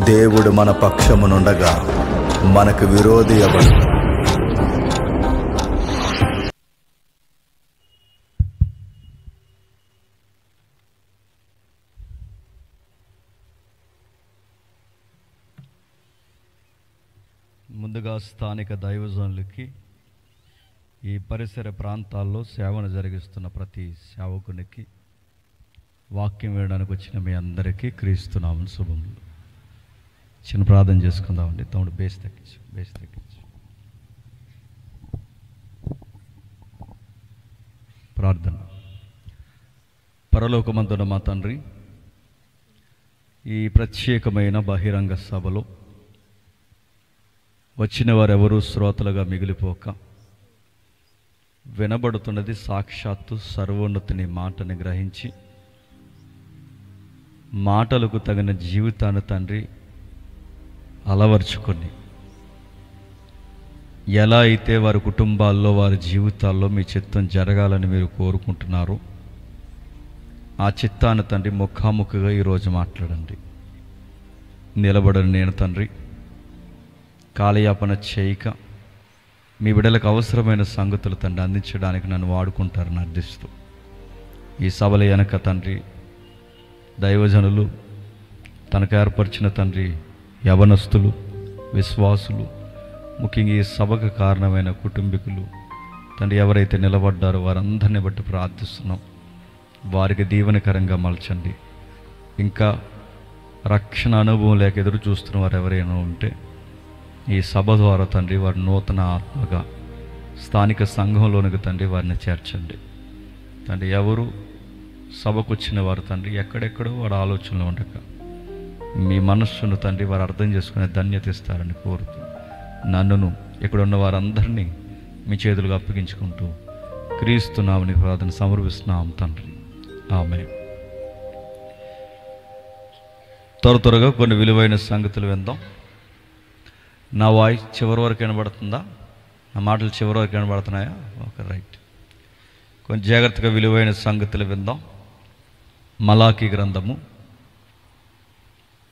దేవుడు మన పక్షమునుండగా మనకు విరోధి ఎవడు? ముందుగా స్థానిక దైవజనులకి, ఈ పరిసర ప్రాంతాల్లో సేవను జరిగిస్తున్న ప్రతి సేవకునికి, వాక్యం వినడానికి వచ్చిన మీ అందరికీ క్రీస్తునామమున శుభములు. చిన్న ప్రార్థన చేసుకుందామండి. తమ్ముడు బేస్ తగ్గించు. ప్రార్థన. పరలోకమందున మా తండ్రి, ఈ ప్రత్యేకమైన బహిరంగ సభలో వచ్చిన వారెవరూ శ్రోతలుగా మిగిలిపోక, వినబడుతున్నది సాక్షాత్తు సర్వోన్నతుని మాటని గ్రహించి, మాటలకు తగిన జీవితాన్ని తండ్రి అలవర్చుకొని, ఎలా అయితే వారి కుటుంబాల్లో వారి జీవితాల్లో మీ చిత్తం జరగాలని మీరు కోరుకుంటున్నారో, ఆ చిత్తాన్ని తండ్రి ముఖాముఖిగా ఈరోజు మాట్లాడండి. నిలబడని నేను తండ్రి కాలయాపన చేయక, మీ బిడ్డలకు అవసరమైన సంగతులు తండ్రి అందించడానికి నన్ను వాడుకుంటారని అర్థిస్తూ, ఈ సభల వెనక తండ్రి దైవజనులు, తనకు ఏర్పరిచిన తండ్రి యవనస్తులు, విశ్వాసులు, ముఖ్యంగా ఈ సభకు కారణమైన కుటుంబీకులు తండ్రి ఎవరైతే నిలబడ్డారో వారందరిని బట్టి ప్రార్థిస్తున్నాం. వారికి దీవెనకరంగా మలచండి. ఇంకా రక్షణ అనుభవం లేక ఎదురు చూస్తున్న వారు ఎవరైనా ఉంటే, ఈ సభ ద్వారా తండ్రి వారి నూతన ఆత్మగా స్థానిక సంఘంలోనికి తండ్రి వారిని చేర్చండి. తండ్రి ఎవరు సభకు వచ్చిన వారు తండ్రి ఎక్కడెక్కడో వారి ఆలోచనలు ఉండక, మీ మనస్సును తండ్రి వారు అర్థం చేసుకునే ధన్యత ఇస్తారని కోరుతూ, నన్నును ఇక్కడ ఉన్న వారందరినీ మీ చేతులుగా అప్పగించుకుంటూ క్రీస్తునామని ప్రార్థన సమర్పిస్తున్నాం తండ్రి. ఆమేన్. త్వరగా కొన్ని విలువైన సంగతులు విందాం. నా వాయిస్ చివరి వరకు వినబడుతుందా? నా మాటలు చివరి వరకు వినబడుతున్నాయా? Okay, right. కొంచెం జాగ్రత్తగా విలువైన సంగతులు విందాం. మలాకీ గ్రంథము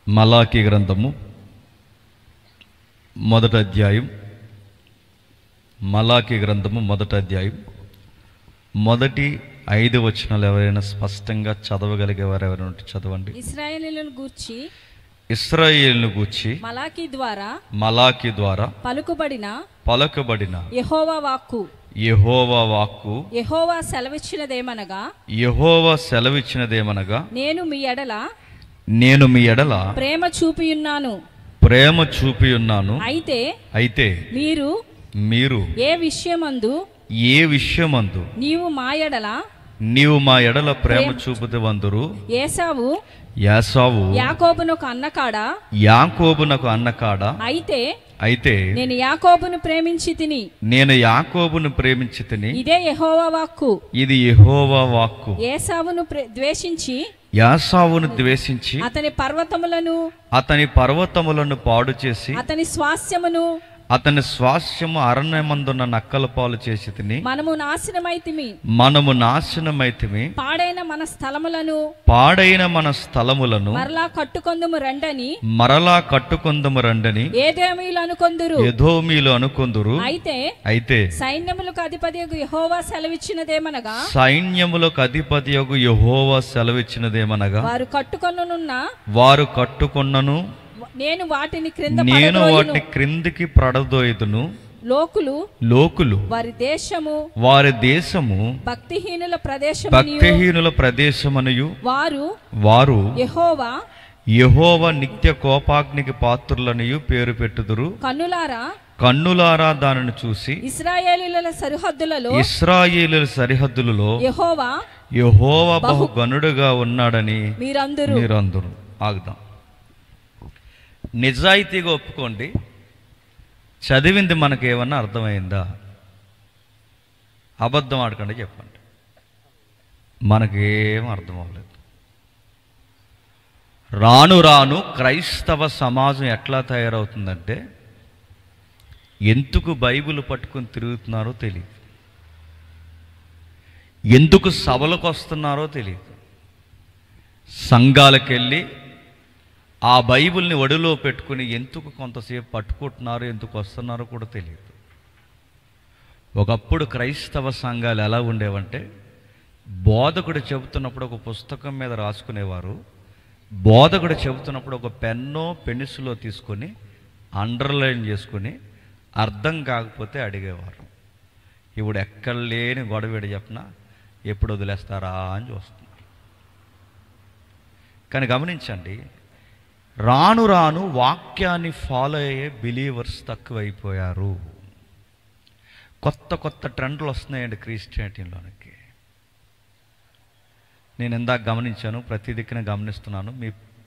మొదటి అధ్యాయం. మలాకీ గ్రంథము మొదటి అధ్యాయం మొదటి 5 వచనాలు ఎవరైనా స్పష్టంగా చదవగలిగేవారు ఎవరైనా ఉంటే చదవండి. ఇశ్రాయేలును గూర్చి మలాకీ ద్వారా పలుకబడిన యెహోవా వాక్కు యెహోవా సెలవిచ్చినదేమనగా నేను మీ ఎడల ప్రేమ చూపియున్నాను. అయితే మీరు ఏ విషయమందు నీవు మా ఎడల ప్రేమ చూపుదువందురు. యాకోబునకు అన్నకాడ అయితే నేను యాకోబును ప్రేమించి తిని ఇది యెహోవా వాక్కు. ఏసావును ద్వేషించి అతని పర్వతములను పాడు చేసి అతని స్వాస్యము అరణ్యమందున్న నక్కల పాలు చేసి తిని మనము నాశనమైతిమి. పాడైన మన స్థలములను మరలా కట్టుకొందుము రండని ఎదోమీలు అనుకొందురు. అయితే సైన్యములకు అధిపతియగు యెహోవా సెలవిచ్చినదేమనగా వారు కట్టుకొన్నను, నేను వాటిని క్రిందికి పడదోయుదును. లోకులు వారి దేశము భక్తిహీనుల ప్రదేశమనియు వారు యెహోవా నిత్య కోపాగ్నికి పాత్రులనియు పేరు పెట్టుదురు. కన్నులారా దానిని చూసి ఇశ్రాయేలీయుల సరిహద్దులలో యెహోవా బహు గనుడుగా ఉన్నాడని మీరందరూ. ఆగుదాం. నిజాయితీగా ఒప్పుకోండి, చదివింది మనకు ఏమన్నా అర్థమైందా? అబద్ధం ఆడకండి, చెప్పండి. మనకేం అర్థం అవ్వలేదు. రాను క్రైస్తవ సమాజం ఎట్లా తయారవుతుందంటే, ఎందుకు బైబిల్ పట్టుకొని తిరుగుతున్నారో తెలియదు, ఎందుకు సభలకు వస్తున్నారో తెలియదు. సంఘాలకు వెళ్ళి ఆ బైబిల్ని ఒడిలో పెట్టుకుని ఎందుకు కొంతసేపు పట్టుకుంటున్నారో ఎందుకు వస్తున్నారో కూడా తెలియదు. ఒకప్పుడు క్రైస్తవ సంఘాలు ఎలా ఉండేవంటే, బోధకుడు చెబుతున్నప్పుడు ఒక పుస్తకం మీద రాసుకునేవారు, బోధకుడు చెబుతున్నప్పుడు ఒక పెన్నో పెన్సిలో తీసుకొని అండర్లైన్ చేసుకుని అర్థం కాకపోతే అడిగేవారు. ఇప్పుడు ఎక్కడ లేని గొడవేడు చెప్పినా ఎప్పుడు వదిలేస్తారా అని చూస్తున్నారు. కానీ గమనించండి, రాను రాను వాక్యాన్ని ఫాలో అయ్యే బిలీవర్స్ తక్కువైపోయారు. కొత్త కొత్త ట్రెండ్లు వస్తున్నాయండి క్రిస్టియానిటీలోనికి. నేను ఇందాక గమనించాను, ప్రతి దిక్కున గమనిస్తున్నాను.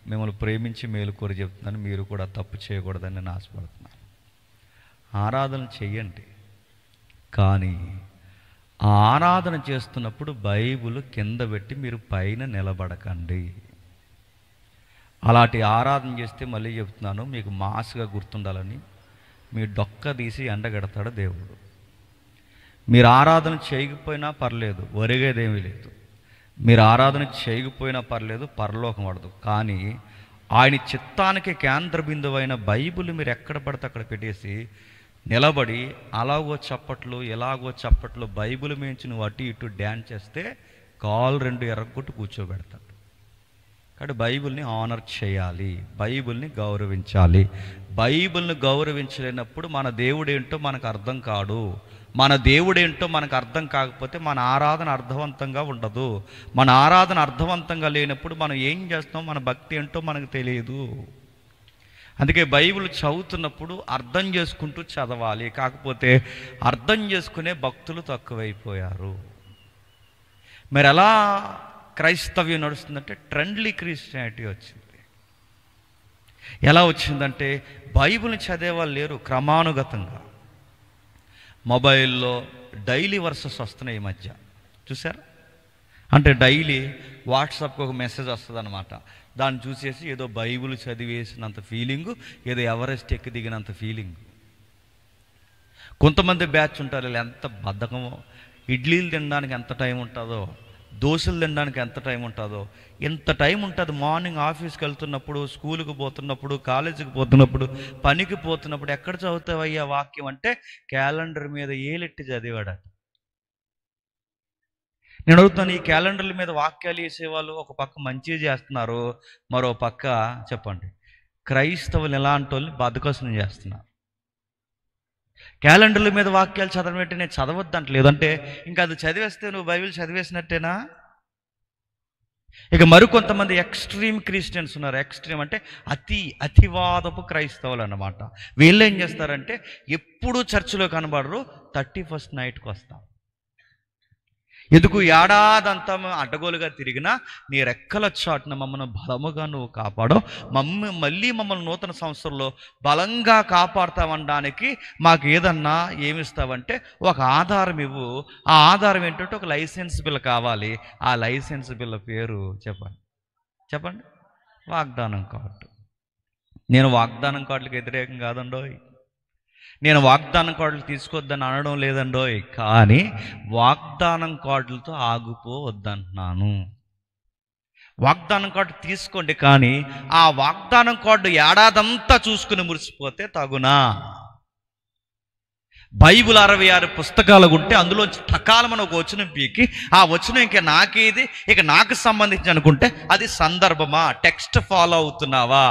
మిమ్మల్ని ప్రేమించి మేలు కోరి చెప్తున్నాను, మీరు కూడా తప్పు చేయకూడదని నేను ఆశపడుతున్నాను. ఆరాధన చెయ్యండి, కానీ ఆ ఆరాధన చేస్తున్నప్పుడు బైబిల్ కింద పెట్టి మీరు పైన నిలబడకండి. అలాంటి ఆరాధన చేస్తే మళ్ళీ చెప్తున్నాను, మీకు మాస్గా గుర్తుండాలని మీ డొక్క తీసి ఎండగడతాడు దేవుడు. మీరు ఆరాధన చేయకపోయినా పర్లేదు, ఒరిగేదేమీ లేదు. మీరు ఆరాధన చేయకపోయినా పర్లేదు, పరలోకం పడదు. కానీ ఆయన చిత్తానికి కేంద్ర బిందువైన బైబిల్ మీరు ఎక్కడ పడితే అక్కడ పెట్టేసి నిలబడి అలాగో చప్పట్లు ఎలాగో చప్పట్లు బైబిల్ మించి నువ్వు అటు ఇటు డ్యాన్స్ చేస్తే కాలు రెండు ఎర్రగొట్టు కూర్చోబెడతాడు. కాబట్టి బైబిల్ని ఆనర్ చేయాలి, బైబిల్ని గౌరవించాలి. బైబిల్ని గౌరవించలేనప్పుడు మన దేవుడేంటో మనకు అర్థం కాడు. మన దేవుడేంటో మనకు అర్థం కాకపోతే మన ఆరాధన అర్థవంతంగా ఉండదు. మన ఆరాధన అర్థవంతంగా లేనప్పుడు మనం ఏం చేస్తాం, మన భక్తి ఏంటో మనకు తెలియదు. అందుకే బైబిల్ చదువుతున్నప్పుడు అర్థం చేసుకుంటూ చదవాలి. కాకపోతే అర్థం చేసుకునే భక్తులు తక్కువైపోయారు. మరి ఎలా క్రైస్తవ్యం నడుస్తుందంటే ట్రెండ్లీ క్రిస్టియానిటీ వచ్చింది. ఎలా వచ్చిందంటే బైబిల్ని చదివేవాళ్ళు లేరు. క్రమానుగతంగా మొబైల్లో డైలీ వర్సెస్ వస్తున్నాయి ఈ మధ్య, చూసారా? అంటే డైలీ వాట్సాప్కి ఒక మెసేజ్ వస్తుంది అనమాట. దాన్ని చూసేసి ఏదో బైబిల్ చదివేసినంత ఫీలింగు, ఏదో ఎవరెస్ట్ ఎక్కి దిగినంత ఫీలింగు. కొంతమంది బ్యాచ్ ఉంటారు, ఎంత బద్ధకమో, ఇడ్లీలు తినడానికి ఎంత టైం ఉంటుందో, దోశలు తినడానికి ఎంత టైం ఉంటుందో, ఎంత టైం ఉంటుంది. మార్నింగ్ ఆఫీస్కి వెళ్తున్నప్పుడు, స్కూల్కి పోతున్నప్పుడు, కాలేజీకి పోతున్నప్పుడు, పనికి పోతున్నప్పుడు ఎక్కడ చదువుతావయ్యా వాక్యం అంటే క్యాలెండర్ మీద ఏలెట్టి చదివాడట. నేను అడుగుతాను, ఈ క్యాలెండర్ల మీద వాక్యాలు వేసేవాళ్ళు ఒక పక్క మంచిగా చేస్తున్నారు, మరో పక్క చెప్పండి క్రైస్తవులు ఎలాంటి వాళ్ళని బద్దకస్తులు చేస్తున్నారు. క్యాలెండర్ల మీద వాక్యాలు చదవబెట్టి నేను చదవద్దంట లేదంటే ఇంకా అది చదివేస్తే నువ్వు బైబిల్ చదివేసినట్టేనా? ఇక మరికొంతమంది ఎక్స్ట్రీమ్ క్రిస్టియన్స్ ఉన్నారు. ఎక్స్ట్రీమ్ అంటే అతివాదపు క్రైస్తవులు అన్నమాట. వీళ్ళు ఏం చేస్తారంటే ఎప్పుడు చర్చిలో కనబడరు, 31st నైట్కి వస్తాం. ఎందుకు? ఏడాదంతా అడ్డగోలుగా తిరిగినా నీ రెక్కల చాటున మమ్మల్ని బలముగా నువ్వు కాపాడో, మళ్ళీ మమ్మల్ని నూతన సంవత్సరంలో బలంగా కాపాడుతామనడానికి మాకు ఏదన్నా ఏమిస్తావంటే ఒక ఆధారం ఇవ్వు. ఆ ఆధారం ఏంటంటే ఒక లైసెన్స్ బిల్ కావాలి. ఆ లైసెన్స్ బిల్ పేరు చెప్పండి వాగ్దానం కార్డు. నేను వాగ్దానం కార్డులకు వ్యతిరేకం కాదండోయ్, నేను వాగ్దానం కార్డులు తీసుకొద్దని అనడం లేదండోయ్, కానీ వాగ్దానం కార్డులతో ఆగిపోవద్దంటున్నాను. వాగ్దానం కార్డు తీసుకోండి, కానీ ఆ వాగ్దానం కార్డు ఏడాదంతా చూసుకుని మురిసిపోతే తగునా? బైబిల్ 66 పుస్తకాలు ఉంటే అందులోంచి టకాలమని ఒక వచనం పీకి ఆ వచనం ఇంకా నాకేది, ఇక నాకు సంబంధించి అనుకుంటే అది సందర్భమా? Text follow అవుతున్నావా?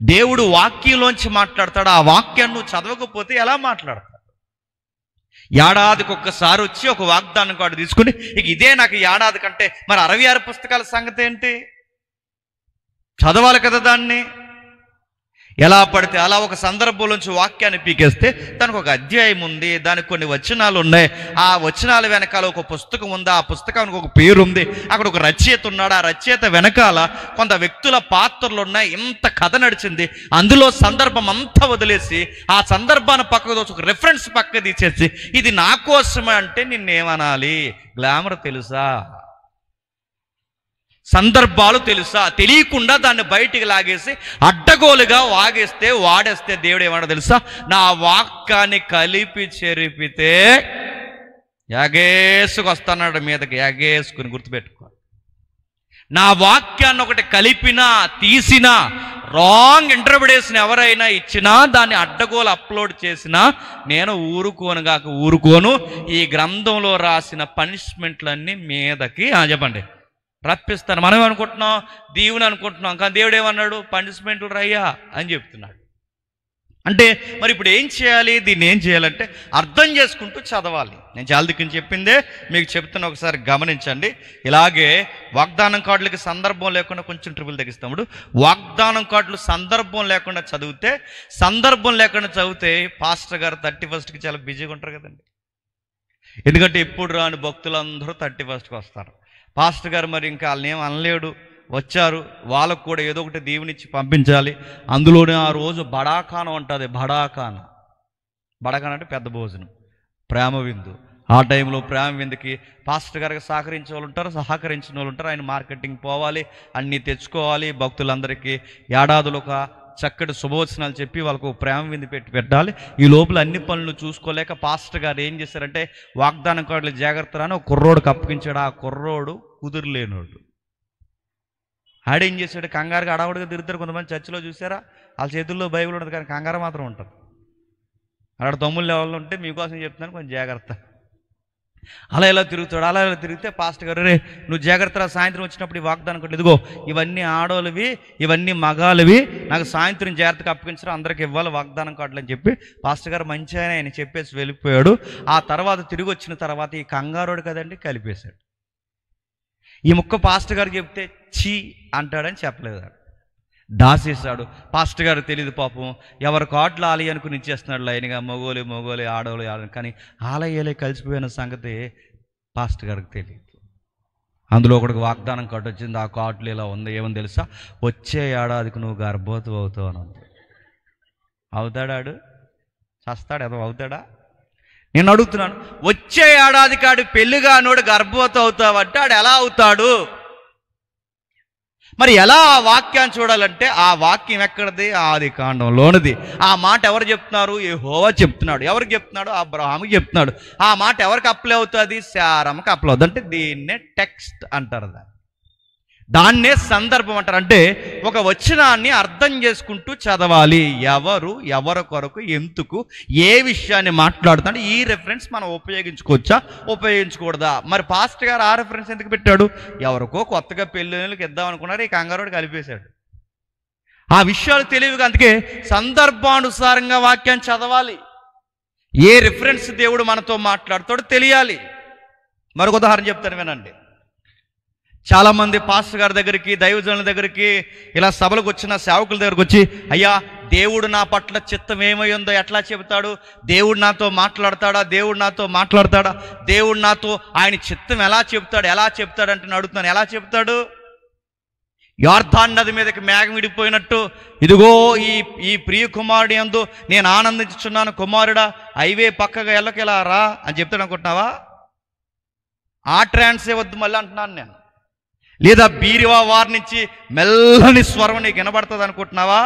దేవుడు వాక్యంలోంచి మాట్లాడతాడు, ఆ వాక్యాన్ని నువ్వు చదవకపోతే ఎలా మాట్లాడతాడు? ఏడాదికి ఒక్కసారి వచ్చి ఒక వాగ్దానం కార్డు తీసుకుని ఇక ఇదే నాకు ఏడాది కంటే మరి 66 పుస్తకాల సంగతి ఏంటి? చదవాలి కదా దాన్ని. ఎలా పడితే అలా ఒక సందర్భంలోంచి వాక్యాన్ని పీకేస్తే దానికి ఒక అధ్యాయం ఉంది, దానికి కొన్ని వచనాలు ఉన్నాయి, ఆ వచనాల వెనకాల ఒక పుస్తకం ఉంది, ఆ పుస్తకానికి ఒక పేరు ఉంది, అక్కడ ఒక రచయిత ఉన్నాడు, ఆ రచయిత వెనకాల కొంత వ్యక్తుల పాత్రలు ఉన్నాయి, ఇంత కథ నడిచింది. అందులో సందర్భం అంతా వదిలేసి ఆ సందర్భాన్ని పక్కకు దోచి ఒక రెఫరెన్స్ పక్క తీసేసి ఇది నా కోసమే అంటే నిన్నేమనాలి? గ్లామర్ తెలుసా? సందర్భాలు తెలుసా? తెలియకుండా దాన్ని బయటికి లాగేసి అడ్డగోలుగా వాడేస్తే దేవుడు ఏమన్నా తెలుసా? నా వాక్యాన్ని కలిపి చెరిపితే ఎగేసుకు వస్తున్నాడు మీదకి, ఎగేసుకుని గుర్తుపెట్టుకో. నా వాక్యాన్ని ఒకటి కలిపినా తీసినా రాంగ్ ఇంటర్ప్రిటేషన్ ఎవరైనా ఇచ్చినా దాన్ని అడ్డగోలు అప్లోడ్ చేసినా నేను ఊరుకోను. ఈ గ్రంథంలో రాసిన పనిష్మెంట్లన్నీ మీదకి చెప్పండి రప్పిస్తాను. మనం అనుకుంటున్నాం దేవుని అనుకుంటున్నాం, కానీ దేవుడు ఏమన్నాడు? పనిష్మెంట్లు రయ్యా అని చెప్తున్నాడు. అంటే మరి ఇప్పుడు ఏం చేయాలి? దీన్ని ఏం చేయాలంటే అర్థం చేసుకుంటూ చదవాలి. నేను చాలా దిక్కుని చెప్పిందే మీకు చెప్తున్నా, ఒకసారి గమనించండి. ఇలాగే వాగ్దానం కార్డులకి సందర్భం లేకుండా కొంచెం ట్రిపుల్ తగ్గిస్తాడు. వాగ్దానం కార్డులు సందర్భం లేకుండా చదివితే పాస్టర్ గారు 31కి చాలా బిజీగా ఉంటారు కదండి. ఎందుకంటే ఎప్పుడు రాని భక్తులందరూ 31కి వస్తారు. పాస్టర్ గారు మరి ఇంకా వాళ్ళని ఏం అనలేడు, వచ్చారు, వాళ్ళకు కూడా ఏదో ఒకటి దీవునిచ్చి పంపించాలి. అందులోనే ఆ రోజు బడాకానం ఉంటుంది. బడాకాన అంటే పెద్ద భోజనం, ప్రేమ విందు. ఆ టైంలో ప్రేమ విందుకి పాస్టర్ గారికి సహకరించిన వాళ్ళు ఉంటారు. ఆయన మార్కెటింగ్ పోవాలి, అన్నీ తెచ్చుకోవాలి, భక్తులందరికీ ఏడాదిలో ఒక చక్కటి శుభవచనాలు చెప్పి వాళ్ళకు ప్రేమ విందు పెట్టాలి. ఈ లోపల అన్ని పనులు చూసుకోలేక పాస్టర్ గారు ఏం చేశారంటే వాగ్దానం కార్డులు జాగ్రత్త అని ఒక కుర్రోడుకి అప్పగించాడు. ఆ కుర్రోడు కుదురులేనోడు. ఆడేం చేశాడు? కంగారుగా అడావుడిగా తిరుగుతారు. కొంతమంది చర్చిలో చూసారా, వాళ్ళ చేతుల్లో బైబిల్ ఉంటుంది కానీ కంగారు మాత్రం ఉంటుంది. అక్కడ తమ్ముళ్ళు లెవెల్లో ఉంటే మీకోసం చెప్తున్నాను, కొంచెం జాగ్రత్త. అలా ఎలా తిరిగితే పాస్టర్ గారు, రే నువ్వు జాగ్రత్త, సాయంత్రం వచ్చినప్పుడు ఈ వాగ్దానం కొట్టి ఇదిగో ఇవన్నీ ఆడోళ్ళవి, ఇవన్నీ మగాళ్ళవి, నాకు సాయంత్రం జాగ్రత్తగా అప్పగించడం, అందరికి ఇవ్వాలి వాగ్దానం కార్డులు అని చెప్పి పాస్టర్ గారు మంచిగా ఆయన చెప్పేసి వెళ్ళిపోయాడు. ఆ తర్వాత తిరిగి వచ్చిన తర్వాత ఈ కంగారోడు కదండి కలిపేశాడు. ఈ ముక్క పాస్టర్ గారు చెప్తే చీ అంటాడని చెప్పలేదు, దాసేశాడు. పాస్టర్ గారు తెలియదు పాపం, ఎవరి కార్డులు ఆలయ అనుకుని ఇచ్చేస్తున్నాడు లైన్గా, మొగోలే ఆడవాళ్ళు. కానీ ఆలయాలే కలిసిపోయిన సంగతి పాస్టర్ గారికి తెలియదు. అందులో ఒకటికి వాగ్దానం కార్డు వచ్చింది. ఆ కార్డులు ఇలా ఉంది, ఏమని తెలుసా? వచ్చే ఏడాదికి నువ్వు గర్భవతి అవుతావు అని ఉంది. అవుతాడాడు? చస్తాడు ఏదో అవుతాడా? నేను అడుగుతున్నాను, వచ్చే ఏడాది కాడు పెళ్ళిగానోడు గర్భవతి అవుతావంటే ఆడు ఎలా అవుతాడు? మరి ఎలా ఆ వాక్యాన్ని చూడాలంటే ఆ వాక్యం ఎక్కడిది? ఆది కాండంలోనిది. ఆ మాట ఎవరు చెప్తున్నారు? యెహోవా చెప్తున్నాడు. ఎవరికి చెప్తున్నాడు? అబ్రహాముకి చెప్తున్నాడు. ఆ మాట ఎవరికి అప్లై అవుతుంది? శారమ్మకి అప్లై అవుతుంది. అంటే దీన్నే టెక్స్ట్ అంటారు, దాన్నే సందర్భం అంటారు. అంటే ఒక వచనాన్ని అర్థం చేసుకుంటూ చదవాలి. ఎవరి కొరకు, ఎందుకు, ఏ విషయాన్ని మాట్లాడుతాడు, ఈ రెఫరెన్స్ మనం ఉపయోగించుకోవచ్చా, ఉపయోగించకూడదా? మరి పాస్టర్ గారు ఆ రెఫరెన్స్ ఎందుకు పెట్టాడు? ఎవరికో కొత్తగా పెళ్ళిళ్ళకి ఇద్దాం అనుకున్నారు, ఈ కంగారోడు కలిపేశాడు. ఆ విషయాలు తెలియదు. అందుకే సందర్భానుసారంగా వాక్యాన్ని చదవాలి. ఏ రిఫరెన్స్ దేవుడు మనతో మాట్లాడుతాడో తెలియాలి. మరొక ఉదాహరణ చెప్తాను వినండి. చాలామంది పాస్టర్ గారి దగ్గరికి, దైవజనుల దగ్గరికి, ఇలా సభలకు వచ్చిన సేవకుల దగ్గరకు వచ్చి, అయ్యా దేవుడు నా పట్ల చిత్తం ఏమై ఉందో ఎట్లా చెబుతాడు? దేవుడు నాతో మాట్లాడతాడా? దేవుడు నాతో ఆయన చిత్తం ఎలా చెప్తాడు అంటే నేను అడుగుతున్నాను, ఎలా చెప్తాడు? యొర్దాను నది మీదకి మేఘం విడిపోయినట్టు, ఇదిగో ఈ ప్రియ కుమారుడి యందు నేను ఆనందించుచున్నాను, కుమారుడా హైవే పక్కగా ఎల్లకెలా రా అని చెప్తాడు అనుకుంటున్నావా? ఆ ట్రాన్సే వద్దు మళ్ళీ అంటున్నాను నేను. లేదా బీరివా వారి నుంచి మెల్లని స్వరం నీకు వినబడుతుంది అనుకుంటున్నావా?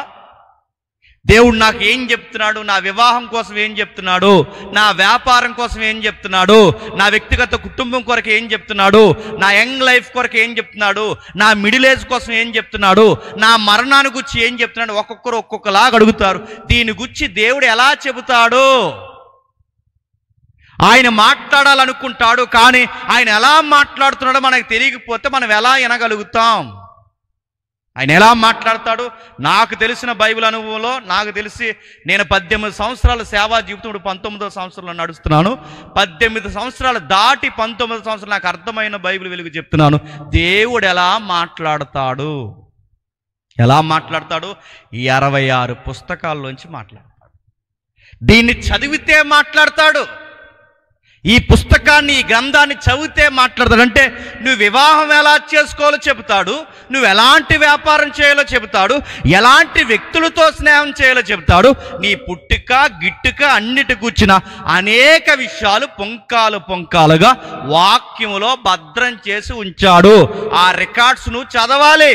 దేవుడు నాకు ఏం చెప్తున్నాడు? నా వివాహం కోసం ఏం చెప్తున్నాడు? నా వ్యాపారం కోసం ఏం చెప్తున్నాడు? నా వ్యక్తిగత కుటుంబం కొరకు ఏం చెప్తున్నాడు? నా యంగ్ లైఫ్ కొరకు ఏం చెప్తున్నాడు? నా మిడిల్ ఏజ్ కోసం ఏం చెప్తున్నాడు? నా మరణాన్ని గురించి ఏం చెప్తున్నాడు? ఒక్కొక్కరు ఒక్కొక్కలాగా అడుగుతారు. దీని గురించి దేవుడు ఎలా చెబుతాడు? ఆయన మాట్లాడాలనుకుంటాడు, కానీ ఆయన ఎలా మాట్లాడుతున్నాడో మనకు తెలియకపోతే మనం ఎలా వినగలుగుతాం? ఆయన ఎలా మాట్లాడతాడు? నాకు తెలిసిన బైబిల్ అనుభవంలో నాకు తెలిసి నేను 18 సంవత్సరాల సేవా జీవితం, 19వ సంవత్సరంలో నడుస్తున్నాను. 18 సంవత్సరాలు దాటి 19వ సంవత్సరం నాకు అర్థమైన బైబిల్ వెలుగు చెప్తున్నాను. దేవుడు ఎలా మాట్లాడతాడు? 26 పుస్తకాల్లోంచి మాట్లాడతాడు. దీన్ని చదివితే మాట్లాడతాడు. ఈ పుస్తకాన్ని, ఈ గ్రంథాన్ని చదివితే మాట్లాడతాడు. అంటే నువ్వు వివాహం ఎలా చేసుకోవాలో చెబుతాడు, నువ్వు ఎలాంటి వ్యాపారం చేయాలో చెబుతాడు, ఎలాంటి వ్యక్తులతో స్నేహం చేయాలో చెబుతాడు. నీ పుట్టుక గిట్టుక అన్నిటి కూర్చిన అనేక విషయాలు పొంకాలుగా వాక్యములో భద్రం చేసి ఉంచాడు. ఆ రికార్డ్స్ నువ్వు చదవాలి.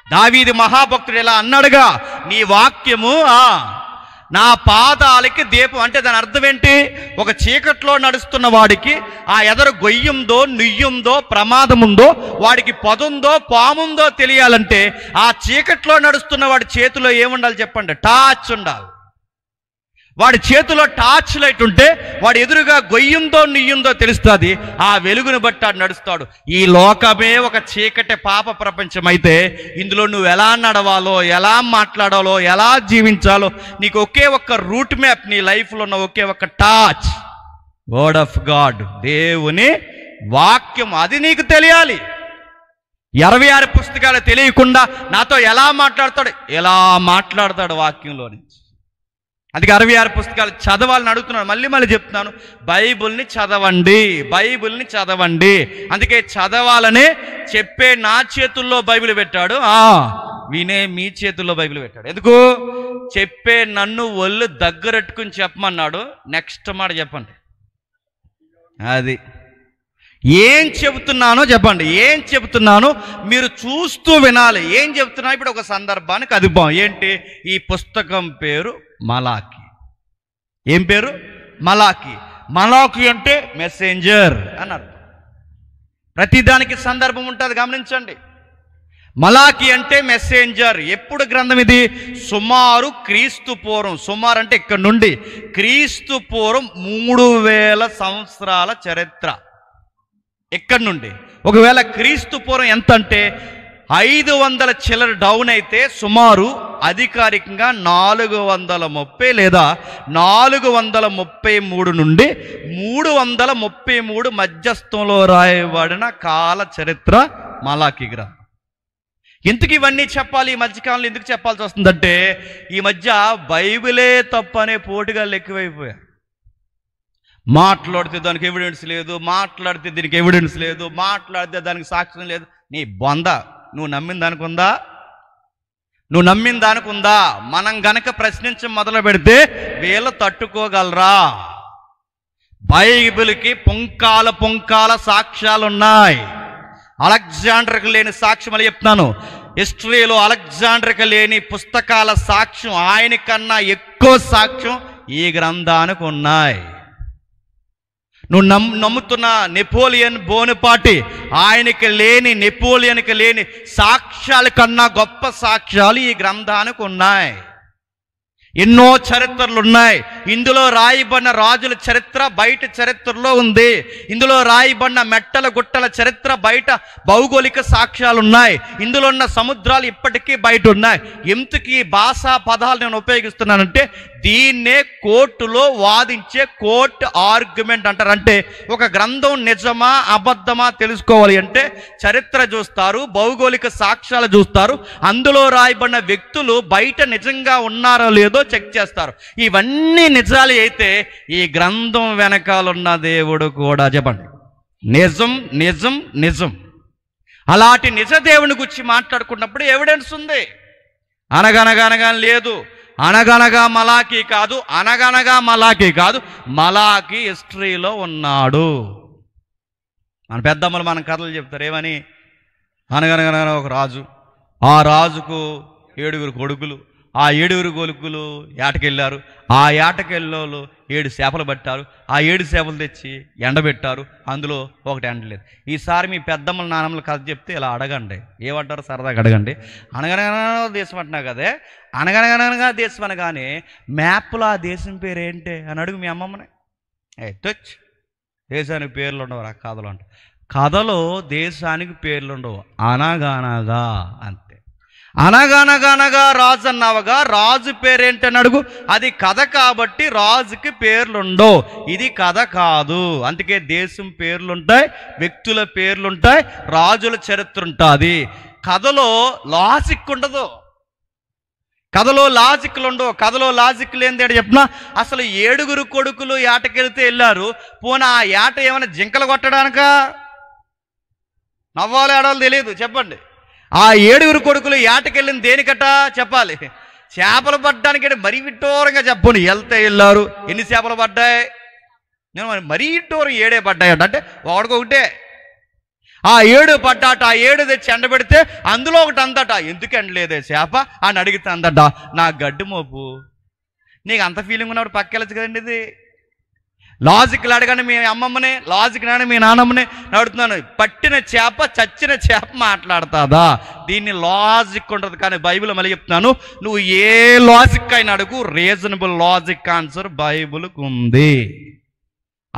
దావీదు మహాభక్తుడు ఇలా అన్నాడుగా, నీ వాక్యము నా పాదాలకి దీపం. అంటే దాని అర్థం ఏంటి? ఒక చీకట్లో నడుస్తున్న వాడికి ఆ ఎదరు గొయ్యుందో, నుయ్యుందో, ప్రమాదముందో, వాడికి పొదుందో, పాముందో తెలియాలంటే ఆ చీకట్లో నడుస్తున్న వాడి చేతిలో ఏముండాలి చెప్పండి? టార్చ్ ఉండాలి. వాడి చేతిలో టార్చ్ లైట్ ఉంటే వాడు ఎదురుగా గొయ్యుందో, నుయ్యుందో తెలుస్తుంది. ఆ వెలుగును బట్టి ఆడు నడుస్తాడు. ఈ లోకమే ఒక చీకటి పాప ప్రపంచం అయితే ఇందులో నువ్వు ఎలా నడవాలో, ఎలా మాట్లాడాలో, ఎలా జీవించాలో నీకు ఒకే ఒక్క రూట్ మ్యాప్, నీ లైఫ్లో ఉన్న ఒకే ఒక్క టార్చ్, వర్డ్ ఆఫ్ గాడ్, దేవుని వాక్యం. అది నీకు తెలియాలి. 26 పుస్తకాలు తెలియకుండా నాతో ఎలా మాట్లాడతాడు? ఎలా మాట్లాడతాడు వాక్యంలో నుంచి. అందుకే 66 పుస్తకాలు చదవాలని అడుగుతున్నాను. మళ్ళీ చెప్తున్నాను, బైబిల్ని చదవండి, బైబిల్ని చదవండి. అందుకే చదవాలనే చెప్పే నా చేతుల్లో బైబిల్ పెట్టాడు, వినే మీ చేతుల్లో బైబిల్ పెట్టాడు. ఎందుకు? చెప్పే నన్ను ఒళ్ళు దగ్గరెట్టుకుని చెప్పమన్నాడు. నెక్స్ట్ మాట చెప్పండి. అది ఏం చెబుతున్నానో చెప్పండి. ఏం చెబుతున్నానో మీరు చూస్తూ వినాలి. ఏం చెబుతున్నా? ఇప్పుడు ఒక సందర్భానికి అదిపోం. ఏంటి? ఈ పుస్తకం పేరు మలాకి. ఏం పేరు? మలాకి. మలాకి అంటే మెసెంజర్ అని అర్థం. ప్రతిదానికి సందర్భం ఉంటుంది, గమనించండి. మలాకి అంటే మెసెంజర్. ఎప్పుడు గ్రంథం ఇది? సుమారు క్రీస్తు పూర్వం. సుమారు అంటే ఇక్కడ నుండి క్రీస్తు పూర్వం 3000 సంవత్సరాల చరిత్ర. ఎక్కడి నుండి? ఒకవేళ క్రీస్తు పూర్వం ఎంత అంటే 500 చిల్లర డౌన్ అయితే సుమారు అధికారికంగా 430 లేదా 433 నుండి 333 మధ్యస్థంలో రాయబడిన కాల చరిత్ర మలాకి గ్రంథం. ఎందుకు ఇవన్నీ చెప్పాలి? ఈ మధ్యకాలంలో ఎందుకు చెప్పాల్సి వస్తుందంటే ఈ మధ్య బైబిలే తప్పనే పోటుగాళ్ళు ఎక్కువైపోయారు. మాట్లాడితే దానికి ఎవిడెన్స్ లేదు, మాట్లాడితే దీనికి ఎవిడెన్స్ లేదు, మాట్లాడితే దానికి సాక్ష్యం లేదు. నీ బొంద. నువ్వు నమ్మిన దానికి ఉందా? నువ్వు నమ్మిన దానికి ఉందా? మనం గనక ప్రశ్నించడం మొదలు పెడితే వీళ్ళు తట్టుకోగలరా? బైబిల్కి పుంకాల సాక్ష్యాలు ఉన్నాయి. అలెగ్జాండర్కి లేని సాక్ష్యం అని చెప్తున్నాను. హిస్టరీలో అలెగ్జాండర్కి లేని పుస్తకాల సాక్ష్యం, ఆయన కన్నా ఎక్కువ సాక్ష్యం ఈ గ్రంథానికి ఉన్నాయి. నువ్వు నమ్ముతున్న నెపోలియన్ బోనపార్టీ, ఆయనకి లేని, నెపోలియన్కి లేని సాక్ష్యాల కన్నా గొప్ప సాక్ష్యాలు ఈ గ్రంథానికి ఉన్నాయి. ఎన్నో చరిత్రలు ఉన్నాయి. ఇందులో రాయబడిన రాజుల చరిత్ర బయట చరిత్రలో ఉంది. ఇందులో రాయబడిన మెట్టల గుట్టల చరిత్ర బయట భౌగోళిక సాక్ష్యాలు ఉన్నాయి. ఇందులో ఉన్న సముద్రాలు ఇప్పటికీ బయట ఉన్నాయి. ఎందుకు ఈ భాషా పదాలు నేను ఉపయోగిస్తున్నానంటే దీన్నే కోర్టులో వాదించే కోర్టు ఆర్గ్యుమెంట్ అంటారు. అంటే ఒక గ్రంథం నిజమా అబద్ధమా తెలుసుకోవాలి అంటే చరిత్ర చూస్తారు, భౌగోళిక సాక్ష్యాలు చూస్తారు, అందులో రాయబడిన వ్యక్తులు బయట నిజంగా ఉన్నారో లేదో చెక్ చేస్తారు. ఇవన్నీ నిజాలు అయితే ఈ గ్రంథం వెనకాలన్న దేవుడు కూడా చెప్పండి నిజం నిజం నిజం. అలాంటి నిజ దేవుని గురించి మాట్లాడుకున్నప్పుడు ఎవిడెన్స్ ఉంది. అనగనగా లేదు, అనగనగా మలాకి కాదు, అనగనగా మలాకి కాదు, మలాకి హిస్టరీలో ఉన్నాడు. మన పెద్దమ్మలు మన కథలు చెప్తారు ఏమని? అనగనగా ఒక రాజు, ఆ రాజుకు 7 కొడుకులు, ఆ 7 కొడుకులు ఏటకెళ్ళారు. ఆ ఏటకెళ్ళోళ్ళు 7 చేపలు పట్టారు. ఆ 7 చేపలు తెచ్చి ఎండబెట్టారు. అందులో ఒకటి ఎండలేదు. ఈసారి మీ పెద్దమ్మల నాన్నమ్మలు కథ చెప్తే ఇలా అడగండి, ఏమంటారు సరదాగా అడగండి. అనగనగా దేశం అంటున్నావు కదే, అనగనగా దేశం అనగానే మ్యాప్లో ఆ దేశం పేరు ఏంటి అని అడుగు మీ అమ్మమ్మని. తెచ్చు, దేశానికి పేర్లు ఉండవు రా కథలు అంట. కథలో దేశానికి పేర్లు ఉండవు, అనగనగా అంతే. అనగనగనగా రాజు అన్నావుగా, రాజు పేరేంటని అడుగు. అది కథ కాబట్టి రాజుకి పేర్లుండవు. ఇది కథ కాదు. అందుకే దేశం పేర్లుంటాయి, వ్యక్తుల పేర్లుంటాయి, రాజుల చరిత్ర ఉంటుంది. కథలో లాజిక్ ఉండదు, కథలో లాజిక్లు ఉండవు. కథలో లాజిక్ లేనిది ఏంటి చెప్పినా? అసలు 7 కొడుకులు ఏటకెళ్తే వెళ్ళారు. పోనీ ఆ ఏట ఏమైనా జింకలు కొట్టడానికా? నవ్వాలో ఏడాలో తెలియదు చెప్పండి. ఆ 7 కొడుకులు ఏటకెళ్ళింది దేనికట చెప్పాలి? చేపలు పడ్డానికి. మరీ విట్టోరంగా చెప్పండి. వెళ్తే వెళ్ళారు. ఎన్ని చేపలు పడ్డాయి? నేను మరీ విట్టోరం 7 పడ్డాయట. అంటే ఒకటే ఆ 7 పడ్డాట. ఆ 7 తెచ్చి ఎండబెడితే అందులో ఒకటి అందట. ఎందుకు ఎండలేదే చేప అని అడిగితే అందట, నా గడ్డి మోపు, నీకు అంత ఫీలింగ్ ఉన్నప్పుడు పక్కెళ్ళచ్చు కదండి. ఇది లాజిక్లు అడగండి మీ అమ్మమ్మని, లాజిక్ నాని మీ నాన్నమ్మని అడుగుతున్నాను. పట్టిన చేప చచ్చిన చేప మాట్లాడుతుందా? దీన్ని లాజిక్ ఉంటుంది. కానీ బైబిల్ మళ్ళీ చెప్తున్నాను, నువ్వు ఏ లాజిక్ అయినా అడుగు, రీజనబుల్ లాజిక్ ఆన్సర్ బైబిల్కి ఉంది.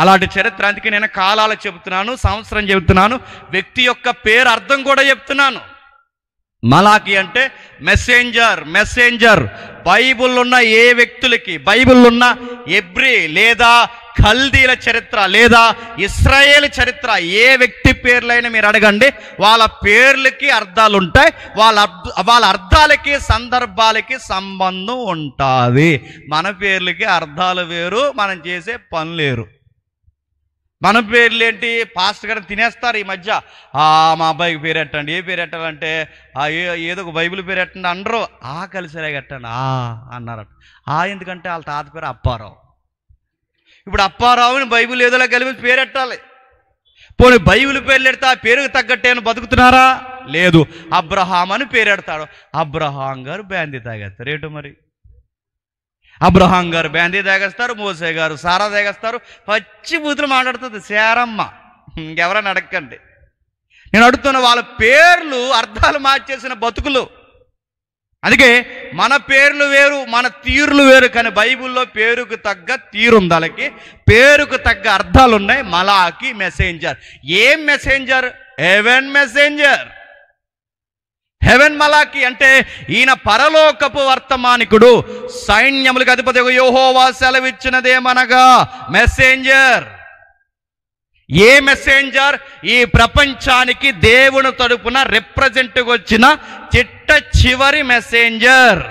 అలాంటి చరిత్ర. అందుకే నేను కాలాలు చెబుతున్నాను, సంవత్సరం చెబుతున్నాను, వ్యక్తి యొక్క పేరు అర్థం కూడా చెప్తున్నాను. మలాకి అంటే మెసెంజర్. బైబిల్లో ఉన్న ఏ వ్యక్తులకి, బైబిల్లో ఉన్న ఎబ్రీ లేదా కల్దీల చరిత్ర లేదా ఇశ్రాయేల్ చరిత్ర ఏ వ్యక్తి పేర్లైనా మీరు అడగండి, వాళ్ళ పేర్లకి అర్థాలు ఉంటాయి. వాళ్ళ అర్థాలకి సందర్భాలకి సంబంధం ఉంటుంది. మన పేర్లకి అర్థాలు వేరు, మనం చేసే పనులేరు. మన పేర్లు ఏంటి? పాస్టర్ గారిని తినేస్తారు ఈ మధ్య. మా అబ్బాయికి పేరు ఎట్టండి. ఏ పేరు ఎట్టాలంటే ఏదో ఒక బైబిల్ పేరు ఎట్టండి అనరు, కలిసిరే కట్టండి అన్నారట. ఎందుకంటే వాళ్ళ తాత పేరు అప్పారావు. ఇప్పుడు అప్పారావుని బైబిల్ ఏదోలా కలిపి పేరు ఎట్టాలి. పోనీ బైబిల్ పేర్లు ఎడతా పేరుకు తగ్గట్టేను బతుకుతున్నారా? లేదు. అబ్రహాం అని పేరు ఎడతాడు. అబ్రహాం గారు బ్యాందీ తాగేస్తారు. ఏటో మరి అబ్రహాం గారు బ్యాందీ తాగేస్తారు, మోసే గారు సారా తాగేస్తారు. పచ్చి బూతులు మాట్లాడుతుంది శారమ్మ. ఇంకెవరైనా అడగండి. నేను అడుగుతున్న వాళ్ళ పేర్లు అర్థాలు మార్చేసిన బతుకులు. అందుకే మన పేర్లు వేరు, మన తీరులు వేరు. కానీ బైబిల్లో పేరుకు తగ్గ తీరుంది, వాళ్ళకి పేరుకు తగ్గ అర్థాలు ఉన్నాయి. మలాకి మెసెంజర్. ఏం మెసెంజర్? Haven messenger. హెవెన్ మలాకి అంటే ఈయన పరలోకపు వర్తమానికుడు, సైన్యములకు అధిపతి యెహోవా సెలవిచ్చినదేమనగా మెసెంజర్. ఏ మెసెంజర్? ఈ ప్రపంచానికి దేవుని తరపున రిప్రజెంట్గా వచ్చిన చిట్ట చివరి మెసెంజర్.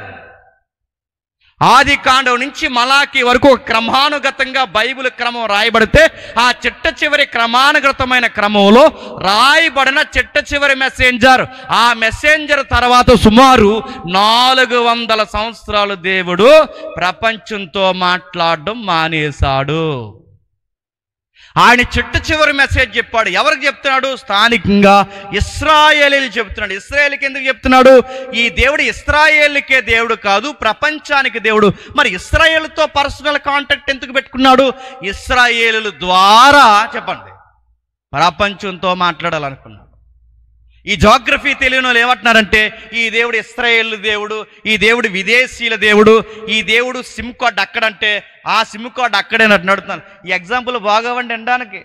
ఆది కాండం నుంచి మలాకి వరకు క్రమానుగతంగా బైబిల్ క్రమం రాయబడితే ఆ చిట్ట చివరి క్రమానుగతమైన క్రమంలో రాయబడిన చిట్ట చివరి మెసెంజర్. ఆ మెసెంజర్ తర్వాత సుమారు 400 సంవత్సరాలు దేవుడు ప్రపంచంతో మాట్లాడడం మానేశాడు. ఆయన చిట్ట చివరి మెసేజ్ చెప్పాడు. ఎవరికి చెప్తున్నాడు? స్థానికంగా ఇశ్రాయేలీలు చెప్తున్నాడు. ఇశ్రాయేలుకి ఎందుకు చెప్తున్నాడు? ఈ దేవుడు ఇశ్రాయేలుకే దేవుడు కాదు, ప్రపంచానికి దేవుడు. మరి ఇశ్రాయేలుతో పర్సనల్ కాంటాక్ట్ ఎందుకు పెట్టుకున్నాడు? ఇశ్రాయేలు ద్వారా చెప్పండి ప్రపంచంతో మాట్లాడాలనుకున్నాడు. ఈ జాగ్రఫీ తెలియని వాళ్ళు ఏమంటున్నారంటే ఈ దేవుడు ఇశ్రాయేలు దేవుడు, ఈ దేవుడు విదేశీయుల దేవుడు, ఈ దేవుడు సిమ్ కార్డ్ అక్కడంటే ఆ సిమ్ కార్డ్ అక్కడే నడుతున్నాను. ఈ ఎగ్జాంపుల్ బాగోవండి అనడానికి.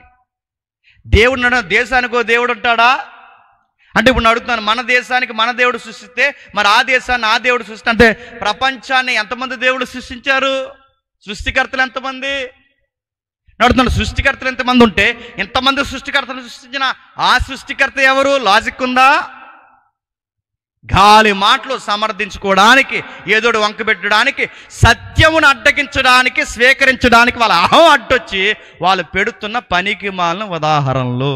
దేవుడు దేశానికో దేవుడు ఉంటాడా అంటే ఇప్పుడు అడుగుతున్నాను, మన దేశానికి మన దేవుడు సృష్టిస్తే మరి ఆ దేశాన్ని ఆ దేవుడు సృష్టి అంటే ప్రపంచాన్ని ఎంతమంది దేవుడు సృష్టించారు? సృష్టికర్తలు ఎంతమంది? నడుతున్నాడు. సృష్టికర్తలు ఎంతమంది ఉంటే ఎంతమంది సృష్టికర్తలు సృష్టించిన ఆ సృష్టికర్త ఎవరు? లాజిక్ ఉందా? గాలి మాటలు సమర్థించుకోవడానికి, ఏదోడు వంక పెట్టడానికి, సత్యమును అడ్డగించడానికి, స్వీకరించడానికి వాళ్ళ అహం అడ్డొచ్చి వాళ్ళు పెడుతున్న పనికి మాలిన ఉదాహరణలు.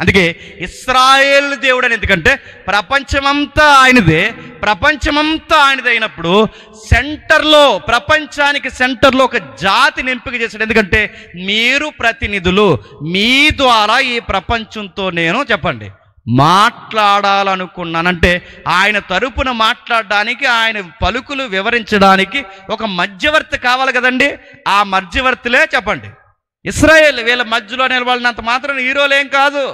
అందుకే ఇశ్రాయేలు దేవుడు అని. ఎందుకంటే ప్రపంచమంతా ఆయనదే. ప్రపంచమంతా ఆయనది అయినప్పుడు సెంటర్లో, ప్రపంచానికి సెంటర్లో ఒక జాతిని ఎంపిక చేశాడు. ఎందుకంటే మీరు ప్రతినిధులు, మీ ద్వారా ఈ ప్రపంచంతో నేను చెప్పండి మాట్లాడాలనుకున్నానంటే ఆయన తరపున మాట్లాడడానికి, ఆయన పలుకులు వివరించడానికి ఒక మధ్యవర్తి కావాలి కదండి. ఆ మధ్యవర్తులే చెప్పండి ఇశ్రాయేల్. వీళ్ళ మధ్యలో నిలబడినంత మాత్రం హీరోలేం కాదు.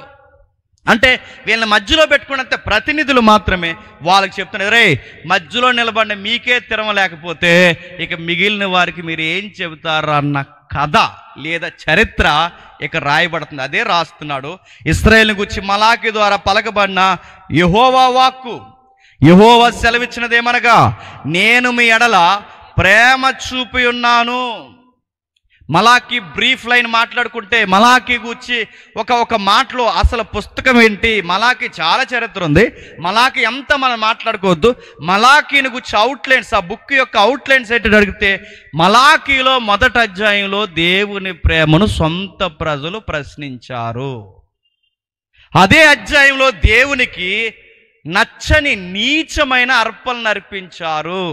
అంటే వీళ్ళని మధ్యలో పెట్టుకున్నంత ప్రతినిధులు మాత్రమే. వాళ్ళకి చెప్తున్నారు, రే మధ్యలో నిలబడిన మీకే తిరమలేకపోతే ఇక మిగిలిన వారికి మీరు ఏం చెబుతారు అన్న కథ లేదా చరిత్ర ఇక రాయబడుతుంది. అదే రాస్తున్నాడు. ఇశ్రాయేలుని గురించి మలాకి ద్వారా పలకబడిన యెహోవా వాక్కు. యెహోవా సెలవిచ్చినదేమనగా నేను మీ ఎడల ప్రేమ చూపి ఉన్నాను. మలాకి బ్రీఫ్ లైన్ మాట్లాడుకుంటే మలాకి గురించి ఒక మాటలో అసలు పుస్తకం ఏంటి? మలాకి చాలా చరిత్ర ఉంది. మలాకి ఎంత మనం మాట్లాడుకోవద్దు. మలాకీని గురించి అవుట్లైన్స్, ఆ బుక్ యొక్క అవుట్లైన్స్ ఏంటి అడిగితే మలాకీలో మొదటి అధ్యాయంలో దేవుని ప్రేమను సొంత ప్రజలు ప్రశ్నించారు. అదే అధ్యాయంలో దేవునికి నచ్చని నీచమైన అర్పణలు అర్పించారు.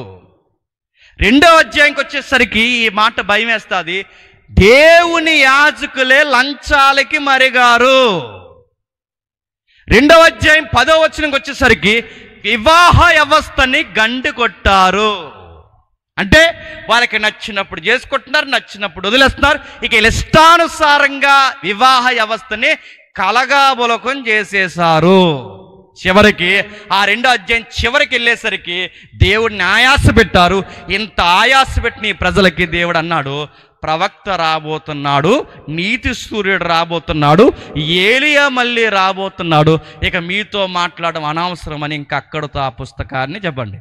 రెండో అధ్యాయంకి వచ్చేసరికి ఈ మాట భయం వేస్తుంది. దేవుని యాజకులే లంచాలకి మరిగారు. రెండవ అధ్యాయం 10వ వచనంకి వచ్చేసరికి వివాహ వ్యవస్థని గండి కొట్టారు. అంటే వాళ్ళకి నచ్చినప్పుడు చేసుకుంటున్నారు, నచ్చినప్పుడు వదిలేస్తున్నారు. ఇక ఇష్టానుసారంగా వివాహ వ్యవస్థని కలగాబులకం చేసేశారు. చివరికి ఆ 2వ అధ్యాయం చివరికి వెళ్ళేసరికి దేవుడిని ఆయాస పెట్టారు. ఇంత ఆయాస పెట్టిన ఈ ప్రజలకి దేవుడు అన్నాడు, ప్రవక్త రాబోతున్నాడు, నీతి సూర్యుడు రాబోతున్నాడు, ఏలియా మళ్ళీ రాబోతున్నాడు, ఇక మీతో మాట్లాడడం అనవసరమని ఇంక అక్కడితో ఆ పుస్తకాన్ని చెప్పండి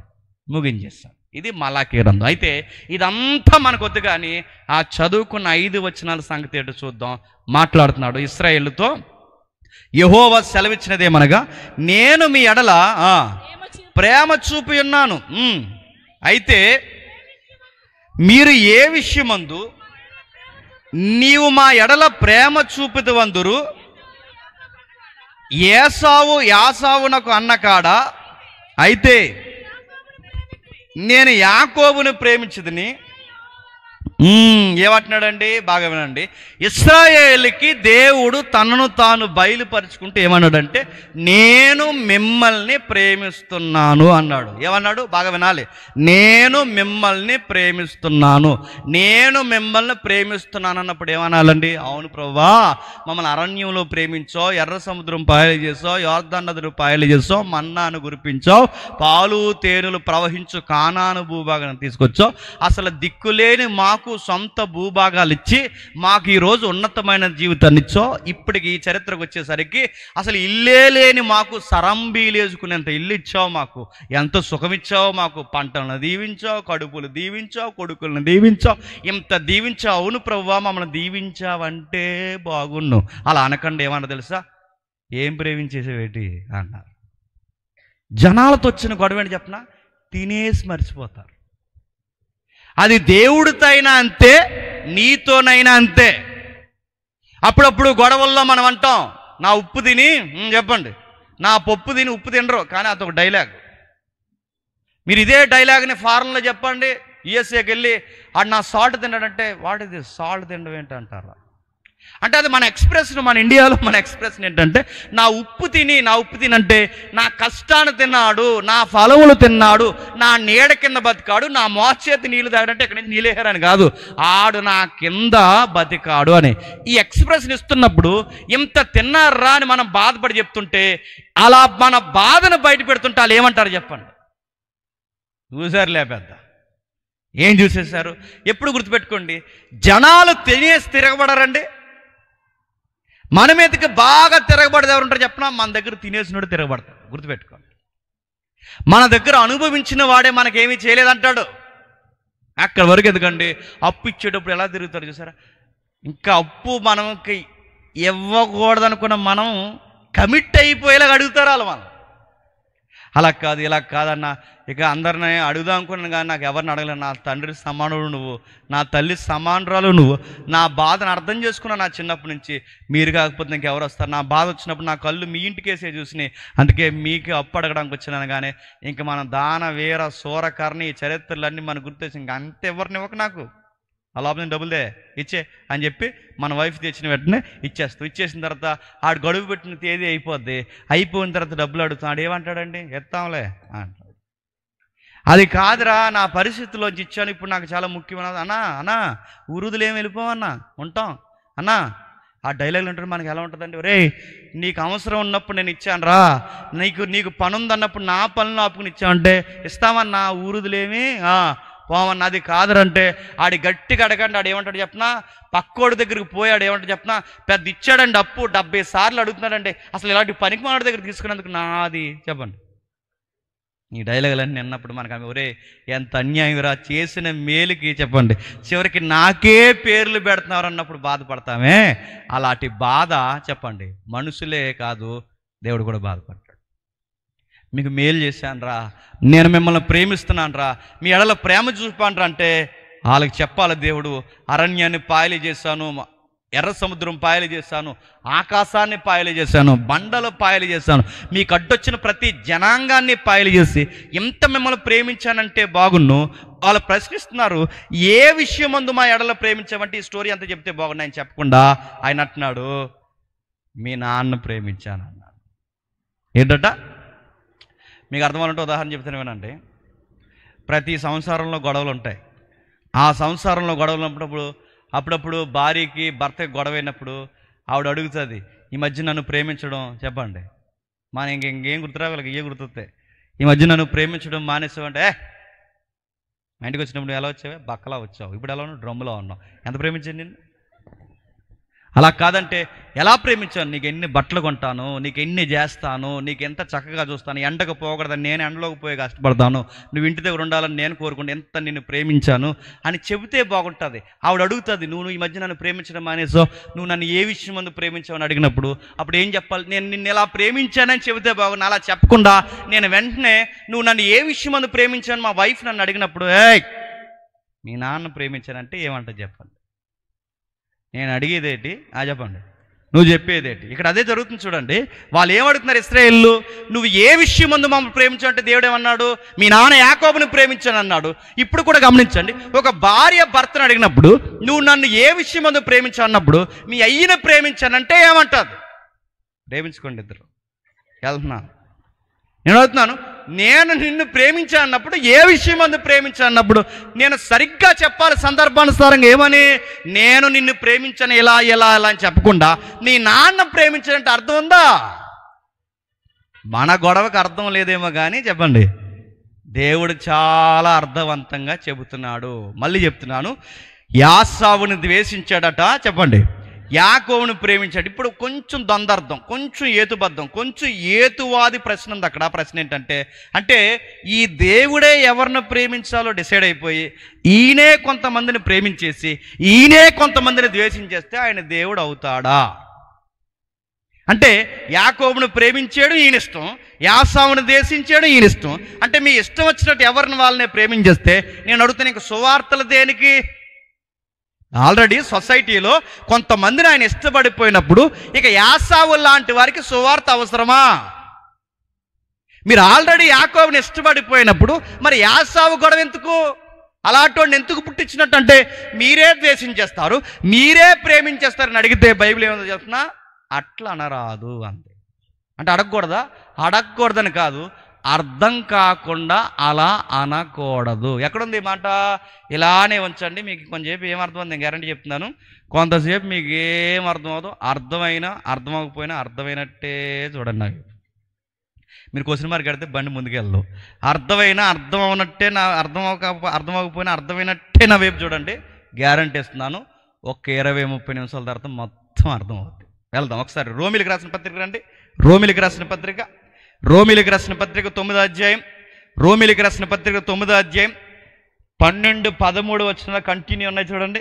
ముగించేస్తాం. ఇది మలాకీ గ్రంథం. అయితే ఇదంతా మనకొద్దు కానీ ఆ చదువుకున్న 5 వచనాల సంగతి ఏంటో చూద్దాం. మాట్లాడుతున్నాడు ఇశ్రాయేలుతో, యెహోవా సెలవిచ్చినదేమనగా, నేను మీ ఎడల ప్రేమ చూపి ఉన్నాను. అయితే మీరు ఏ విషయమందు నీవు మా ఎడల ప్రేమ చూపితవందురు, యాసావునకు అన్నకాడా, అయితే నేను యాకోబుని ప్రేమించదని. ఏమంటున్నాడండి? బాగా వినండి. ఇశ్రాయేలుకి దేవుడు తనను తాను బయలుపరుచుకుంటూ ఏమన్నాడంటే, నేను మిమ్మల్ని ప్రేమిస్తున్నాను అన్నాడు. ఏమన్నాడు? బాగా వినాలి. నేను మిమ్మల్ని ప్రేమిస్తున్నాను, నేను మిమ్మల్ని ప్రేమిస్తున్నాను అన్నప్పుడు ఏమనాలండి? అవును ప్రభువా, మమ్మల్ని అరణ్యంలో ప్రేమించావు, ఎర్ర సముద్రం పాయలు చేసావు, యోర్దాను నదిని పాయలు చేసావు, మన్నాను కురిపించావు, పాలు తేనెలు ప్రవహించు కానాను భూభాగాన్ని తీసుకొచ్చావు, అసలు దిక్కులేని మాకు సొంత భూభాగాలు ఇచ్చి మాకు ఈరోజు ఉన్నతమైన జీవితాన్ని ఇచ్చావు. ఇప్పటికి ఈ చరిత్రకు వచ్చేసరికి అసలు ఇల్లే లేని మాకు సరంబీలేసుకునేంత ఇల్లు ఇచ్చావు, మాకు ఎంత సుఖమిచ్చావు, మాకు పంటలను దీవించావు, కడుపులు దీవించావు, కొడుకులను దీవించావు, ఇంత దీవించావు. అవును ప్రభువా, మమ్మల్ని దీవించావంటే బాగున్ను. అలా అనకండి. ఏమన్నా తెలుసా? ఏం ప్రేమించేసేవేటి అన్నారు. జనాలతో వచ్చిన గొడవ ఏంటి చెప్పనా? తినేసి మర్చిపోతారు. అది దేవుడితో అయినా అంతే, నీతోనైనా అంతే. అప్పుడప్పుడు గొడవల్లో మనం అంటాం, నా ఉప్పు తిని చెప్పండి, నా పప్పు తిని ఉప్పు తినరు, కానీ అదొక డైలాగ్. మీరు ఇదే డైలాగ్ని ఫారెన్లో చెప్పండి, యుఎస్ఏకి వెళ్ళి ఆడు నా సాల్ట్ తిన్నాడంటే, వాడిది సాల్ట్ తినడం ఏంటంటారా? అంటే అది మన ఎక్స్ప్రెషన్. మన ఇండియాలో మన ఎక్స్ప్రెషన్ ఏంటంటే, నా ఉప్పు తినంటే నా కష్టాన్ని తిన్నాడు, నా ఫలములు తిన్నాడు, నా నీడ కింద బతికాడు, నా మోచేతి నీళ్ళు తాగాడంటే ఇక్కడ నుంచి నీళ్ళేహారని కాదు, ఆడు నా కింద బతికాడు అని ఈ ఎక్స్ప్రెషన్ ఇస్తున్నప్పుడు, ఇంత తిన్నారా అని మనం బాధపడి చెప్తుంటే, అలా మన బాధను బయట పెడుతుంటే వాళ్ళు ఏమంటారు చెప్పండి? చూసారులే పెద్ద, ఏం చూసేశారు? ఎప్పుడు గుర్తుపెట్టుకోండి, జనాలు తినేసి తిరగబడరండి. మన మీదకి బాగా తిరగబడేది ఎవరుంటారు చెప్పనా? మన దగ్గర తినేసినోడు తిరగబడతాడు. గుర్తుపెట్టుకోండి. మన దగ్గర అనుభవించిన వాడే మనకేమీ చేయలేదంటాడు. అక్కడ వరకు ఎందుకండి, అప్పు ఇచ్చేటప్పుడు ఎలా తిరుగుతాడు చూసారా? ఇంకా అప్పు మనకి ఇవ్వకూడదనుకున్న మనం కమిట్ అయిపోయేలాగా అడుగుతారు వాళ్ళు. మనం అలా కాదు, ఇలా కాదన్న, ఇక అందరినీ అడుగుదాం అనుకున్నాను కానీ నాకు ఎవరిని అడగలేదు. నా తండ్రి సమానుడు నువ్వు, నా తల్లి సమానురాలు నువ్వు, నా బాధను అర్థం చేసుకున్నా నా చిన్నప్పటి నుంచి. మీరు కాకపోతే ఇంకెవరు వస్తారు? నా బాధ వచ్చినప్పుడు నా కళ్ళు మీ ఇంటికేసే చూసినాయి, అందుకే మీకు అప్పు అడగడానికి వచ్చినాను. కానీ ఇంక మన దాన వీర సూరకర్ణి ఈ చరిత్రలన్నీ మనకు గుర్తొచ్చి ఇంక అంత ఎవరిని ఇవ్వక నాకు ఆ లోపల డబ్బులదే ఇచ్చే అని చెప్పి మన వైఫ్ తెచ్చిన వెంటనే ఇచ్చేసిన తర్వాత ఆడు గడువు పెట్టిన తేదీ అయిపోద్ది. అయిపోయిన తర్వాత డబ్బులు అడుగుతాడు. ఏమంటాడండి? ఎత్తాంలే అంటాడు. అది కాదురా, నా పరిస్థితిలోంచి ఇచ్చాను, ఇప్పుడు నాకు చాలా ముఖ్యమైనది. అన్నా ఉరుదులు ఏమి వెళ్ళిపోవన్నా, ఉంటాం అన్నా. ఆ డైలాగులు ఉంటే మనకి ఎలా ఉంటుందండి? ఒరే, నీకు అవసరం ఉన్నప్పుడు నేను ఇచ్చాను రా, నీకు పని ఉందన్నప్పుడు నా పనులు ఆపుకుని ఇచ్చామంటే ఇస్తామన్నా, ఊరుదులేమి పోమన్నా. అది కాదురంటే ఆడి గట్టిగా అడగండి. ఆడు ఏమంటాడు చెప్పనా? పక్కోడి దగ్గరికి పోయాడు. ఏమంటాడు చెప్పనా? పెద్ద ఇచ్చాడండి అప్పు, 70 సార్లు అడుగుతున్నాడండి. అసలు ఇలాంటి పనికి మాడి దగ్గర తీసుకున్నందుకు నాది చెప్పండి. ఈ డైలాగులన్నీ విన్నప్పుడు మనకు ఒరే ఎంత అన్యాయంరా, చేసిన మేలుకి చెప్పండి చివరికి నాకే పేర్లు పెడుతున్నారు అన్నప్పుడు బాధపడతామే. అలాంటి బాధ చెప్పండి మనుషులే కాదు, దేవుడు కూడా బాధపడతాడు. మీకు మేలు చేశాను రా, నేను మిమ్మల్ని ప్రేమిస్తున్నాను రా, మీ ఎడల ప్రేమ చూపాను రా అంటే వాళ్ళకి చెప్పాలి దేవుడు. అరణ్యాన్ని పాయలు చేశాను, ఎర్ర సముద్రం పాయలు చేశాను, ఆకాశాన్ని పాయలు చేశాను, బండలు పాయలు చేశాను, మీకు అడ్డొచ్చిన ప్రతి జనాంగాన్ని పాయలు చేసి ఎంత మిమ్మల్ని ప్రేమించానంటే బాగున్ను. వాళ్ళు ప్రశ్నిస్తున్నారు, ఏ విషయం ముందు మా ఎడల ప్రేమించామంటే ఈ స్టోరీ అంతా చెప్తే బాగుండు. ఆయన చెప్పకుండా ఆయన అంటున్నాడు, మీ నాన్న ప్రేమించాను అన్నాడు. ఏంటట? మీకు అర్థమవుతుంటే ఉదాహరణ చెప్తాను వినండి. ప్రతి సంసారంలో గొడవలు ఉంటాయి. ఆ సంసారంలో గొడవలు ఉన్నప్పుడు అప్పుడప్పుడు భార్యకి భర్తకి గొడవ అయినప్పుడు ఆవిడ అడుగుతుంది, ఈ మధ్య నన్ను ప్రేమించడం చెప్పండి. మన ఇంకేం గుర్తురా, వీళ్ళకి ఏ గుర్తుతాయి. ఈ మధ్య నన్ను ప్రేమించడం మానేసావంటే, మా ఇంటికి వచ్చినప్పుడు ఎలా వచ్చావే, బక్కలా వచ్చావు, ఇప్పుడు ఎలా ఉన్నావు, డ్రమ్ములా ఉన్నావు, ఎంత ప్రేమించాను నిన్ను. అలా కాదంటే, ఎలా ప్రేమించాను, నీకు ఎన్ని బట్టలు కొంటాను, నీకు ఎన్ని చేస్తాను, నీకు ఎంత చక్కగా చూస్తాను, ఎండకు పోకూడదని నేను ఎండలోకి పోయి కష్టపడతాను, నువ్వు ఇంటి దగ్గర ఉండాలని నేను కోరుకుంటే ఎంత నిన్ను ప్రేమించాను అని చెబితే బాగుంటుంది. ఆవిడ అడుగుతుంది, నువ్వు ఈ మధ్య నన్ను ప్రేమించడం మానేసో, నువ్వు నన్ను ఏ విషయం ముందు ప్రేమించావని అడిగినప్పుడు అప్పుడు ఏం చెప్పాలి, నేను నిన్ను ఎలా ప్రేమించానని చెబితే బాగుంది. అలా చెప్పకుండా నేను వెంటనే నువ్వు నన్ను ఏ విషయం ముందు ప్రేమించాను మా వైఫ్ నన్ను అడిగినప్పుడు, ఏయ్ మీ నాన్న ప్రేమించానంటే ఏమంటుంది చెప్పండి. నేను అడిగేదేంటి చెప్పండి, నువ్వు చెప్పేదేంటి. ఇక్కడ అదే జరుగుతుంది చూడండి. వాళ్ళు ఏమడుగుతున్నారు ఇశ్రాయేలు, నువ్వు ఏ విషయం ముందు మమ్మల్ని ప్రేమించావు అంటే దేవుడు ఏమన్నాడు, మీ నాన్న యాకోబుని ప్రేమించాను అన్నాడు. ఇప్పుడు కూడా గమనించండి, ఒక భార్య భర్తను అడిగినప్పుడు నువ్వు నన్ను ఏ విషయం ముందు ప్రేమించావు అన్నప్పుడు మీ అయ్యని ప్రేమించానంటే ఏమంటుంది, ప్రేమించుకోండి ఇద్దరు. వెళ్తున్నాను, నేను అడుగుతున్నాను, నేను నిన్ను ప్రేమించా అన్నప్పుడు ఏ విషయం అందు ప్రేమించా అన్నప్పుడు నేను సరిగ్గా చెప్పాలి సందర్భానుసారంగా. ఏమని, నేను నిన్ను ప్రేమించాను ఎలా ఎలా ఎలా అని చెప్పకుండా నీ నాన్న ప్రేమించానంటే అర్థం ఉందా? మన గొడవకు అర్థం లేదేమో కానీ చెప్పండి, దేవుడు చాలా అర్థవంతంగా చెబుతున్నాడు. మళ్ళీ చెప్తున్నాను, యాసావుని ద్వేషించాడట చెప్పండి, యాకోబును ప్రేమించాడు. ఇప్పుడు కొంచెం ద్వందార్థం, కొంచెం ఏతుబద్ధం, కొంచెం ఏతువాది ప్రశ్న ఉంది అక్కడ. ప్రశ్న ఏంటంటే, అంటే ఈ దేవుడే ఎవరిని ప్రేమించాలో డిసైడ్ అయిపోయి ఈయనే కొంతమందిని ప్రేమించేసి ఈయనే కొంతమందిని ద్వేషించేస్తే ఆయన దేవుడు అవుతాడా? అంటే యాకోబును ప్రేమించాడు ఈయన ఇష్టం, యాసావును ద్వేషించాడు ఈయన ఇష్టం. అంటే మీ ఇష్టం వచ్చినట్టు ఎవరిని వాళ్ళనే ప్రేమించేస్తే నేను అడుగుతాను, ఇంక సువార్తలు దేనికి? ఆల్రెడీ సొసైటీలో కొంతమందిని ఆయన ఇష్టపడిపోయినప్పుడు ఇక యాసావు లాంటి వారికి సువార్త అవసరమా? మీరు ఆల్రెడీ యాకోబుని ఇష్టపడిపోయినప్పుడు మరి యాసావు గొడవ ఎందుకు? అలాంటి వాడిని ఎందుకు పుట్టించినట్టు? అంటే మీరే ద్వేషించేస్తారు, మీరే ప్రేమించేస్తారని అడిగితే బైబిల్ ఏమో చెప్తున్నా, అట్లా అనరాదు అంతే. అంటే అడగకూడదా? అడగకూడదని కాదు, అర్థం కాకుండా అలా అనకూడదు. ఎక్కడుంది మాట? ఇలానే ఉంచండి, మీకు కొంచెంసేపు ఏం అర్థం అవుతుంది నేను గ్యారంటీ చెప్తున్నాను. కొంతసేపు మీకు ఏం అర్థం అవుతుందో, అర్థమైనా అర్థం అవ్వకపోయినా అర్థమైనట్టే చూడండి. నాకు మీరు క్వశ్చన్ మార్క్ కడితే బండి ముందుకెళ్ళదు. అర్థమైనా అర్థం అవునట్టే, నా అర్థం అవ్వకపోయినా అర్థమైనట్టే నా వైపు చూడండి, గ్యారంటీ ఇస్తున్నాను. ఒక 20-30 నిమిషాల తర్వాత మొత్తం అర్థం అవుతుంది. వెళ్దాం ఒకసారి రోమిలికి రాసిన పత్రిక రండి. రోమిలికి రాసిన పత్రిక 9వ అధ్యాయం, రోమిలికి రాసిన పత్రిక 9వ అధ్యాయం 12-13 వచనాలు కంటిన్యూ ఉన్నాయి చూడండి.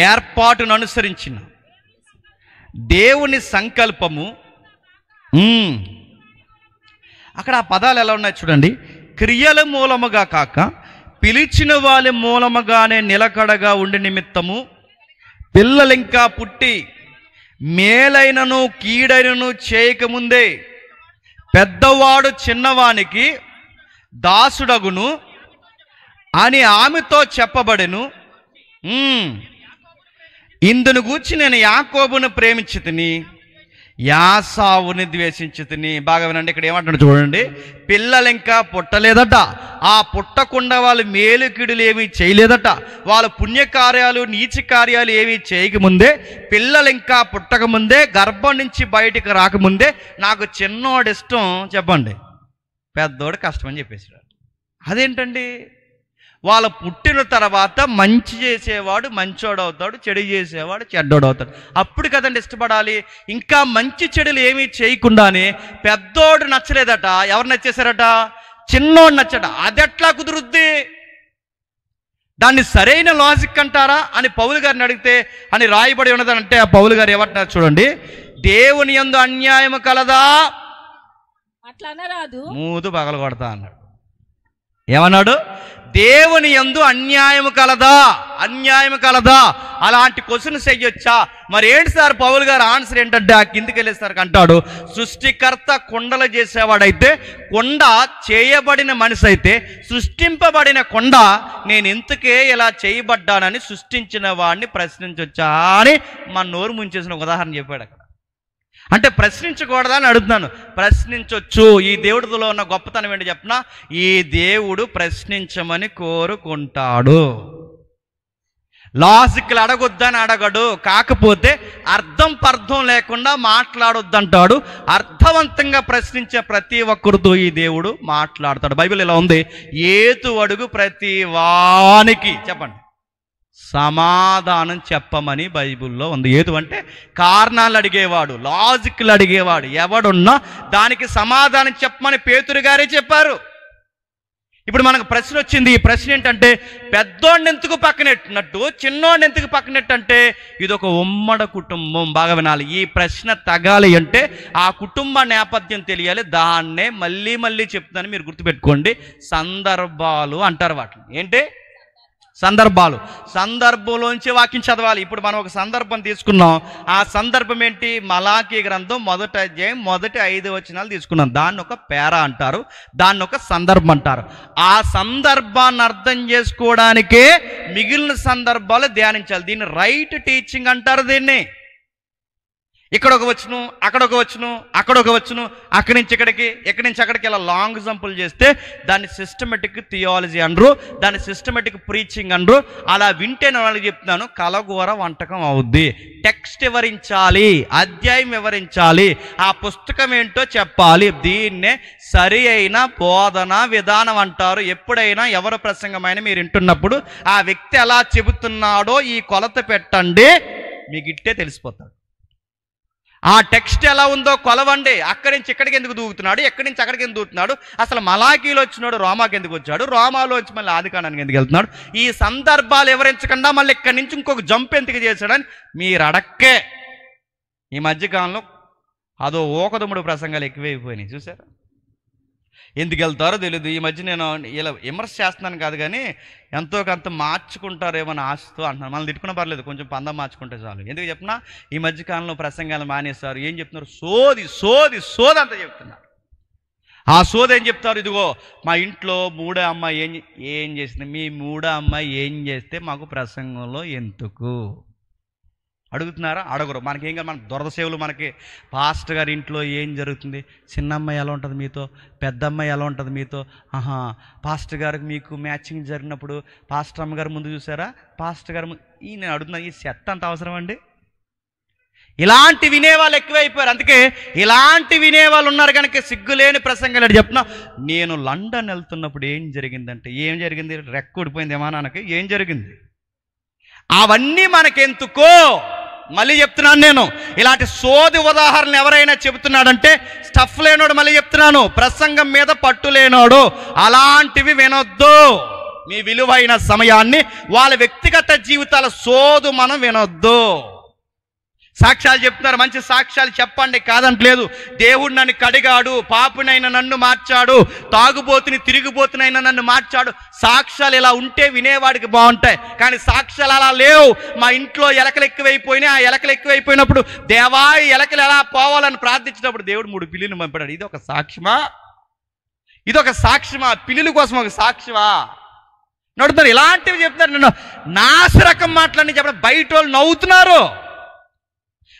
ఏర్పాటును అనుసరించిన దేవుని సంకల్పము, అక్కడ ఆ పదాలు ఎలా ఉన్నాయి చూడండి. క్రియల మూలముగా కాక పిలిచిన వాళ్ళ మూలముగానే నిలకడగా ఉండి నిమిత్తము పిల్లలింకా పుట్టి మేలైనను కీడైనను చేయకముందే పెద్దవాడు చిన్నవానికి దాసుడగును అని ఆమెతో చెప్పబడెను. ఇందును గూర్చి నేను యాకోబును ప్రేమించితిని, యాసావుని ద్వేషించితిని. బాగా వినండి, ఇక్కడ ఏమంటున్నాడు చూడండి. పిల్లలు ఇంకా పుట్టలేదట, ఆ పుట్టకుండా వాళ్ళు మేలుకిడులు ఏమీ చేయలేదట, వాళ్ళ పుణ్యకార్యాలు నీచ కార్యాలు ఏమీ చేయకముందే, పిల్లలు ఇంకా పుట్టకముందే, గర్భం నుంచి బయటికి రాకముందే నాకు చిన్నోడు ఇష్టం చెప్పండి, పెద్దోడు కష్టం అని చెప్పేసాడు. అదేంటండి? వాళ్ళ పుట్టిన తర్వాత మంచి చేసేవాడు మంచోడు అవుతాడు, చెడు చేసేవాడు చెడ్డోడు అవుతాడు. అప్పుడు కదండి ఇష్టపడాలి. ఇంకా మంచి చెడులు ఏమీ చేయకుండానే పెద్దోడు నచ్చలేదట, ఎవరు నచ్చేశారట? చిన్నోడు నచ్చట. అది ఎట్లా కుదురుద్ది? దాన్ని సరైన లాజిక్ అంటారా అని పౌలు గారిని అడిగితే అని రాయబడి ఉన్నదంటే ఆ పౌలు గారు ఏమంటున్నారు చూడండి. దేవుని యందు అన్యాయము కలదా? అట్లా అనరాదు, మూదు పగల కొడతా అన్నాడు. ఏమన్నాడు? దేవుని యందు అన్యాయము కలదా? అన్యాయము కలదా? అలాంటి క్వశ్చన్స్ చెయ్యొచ్చా? మరి ఏంటి సార్ పౌలు గారు ఆన్సర్ ఏంటంటే ఆ కిందికి వెళ్ళేసరికి అంటాడు, సృష్టికర్త కొండలు చేసేవాడైతే, కొండ చేయబడిన మనిషి అయితే, సృష్టింపబడిన కొండ నేను ఎందుకే ఇలా చేయబడ్డానని సృష్టించిన వాడిని ప్రశ్నించొచ్చా అని మన నోరు ముంచేసిన ఉదాహరణ చెప్పాడు అక్కడ. అంటే ప్రశ్నించకూడదా అని అడుగుతున్నాను. ప్రశ్నించవచ్చు. ఈ దేవుడిలో ఉన్న గొప్పతనం ఏంటి చెప్పనా? ఈ దేవుడు ప్రశ్నించమని కోరుకుంటాడు. లాజిక్లు అడగొద్దని అడగడు, కాకపోతే అర్థం పర్థం లేకుండా మాట్లాడొద్దంటాడు. అర్థవంతంగా ప్రశ్నించే ప్రతి ఒక్కరితో ఈ దేవుడు మాట్లాడతాడు. బైబిల్ ఇలా ఉంది, ఏతు అడుగు ప్రతి వానికి చెప్పండి సమాధానం చెప్పమని బైబిల్లో ఉంది. ఏదు అంటే కారణాలు అడిగేవాడు, లాజిక్లు అడిగేవాడు ఎవడున్నా దానికి సమాధానం చెప్పమని పేతురు గారే చెప్పారు. ఇప్పుడు మనకు ప్రశ్న వచ్చింది. ఈ ప్రశ్న ఏంటంటే, పెద్దోడిని ఎందుకు పక్కనెట్టినట్టు చిన్నోడిని ఎందుకు పక్కనెట్టంటే ఇది ఒక ఉమ్మడి కుటుంబం. బాగా వినాలి. ఈ ప్రశ్న తగాలి అంటే ఆ కుటుంబ నేపథ్యం తెలియాలి. దాన్నే మళ్ళీ మళ్ళీ చెప్తాను, మీరు గుర్తుపెట్టుకోండి. సందర్భాలు అంటారు వాటిని. ఏంటి సందర్భాలు? సందర్భంలోంచి వాక్యం చదవాలి. ఇప్పుడు మనం ఒక సందర్భం తీసుకున్నాం. ఆ సందర్భం ఏంటి? మలాకీ గ్రంథం 1వ అధ్యాయం 1 5 వచనాలు తీసుకున్నాం. దాన్ని ఒక పేరా అంటారు, దాన్ని ఒక సందర్భం అంటారు. ఆ సందర్భాన్ని అర్థం చేసుకోవడానికే మిగిలిన సందర్భాలు ధ్యానించాలి. దీన్ని రైట్ టీచింగ్ అంటారు. దీన్ని ఇక్కడ ఒక వచ్చును, అక్కడ ఒక వచ్చును, అక్కడ ఒక వచ్చును, అక్కడి నుంచి ఇక్కడికి, ఎక్కడి నుంచి అక్కడికి ఇలా లాంగ్ జంపులు చేస్తే దాన్ని సిస్టమేటిక్ థియాలజీ అనరు, దాన్ని సిస్టమేటిక్ ప్రీచింగ్ అనరు. అలా వింటే నేను వాళ్ళకి చెప్తున్నాను, కలగూర వంటకం అవుద్ది. టెక్స్ట్ వివరించాలి, అధ్యాయం వివరించాలి, ఆ పుస్తకం ఏంటో చెప్పాలి. దీన్నే సరి అయిన బోధన విధానం అంటారు. ఎప్పుడైనా ఎవరు ప్రసంగమైన మీరు వింటున్నప్పుడు ఆ వ్యక్తి ఎలా చెబుతున్నాడో ఈ కొలత పెట్టండి, మీకు ఇట్టే తెలిసిపోతాడు. ఆ టెక్స్ట్ ఎలా ఉందో కొలవండి. అక్కడి నుంచి ఇక్కడికి ఎందుకు దూకుతున్నాడు, ఎక్కడి నుంచి అక్కడికి ఎందుకు దూకుతున్నాడు, అసలు మలాకీలో వచ్చినాడు రోమాకి ఎందుకు వచ్చాడు, రోమాలో వచ్చి మళ్ళీ ఆదికాండానికి ఎందుకు వెళ్తున్నాడు, ఈ సందర్భాలు వివరించకుండా మళ్ళీ ఇక్కడి నుంచి ఇంకొక జంప్ ఎందుకు చేశాడని మీరు అడక్కే. ఈ మధ్యకాలంలో అదో ఓకదమ్ముడు ప్రసంగాలు ఎక్కువైపోయినాయి, చూసారా? ఎందుకు వెళ్తారో తెలియదు. ఈ మధ్య నేను ఇలా విమర్శ చేస్తున్నాను కాదు, కానీ ఎంతో కొంత మార్చుకుంటారేమో అని ఆశతో అంటున్నాను. మనం తిట్టుకున్న పర్లేదు, కొంచెం పందం మార్చుకుంటే చాలు. ఎందుకు చెప్పినా ఈ మధ్యకాలంలో ప్రసంగాలు మానేస్తారు. ఏం చెప్తున్నారు? సోది సోది సోది అంతా చెప్తున్నారు. ఆ సోది ఏం చెప్తారు? ఇదిగో మా ఇంట్లో మూడో అమ్మాయి ఏం చేసింది, మీ మూడో అమ్మాయి ఏం చేస్తే మాకు ప్రసంగంలో ఎందుకు అడుగుతున్నారా? అడగరు. మనకేం కాదు, మన దొరద సేవలు మనకి. పాస్టర్ గారి ఇంట్లో ఏం జరుగుతుంది, చిన్న అమ్మాయి ఎలా ఉంటుంది మీతో, పెద్ద అమ్మాయి ఎలా ఉంటుంది మీతో, పాస్టర్ గారికి మీకు మ్యాచింగ్ జరిగినప్పుడు పాస్టర్ అమ్మగారు ముందు చూసారా, పాస్టర్ గారు నేను అడుగుతున్నా, ఈ సెట్ అంత అవసరం అండి? ఇలాంటి వినేవాళ్ళు ఎక్కువైపోయారు. అందుకే ఇలాంటి వినేవాళ్ళు ఉన్నారు కనుక సిగ్గులేని ప్రసంగాలు చెప్తున్నా. నేను లండన్ వెళ్తున్నప్పుడు ఏం జరిగిందంటే, ఏం జరిగింది, రెక్కూడిపోయింది ఏమానానికి, ఏం జరిగింది, అవన్నీ మనకెందుకో. మళ్ళీ చెప్తున్నాను, నేను ఇలాంటి సోది ఉదాహరణ ఎవరైనా చెబుతున్నాడంటే స్టఫ్ లేనోడు, మళ్ళీ చెప్తున్నాను, ప్రసంగం మీద పట్టు లేనోడు, అలాంటివి వినొద్దు. మీ విలువైన సమయాన్ని వాళ్ళ వ్యక్తిగత జీవితాల సోదు మనం వినొద్దు. సాక్ష్యాలు చెప్తున్నారు, మంచి సాక్ష్యాలు చెప్పండి, కాదంటలేదు. దేవుడు నన్ను కడిగాడు, పాపినైనా నన్ను మార్చాడు, తాగుబోతుని తిరిగిపోతునైనా నన్ను మార్చాడు. సాక్ష్యాలు ఇలా ఉంటే వినేవాడికి బాగుంటాయి, కానీ సాక్ష్యాలు అలా లేవు. మా ఇంట్లో ఎలకలు ఎక్కువైపోయినాయి, ఆ ఎలకలు ఎక్కువైపోయినప్పుడు దేవా ఈ ఎలకలు ఎలా పోవాలని ప్రార్థించినప్పుడు దేవుడు 3 పిల్లిని పంపాడు. ఇది ఒక సాక్ష్యమా? ఇది ఒక సాక్ష్యమా? పిల్లుల కోసం ఒక సాక్ష్యమా? నడుతున్నారు. ఇలాంటివి చెప్తున్నారు. నేను నాసిరకం మాటలన్నీ చెప్పడం బయట వాళ్ళు నవ్వుతున్నారు.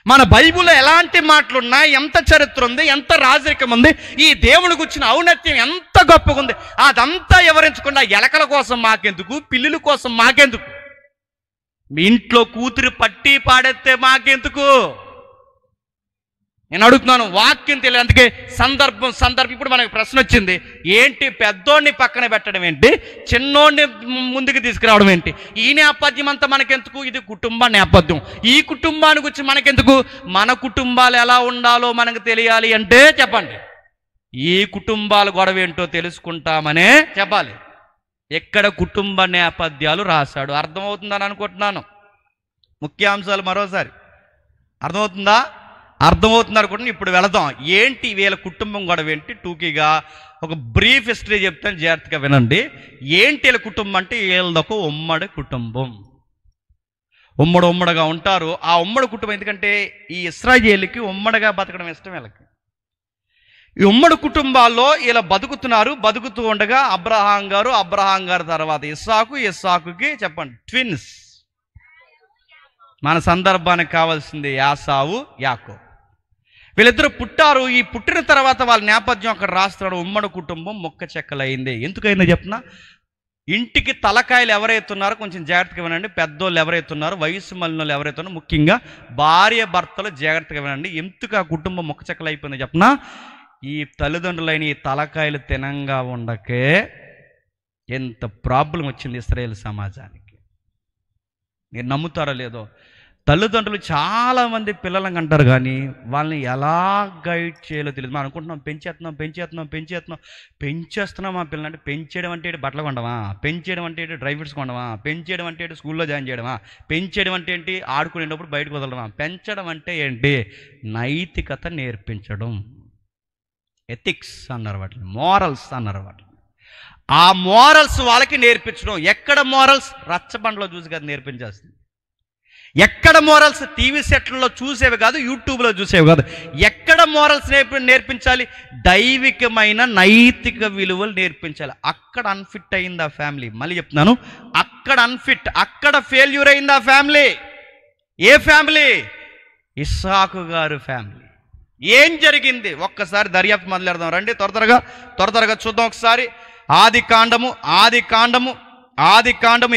మన బైబిల్లో ఎలాంటి మాటలు ఉన్నాయి, ఎంత చరిత్ర ఉంది, ఎంత రాజరికం ఉంది, ఈ దేవునికి వచ్చిన ఔన్నత్యం ఎంత గొప్పగా ఉంది, అదంతా వివరించకుండా ఎలకల కోసం మాకెందుకు, పిల్లుల కోసం మాకెందుకు, మీ ఇంట్లో కూతురు పట్టి పాడెత్తే మాకెందుకు? నేను అడుగుతున్నాను, వాక్యం తెలియదు. అందుకే సందర్భం. ఇప్పుడు మనకు ప్రశ్న వచ్చింది, ఏంటి పెద్దోడిని పక్కన పెట్టడం ఏంటి, చిన్నోడిని ముందుకు తీసుకురావడం ఏంటి, ఈ నేపథ్యం అంతా మనకెందుకు? ఇది కుటుంబ నేపథ్యం. ఈ కుటుంబానికి వచ్చి మనకెందుకు? మన కుటుంబాలు ఎలా ఉండాలో మనకు తెలియాలి అంటే చెప్పండి, ఈ కుటుంబాల గొడవ ఏంటో తెలుసుకుంటామనే చెప్పాలి. ఎక్కడ కుటుంబ నేపథ్యాలు రాశాడు. అర్థమవుతుందని అనుకుంటున్నాను. ముఖ్యాంశాలు మరోసారి అర్థమవుతుందా? అర్థమవుతుంది అనుకుంటున్నాను. ఇప్పుడు వెళదాం. ఏంటి వీళ్ళ కుటుంబం గొడవ ఏంటి, టూకీగా ఒక బ్రీఫ్ హిస్టరీ చెప్తాను, జాగ్రత్తగా వినండి. ఏంటి వీళ్ళ కుటుంబం అంటే, వీళ్ళదొక ఉమ్మడి కుటుంబం. ఉమ్మడిగా ఉంటారు. ఆ ఉమ్మడి కుటుంబం ఎందుకంటే ఈ ఇశ్రాయేలుకి ఉమ్మడిగా బతకడం ఇష్టం వీళ్ళకి. ఈ ఉమ్మడి కుటుంబాల్లో ఇలా బతుకుతూ ఉండగా అబ్రహాం గారు తర్వాత ఇస్సాకుకి చెప్పండి ట్విన్స్. మన సందర్భానికి కావాల్సింది యాసావు యాకోబు. వీళ్ళిద్దరు పుట్టారు. ఈ పుట్టిన తర్వాత వాళ్ళ నేపథ్యం అక్కడ రాస్తున్నాడు. ఉమ్మడి కుటుంబం మొక్క చెక్కలైంది. ఎందుకైందో చెప్తున్నా, ఇంటికి తలకాయలు ఎవరైతున్నారో కొంచెం జాగ్రత్తగా వినండి. పెద్దోళ్ళు ఎవరైతున్నారో, వయసు మళ్ళీ వాళ్ళు ఎవరైతున్నారో, ముఖ్యంగా భార్య భర్తలు జాగ్రత్తగా వినండి. ఎందుకు ఆ కుటుంబం మొక్క చెక్కలు అయిపోయిందో చెప్పనా, ఈ తల్లిదండ్రులైన ఈ తలకాయలు తినంగా ఉండకే ఎంత ప్రాబ్లం వచ్చింది ఇశ్రాయేలు సమాజానికి. మీరు నమ్ముతారో లేదో, తల్లిదండ్రులు చాలామంది పిల్లలను అంటారు కానీ వాళ్ళని ఎలా గైడ్ చేయాలో తెలియదు. మనం అనుకుంటున్నాం పెంచేస్తున్నాం మా పిల్లలు. అంటే పెంచేయడం అంటే బట్టలు కొనడమా, పెంచేయడం అంటే డ్రై ఫ్రూట్స్ కొనడమా, పెంచేయడం అంటే స్కూల్లో జాయిన్ చేయడమా, పెంచేయడం అంటే ఏంటి ఆడుకునేటప్పుడు బయటకు వదలడమా, పెంచడం అంటే ఏంటి నైతికత నేర్పించడం, ఎథిక్స్ అన్నారు వాటిని, మోరల్స్ అన్నారు వాటిని. ఆ మోరల్స్ వాళ్ళకి నేర్పించడం. ఎక్కడ మోరల్స్ రచ్చబండలో చూసి కాదు నేర్పించాల్సింది. ఎక్కడ మోరల్స్ టీవీ సెట్లలో చూసేవి కాదు, యూట్యూబ్లో చూసేవి కాదు. ఎక్కడ మోరల్స్ నేర్పించాలి, దైవికమైన నైతిక విలువలు నేర్పించాలి. అక్కడ అన్ఫిట్ అయింది ఆ ఫ్యామిలీ. మళ్ళీ చెప్తున్నాను, అక్కడ అన్ఫిట్, అక్కడ ఫెయిల్యూర్ అయింది ఆ ఫ్యామిలీ. ఏ ఫ్యామిలీ? ఇస్సాకు గారు ఫ్యామిలీ. ఏం జరిగింది ఒక్కసారి దర్యాప్తు మొదలెడదాం రండి. త్వరగా చూద్దాం ఒకసారి. ఆది కాండము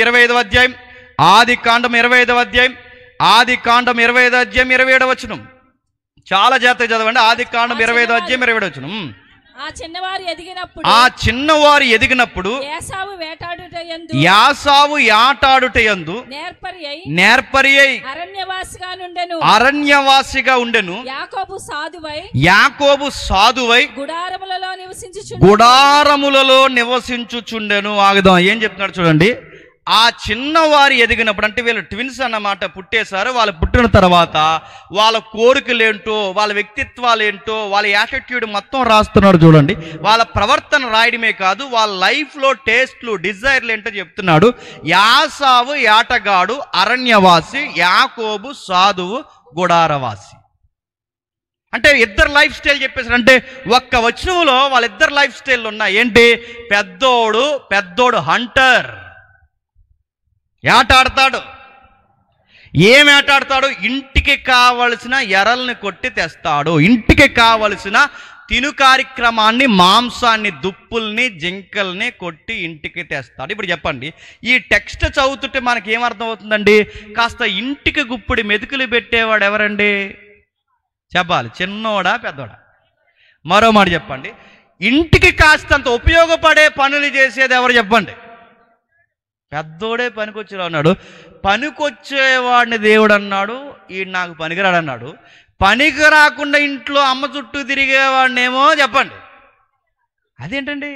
25వ అధ్యాయం, ఆది కాండం 25వ అధ్యాయం 27వ వచనం. చాలా జాగ్రత్తగా చదవండి. ఆది కాండం 25వ అధ్యాయం 27వ వచనం. ఆ చిన్నవారు ఎదిగినప్పుడు యాసావు యాటాడుటయందు నేర్పరియై అరణ్యవాసిగా ఉండెను. యాకోబు సాధువై గుడారములలో నివసించుచుండెను. ఆగుదాం, ఏం చెప్తున్నాడు చూడండి. ఆ చిన్నవారు ఎదిగినప్పుడు, అంటే వీళ్ళు ట్విన్స్ అన్నమాట, పుట్టేశారు. వాళ్ళు పుట్టిన తర్వాత వాళ్ళ కోరికలు ఏంటో, వాళ్ళ వ్యక్తిత్వాలు ఏంటో, వాళ్ళ యాటిట్యూడ్ మొత్తం రాస్తున్నాడు చూడండి. వాళ్ళ ప్రవర్తన రాయడమే కాదు, వాళ్ళ లైఫ్లో టేస్ట్లు, డిజైర్లు ఏంటో చెప్తున్నాడు. యాసావు యాటగాడు అరణ్యవాసి, యాకోబు సాధువు గుడారవాసి. అంటే ఇద్దరు లైఫ్ స్టైల్ చెప్పేసారు. అంటే ఒక్క వచనంలో వాళ్ళిద్దరు లైఫ్ స్టైల్ ఉన్నాయి. ఏంటి? పెద్దోడు హంటర్, ఏటాడతాడు. ఏం ఏటాడతాడు? ఇంటికి కావలసిన ఎరల్ని కొట్టి తెస్తాడు. ఇంటికి కావలసిన తిను కార్యక్రమాన్ని, మాంసాన్ని, దుప్పుల్ని, జింకల్ని కొట్టి ఇంటికి తెస్తాడు. ఇప్పుడు చెప్పండి, ఈ టెక్స్ట్ చదువుతుంటే మనకి ఏమర్థం అవుతుందండి? కాస్త ఇంటికి గుప్పుడు మెతుకులు పెట్టేవాడు ఎవరండి చెప్పాలి? చిన్నోడా పెద్దోడా? మరో మాట చెప్పండి. ఇంటికి కాస్తంత ఉపయోగపడే పనులు చేసేది ఎవరు చెప్పండి? పెద్దోడే పనికొచ్చేలా అన్నాడు. పనికొచ్చేవాడిని దేవుడు అన్నాడు, ఈయన నాకు పనికిరాడు అన్నాడు. పనికి రాకుండా ఇంట్లో అమ్మ చుట్టూ తిరిగేవాడినేమో చెప్పండి. అదేంటండి?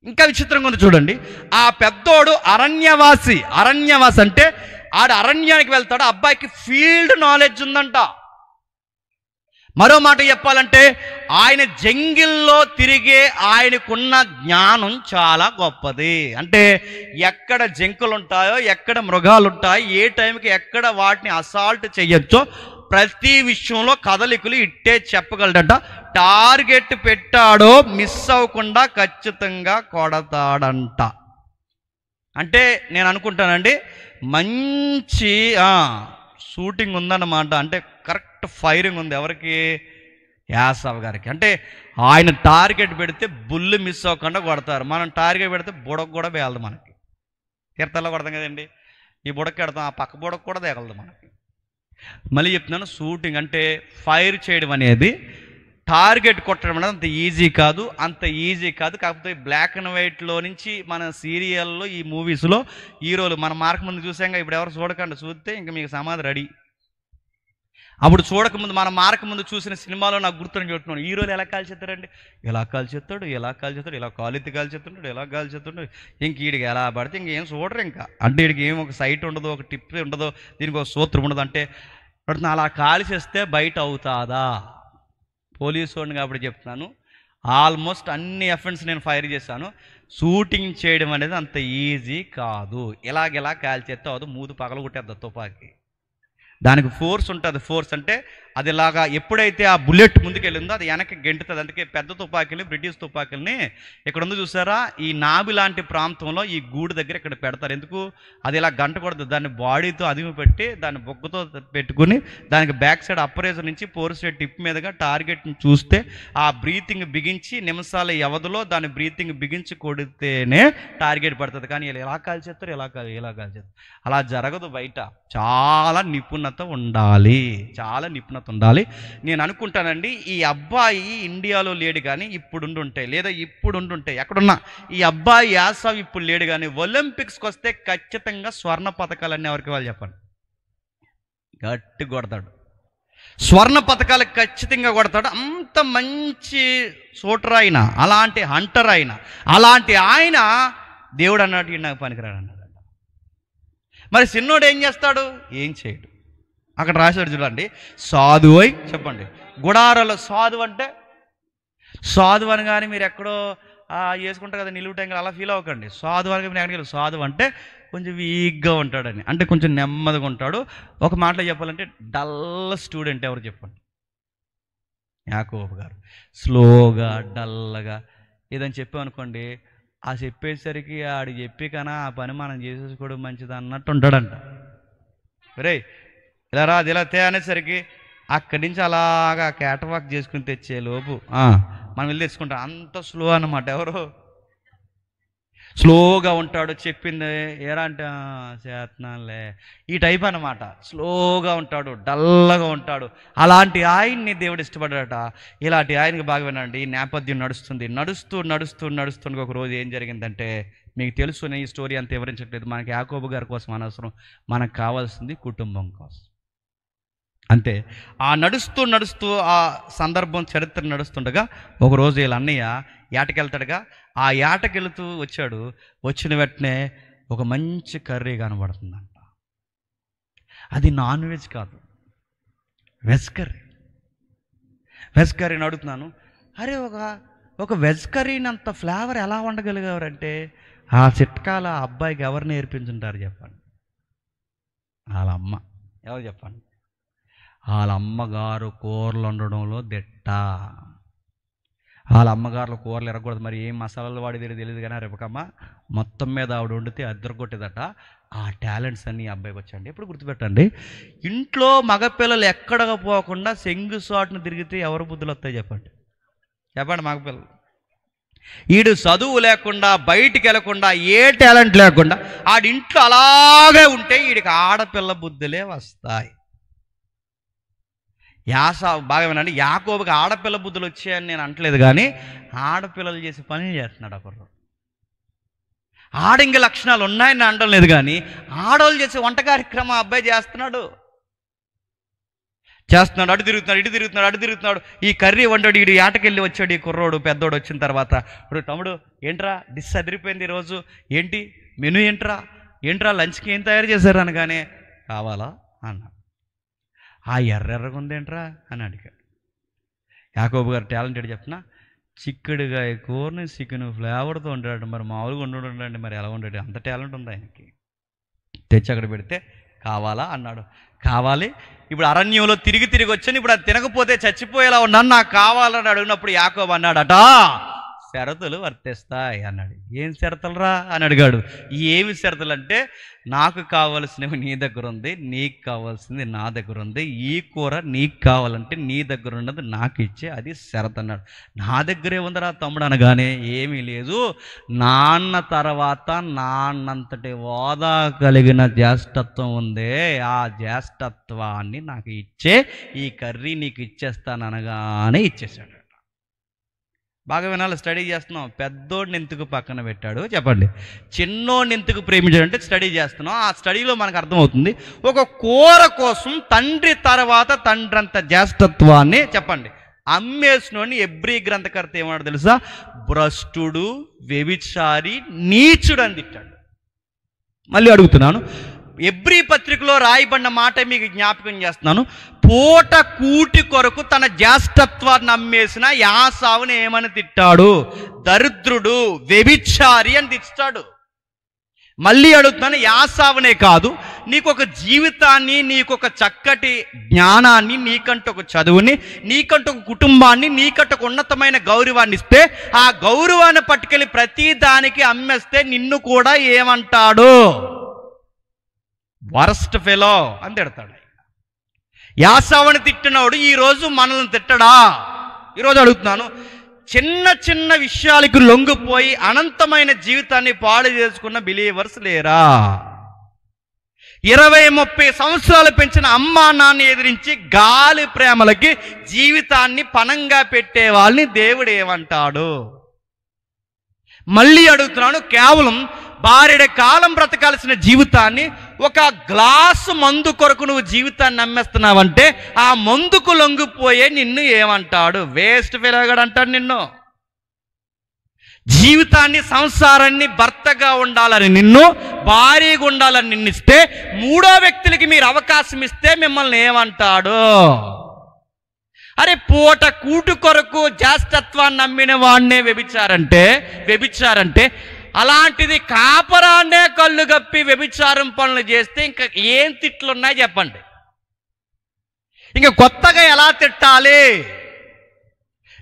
ఇంకా విచిత్రంగా ఉంది చూడండి. ఆ పెద్దోడు అరణ్యవాసి అంటే ఆడు అరణ్యానికి వెళ్తాడు. అబ్బాయికి ఫీల్డ్ నాలెడ్జ్ ఉందంట. మరో మాట చెప్పాలంటే ఆయన జంగిల్లో తిరిగే ఆయనకున్న జ్ఞానం చాలా గొప్పది. అంటే ఎక్కడ జింకలు ఉంటాయో, ఎక్కడ మృగాలు ఉంటాయో, ఏ టైంకి ఎక్కడ వాటిని అసాల్ట్ చేయొచ్చో ప్రతి విషయంలో కదలికలు ఇట్టే చెప్పగలడట. టార్గెట్ పెట్టాడో మిస్ అవ్వకుండా ఖచ్చితంగా కొడతాడంట. అంటే నేను అనుకుంటానండి మంచి షూటింగ్ ఉందన్నమాట. అంటే కరెక్ట్ ఫైరింగ్ ఉంది. ఎవరికి? యాసావు గారికి. అంటే ఆయన టార్గెట్ పెడితే బుల్లు మిస్ అవ్వకుండా కొడతారు. మనం టార్గెట్ పెడితే బుడకు కూడా వేయలదు. మనకి తీర్థాల్లో కొడతాం కదండి, ఈ బుడకు పెడతాం, ఆ పక్క బుడకు కూడా తేగలదు మనకి. మళ్ళీ చెప్తున్నాను, షూటింగ్ అంటే ఫైర్ చేయడం అనేది, టార్గెట్ కొట్టడం అనేది అంత ఈజీ కాదు. కాకపోతే బ్లాక్ అండ్ వైట్లో నుంచి మన సీరియల్లో, ఈ మూవీస్లో హీరోలు మన మార్క్ ముందు చూసాక, ఇప్పుడు ఎవరు చూడకుండా చూస్తే ఇంకా మీకు సమాధి రెడీ. అప్పుడు చూడకముందు, మన మార్క్ ముందు చూసిన సినిమాలో నాకు గుర్తుని చెప్తున్నాను, హీరోలు ఎలా కాల్చేస్తారండి, ఎలా కాల్చేస్తాడు, ఇలా కాలెత్తి కాల్చేస్తున్నాడు, ఎలా కాల్చేస్తున్నాడు, ఇంక వీడికి ఎలా పడితే ఇంకేం చూడరు. ఇంకా అంటే వీడికి ఏం ఒక సైట్ ఉండదు, ఒక టిప్ ఉండదు, దీనికి ఒక సూత్రం ఉండదు. అంటే అలా కాల్చేస్తే బయట అవుతాదా? పోలీసు వాడిని కాబట్టి చెప్తున్నాను, ఆల్మోస్ట్ అన్ని ఎఫెన్స్ నేను ఫైర్ చేశాను. షూటింగ్ చేయడం అనేది అంత ఈజీ కాదు. ఎలా కాల్చేస్తే అవదు, మూదు పగల కొట్టేద్దా తుపాకి. దానికి ఫోర్స్ ఉంటుంది. ఫోర్స్ అంటే అది ఇలాగా ఎప్పుడైతే ఆ బుల్లెట్ ముందుకెళ్ళిందో అది వెనక్కి గెంటుతుంది. అందుకే పెద్ద తుపాకీని, బ్రిటిష్ తుపాకీలని ఇక్కడ ఉంది చూసారా, ఈ నాభి లాంటి ప్రాంతంలో ఈ గూడు దగ్గర ఇక్కడ పెడతారు. ఎందుకు? అది ఇలా గంటకూడదు. దాన్ని బాడీతో అదిమి పెట్టి దాన్ని బొగ్గుతో పెట్టుకుని దానికి బ్యాక్ సైడ్ అప్పరేజర్ నుంచి పోర్సెట్ టిప్ మీదుగా టార్గెట్ని చూస్తే ఆ బ్రీతింగ్ బిగించి నిమిషాల వ్యవధిలో దాని బ్రీతింగ్ బిగించి కొడితేనే టార్గెట్ పడుతుంది. కానీ ఇలా కాల్చేస్తారు, ఇలా కాల్చేస్తారు. అలా జరగదు. బయట చాలా నిపుణత ఉండాలి, చాలా నిపుణత ఉండాలి. నేను అనుకుంటానండి ఈ అబ్బాయి ఇండియాలో లేడు కానీ ఇప్పుడు ఉండుంటే, లేదా ఇప్పుడు ఉండుంటే ఎక్కడున్నా ఈ అబ్బాయి యాసవ్ ఇప్పుడు లేడు కానీ ఒలింపిక్స్కి వస్తే ఖచ్చితంగా స్వర్ణ పథకాలన్నీ ఎవరికి వాళ్ళు చెప్పండి, గట్టి కొడతాడు. స్వర్ణ పథకాలు ఖచ్చితంగా కొడతాడు. అంత మంచి షూటర్ ఆయన, అలాంటి హంటర్ ఆయన, అలాంటి ఆయన దేవుడు అన్నట్టు నాకు పనికిరాడు అన్నాడు. మరి చిన్నోడు ఏం చేస్తాడు? ఏం చేయడు. అక్కడ రాశాడు చూడండి, సాధువై చెప్పండి. గుడారాలో సాధువు అంటే, సాధువు అని కానీ మీరు ఎక్కడో వేసుకుంటారు కదా నిలువు టెంకలు, అలా ఫీల్ అవ్వకండి. సాధువు అని మీరు ఎక్కడికి సాధువు అంటే కొంచెం వీక్గా ఉంటాడని, అంటే కొంచెం నెమ్మదిగా ఉంటాడు. ఒక మాటలో చెప్పాలంటే డల్ స్టూడెంట్ ఎవరు చెప్పండి? యాకోబు గారు. స్లోగా డల్గా ఏదని చెప్పామనుకోండి, ఆ చెప్పేసరికి ఆడికి చెప్పి కన్నా ఆ పని మనం చేసేసుకోవడం మంచిది అన్నట్టు ఉంటాడంట. రే ఇలా రా, అది ఇలా తే అనేసరికి అక్కడి నుంచి అలాగా క్యాటవాక్ చేసుకుని తెచ్చే లోపు మనం వెళ్ళి తెచ్చుకుంటాం. అంత స్లో అన్నమాట. ఎవరు స్లోగా ఉంటాడు. చెప్పింది ఏరా అంటే చేతనాలే, ఈ టైప్ అన్నమాట. స్లోగా ఉంటాడు, డల్గా ఉంటాడు. అలాంటి ఆయన్ని దేవుడు ఇష్టపడ్డాడట. ఇలాంటి ఆయనకి బాగా వినండి. ఈ నేపథ్యం నడుస్తూ ఒక రోజు ఏం జరిగిందంటే, మీకు తెలుసు, నేను ఈ స్టోరీ అంత వివరించట్లేదు, మనకి యాకోబు గారి కోసం అనవసరం, మనకు కావాల్సింది కుటుంబం కోసం అంతే. ఆ నడుస్తూ ఆ సందర్భం చరిత్ర నడుస్తుండగా ఒకరోజు వీళ్ళ అన్నయ్య ఏటకెళ్తాడుగా. ఆ ఏటకెళ్తూ వచ్చాడు. వచ్చిన వెంటనే ఒక మంచి కర్రీ కనబడుతుందంట. అది నాన్ వెజ్ కాదు, వెజ్ కర్రీ. వెజ్ కర్రీని అడుగుతున్నాను, అరే ఒక వెజ్ కర్రీని అంత ఫ్లేవర్ ఎలా వండగలిగారంటే ఆ చిట్కాల అబ్బాయికి ఎవరు నేర్పించుంటారు చెప్పండి? వాళ్ళ అమ్మ. ఎవరు చెప్పండి? వాళ్ళ అమ్మగారు కూరలు వండడంలో దిట్ట. వాళ్ళ అమ్మగారులు కూరలు ఎరగకూడదు, మరి ఏం మసాలాలు వాడేది తెలియదు కానీ రేపకమ్మ మొత్తం మీద ఆవిడ వండితే అద్దరగొట్టేదట. ఆ టాలెంట్స్ అన్నీ అబ్బాయికి వచ్చండి. ఎప్పుడు గుర్తుపెట్టండి, ఇంట్లో మగపిల్లలు ఎక్కడగా పోకుండా సెంగు సాటును తిరిగితే ఎవరు బుద్ధులు వస్తాయి చెప్పండి? మగపిల్లలు. ఈడు చదువు లేకుండా, బయటికి వెళ్ళకుండా, ఏ టాలెంట్ లేకుండా ఆడింట్లో అలాగే ఉంటే వీడికి ఆడపిల్ల బుద్ధులే వస్తాయి. బాగా వినండి, యాకోబుకి ఆడపిల్ల బుద్ధులు వచ్చాయని నేను అంటలేదు కానీ ఆడపిల్లలు చేసే పనులు చేస్తున్నాడు అప్పుడు. ఆడింగ లక్షణాలు ఉన్నాయని అనడం లేదు కానీ ఆడవాళ్ళు చేసే వంట కార్యక్రమం అబ్బాయి చేస్తున్నాడు. అటు తిరుగుతున్నాడు. ఈ కర్రీ వండాడు. ఈడు ఏటకెళ్ళి వచ్చాడు. ఈ కుర్రోడు పెద్దోడు వచ్చిన తర్వాత, తమ్ముడు ఏంట్రా డిస్ అదిరిపోయింది ఈరోజు, ఏంటి మెనూ ఏంట్రా లంచ్కి ఏం తయారు చేశారు అనగానే కావాలా అన్నాడు. ఆ ఎర్రగా ఉందేంట్రా అని అడిగాడు. యాకోబు గారు టాలెంటెడ్ చెప్పిన, చిక్కుడుగా కూరని చికెన్ ఫ్లేవర్తో ఉంటాడు. మరి మామూలుగా ఉండండి, మరి ఎలా ఉంటాడు? అంత టాలెంట్ ఉంది ఆయనకి. తెచ్చి అక్కడ పెడితే కావాలా అన్నాడు. కావాలి. ఇప్పుడు అరణ్యంలో తిరిగి వచ్చాను, ఇప్పుడు అది తినకపోతే చచ్చిపోయేలా ఉన్నాను, నాకు కావాలని అడిగినప్పుడు యాకోబు అన్నాడట, షరతులు వర్తిస్తాయి అన్నాడు. ఏం షరతులు రా అని అడిగాడు. ఏమి షరతులు అంటే, నాకు కావాల్సినవి నీ దగ్గర ఉంది, నీకు కావాల్సింది నా దగ్గర ఉంది, ఈ కూర నీకు కావాలంటే నీ దగ్గర ఉన్నది నాకు ఇచ్చే, అది షరతు అన్నాడు. నా దగ్గరే ఉందిరా తమ్ముడు అనగానే ఏమీ లేదు, నాన్న తర్వాత నాన్నంతటి హోదా కలిగిన జ్యేష్ఠత్వం ఉందే, ఆ జ్యేష్ఠత్వాన్ని నాకు ఇచ్చే, ఈ కర్రీ నీకు ఇచ్చేస్తాను అనగానే ఇచ్చేసాడు. బాగా వినాలి, స్టడీ చేస్తున్నాం. పెద్దోడిని ఎందుకు పక్కన పెట్టాడు చెప్పండి? చిన్నోడిని ఎందుకు ప్రేమించాడు అంటే స్టడీ చేస్తున్నాం. ఆ స్టడీలో మనకు అర్థమవుతుంది, ఒక కూర కోసం తండ్రి తర్వాత తండ్రి అంత జ్యేష్ఠత్వాన్ని చెప్పండి అమ్మేసినోడిని ఎబ్రీ గ్రంథకర్త ఏమన్నాడు తెలుసా? భ్రష్టుడు, వ్యభిచారి, నీచుడు అని తిట్టాడు. మళ్ళీ అడుగుతున్నాను, ఎబ్రీ పత్రికలో రాయబడిన మాట మీకు జ్ఞాపకం చేస్తున్నాను. పూట కూటి కొరకు తన జ్యేష్ఠత్వాన్ని అమ్మేసిన యాసావుని ఏమని తిట్టాడు? దరిద్రుడు, వ్యభిచారి అని తిట్టాడు. మళ్ళీ అడుగుతున్నాను, యాసావునే కాదు, నీకొక జీవితాన్ని, నీకొక చక్కటి జ్ఞానాన్ని, నీకంటూ ఒక చదువుని, నీకంటూ ఒక కుటుంబాన్ని, నీకంటూ ఒక ఉన్నతమైన గౌరవాన్ని ఇస్తే, ఆ గౌరవాన్ని పట్టుకెళ్ళి ప్రతి దానికి అమ్మేస్తే నిన్ను కూడా ఏమంటాడు? వరస్ట్ ఫెలో అని తిడతాడు. యాసావుని తిట్టినోడు ఈరోజు మనల్ని తిట్టడా? ఈరోజు అడుగుతున్నాను, చిన్న చిన్న విషయాలకు లొంగిపోయి అనంతమైన జీవితాన్ని పాడు చేసుకున్న బిలీవర్స్ లేరా? 20-30 సంవత్సరాలు పెంచిన అమ్మా నాన్న ఎదిరించి గాలి ప్రేమలకి జీవితాన్ని పణంగా పెట్టే వాళ్ళని దేవుడు ఏమంటాడు? మళ్ళీ అడుగుతున్నాను, కేవలం భార్యడ కాలం బ్రతకాల్సిన జీవితాన్ని ఒక గ్లాసు మందు కొరకు నువ్వు జీవితాన్ని నమ్మేస్తున్నావంటే ఆ మందుకు లొంగిపోయే నిన్ను ఏమంటాడు? వేస్ట్ ఫెలోగాడు అంటాడు నిన్ను. జీవితాన్ని, సంసారాన్ని భర్తగా ఉండాలని నిన్ను, భార్యగా ఉండాలని నిన్నిస్తే, మూడో వ్యక్తులకి మీరు అవకాశం ఇస్తే మిమ్మల్ని ఏమంటాడు? అరే పూట కూటు కొరకు జాస్తత్వాన్ని నమ్మిన వాడినే వ్యభిచారంటే అలాంటిది కాపరాన్నే కళ్ళు గప్పి వ్యభిచారం పనులు చేస్తే ఇంకా ఏం తిట్లున్నాయి చెప్పండి? ఇంకా కొత్తగా ఎలా తిట్టాలి?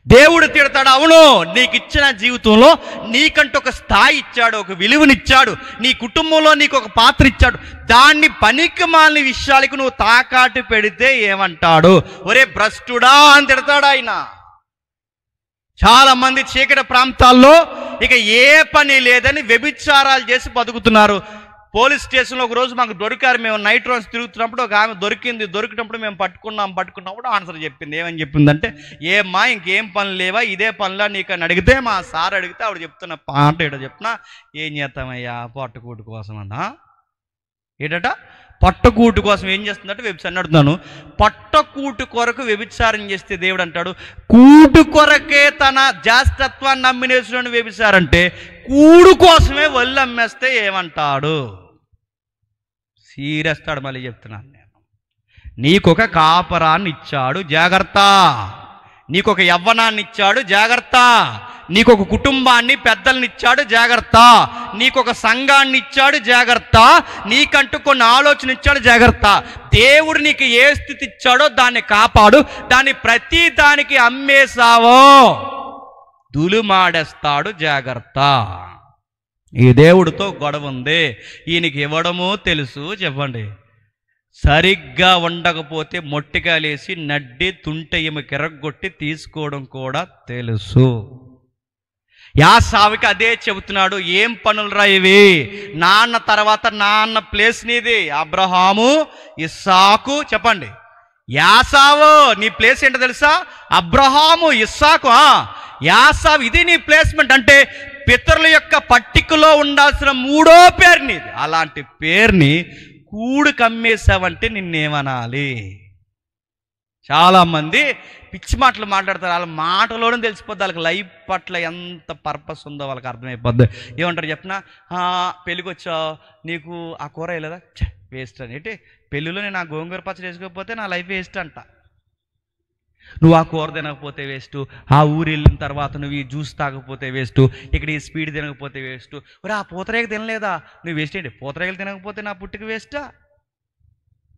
దేవుడు తిడతాడు. అవును, నీకు ఇచ్చిన జీవితంలో నీకంటూ ఒక స్థాయి ఇచ్చాడు, ఒక విలువనిచ్చాడు, నీ కుటుంబంలో నీకు ఒక పాత్ర ఇచ్చాడు. దాన్ని పనికిమాలిన విషయాలకు నువ్వు తాకాటు పెడితే ఏమంటాడు? ఒరే భ్రష్టుడా అని తిడతాడు ఆయన. చాలా మంది చీకటి ప్రాంతాల్లో ఇక ఏ పని లేదని వ్యభిచారాలు చేసి బతుకుతున్నారు. పోలీస్ స్టేషన్లో ఒక రోజు మాకు దొరికారు. మేము నైట్ రోజు తిరుగుతున్నప్పుడు ఒక ఆమె దొరికినప్పుడు మేము పట్టుకున్నప్పుడు ఆన్సర్ చెప్పింది. ఏమని చెప్పిందంటే, ఏమ్మా ఇంకేం పని లేవా, ఇదే పనిలా నీకు అని అడిగితే, మా సార్ అడిగితే ఆవిడ చెప్తున్న పాట ఏటో చెప్తున్నా, ఏం చేస్తామయ్యా పట్టుకూటు కోసం అన్నా. ఏటట పట్టకూటు కోసం ఏం చేస్తుందంటే వ్యభిచారం అడుగుతున్నాను. పట్టకూటు కొరకు వ్యభిచారం చేస్తే దేవుడు అంటాడు, కూటు కొరకే తన జాస్తత్వాన్ని నమ్మినేసులను వ్యభిచారం అంటే కూడు కోసమే వల్లు అమ్మేస్తే ఏమంటాడు? సీరేస్తాడు. మళ్ళీ చెప్తున్నాను నేను, నీకొక కాపరాన్ని ఇచ్చాడు జాగ్రత్త, నీకొక యవ్వనాన్ని ఇచ్చాడు జాగ్రత్త, నీకొక కుటుంబాన్ని పెద్దల్ని ఇచ్చాడు జాగ్రత్త, నీకొక సంఘాన్ని ఇచ్చాడు జాగ్రత్త, నీకంటూ కొన్ని ఆలోచన ఇచ్చాడు జాగ్రత్త. దేవుడు నీకు ఏ స్థితి ఇచ్చాడో దాన్ని కాపాడు. దాన్ని ప్రతి దానికి అమ్మేశావో దులుమాడేస్తాడు జాగ్రత్త. ఈ దేవుడితో గొడవ ఉంది, ఈయనకి ఇవ్వడమో తెలుసు. చెప్పండి, సరిగ్గా ఉండకపోతే మొట్టికాలేసి నడ్డి తుంటె ఈమె కిరగొట్టి తీసుకోవడం కూడా తెలుసు. యాసావుకి అదే చెబుతున్నాడు. ఏం పనులురా ఇవి? నాన్న తర్వాత నాన్న ప్లేస్ నీది. అబ్రహాము, ఇస్సాకు. చెప్పండి, యాసావు నీ ప్లేస్ ఏంటో తెలుసా? అబ్రహాము, ఇస్సాకు, యాసావు, ఇది నీ ప్లేస్మెంట్. అంటే పితరుల యొక్క పట్టికలో ఉండాల్సిన మూడో పేరు నీది. అలాంటి పేరుని కూడు కమ్మేశావంటే నిన్నేమనాలి? చాలామంది పిచ్చి మాటలు మాట్లాడతారు. వాళ్ళ మాటలోనే తెలిసిపోద్ది వాళ్ళకి లైఫ్ పట్ల ఎంత పర్పస్ ఉందో వాళ్ళకి అర్థమైపోద్ది. ఏమంటారు చెప్పిన, పెళ్ళికి వచ్చావు, నీకు ఆ కూర వేయలేదా, వేస్ట్ అని. ఏంటి పెళ్ళిలో నేను ఆ గోంగూర పచ్చడి వేసుకోకపోతే నా లైఫ్ వేస్ట్ అంట. నువ్వు ఆ కూర తినకపోతే వేస్ట్, ఆ ఊరు వెళ్ళిన తర్వాత నువ్వు ఈ జ్యూస్ తాగకపోతే వేస్ట్, ఇక్కడ ఈ స్పీడ్ తినకపోతే వేస్ట్. మరి ఆ పూతరేగ తినలేదా, నువ్వు వేస్ట్ ఏంటి? పూతరేగలు తినకపోతే నా పుట్టుక వేస్టా?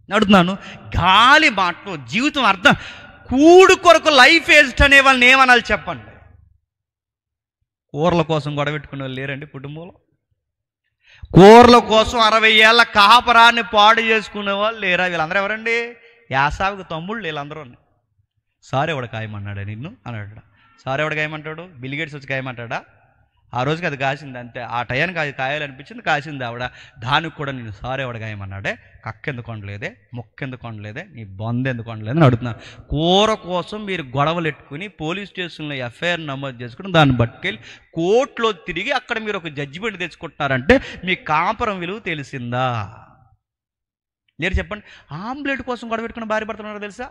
అడుగుతున్నాను. గాలి మాటలు జీవితం అర్థం. కూడు కొరకు లైఫ్ వేస్ట్ అనే వాళ్ళని ఏమనాలి చెప్పండి? కూరల కోసం గొడవెట్టుకునే వాళ్ళు లేరండి కుటుంబంలో? కూరల కోసం 60 ఏళ్ళ కాపరాన్ని పాడు చేసుకునే వాళ్ళు లేరా? వీళ్ళందరూ ఎవరండి? యాసావుకి తమ్ముళ్ళు వీళ్ళందరూ. సార్ ఎవడ కాయమన్నాడా నిన్ను అన్నాడు. సార్ ఎవడ కాయమంటాడు? బిల్గేట్స్ వచ్చి కాయమంటాడా? ఆ రోజుకి అది కాసింది అంతే. ఆ టయానికి అది కాయాలనిపించింది, కాసింది ఆవిడ. దానికి కూడా నేను సార్ ఎవడ కాయమన్నాడే, కక్కెందుకు వండలేదే, మొక్కెందుకు వండలేదే, నీ బొంద ఎందుకు వండలేదని అడుగుతున్నాను. కూర కోసం మీరు గొడవలు ఎట్టుకుని పోలీస్ స్టేషన్లో ఎఫ్ఐఆర్ నమోదు చేసుకుని దాన్ని పట్టుకెళ్ళి కోర్టులో తిరిగి అక్కడ మీరు ఒక జడ్జిమెంట్ తెచ్చుకుంటున్నారంటే మీ కాపురం విలువ తెలిసిందా? లేరు చెప్పండి. ఆంబులెట్ కోసం గొడవ పెట్టుకుని భార్య భర్తలున్నారో తెలుసా?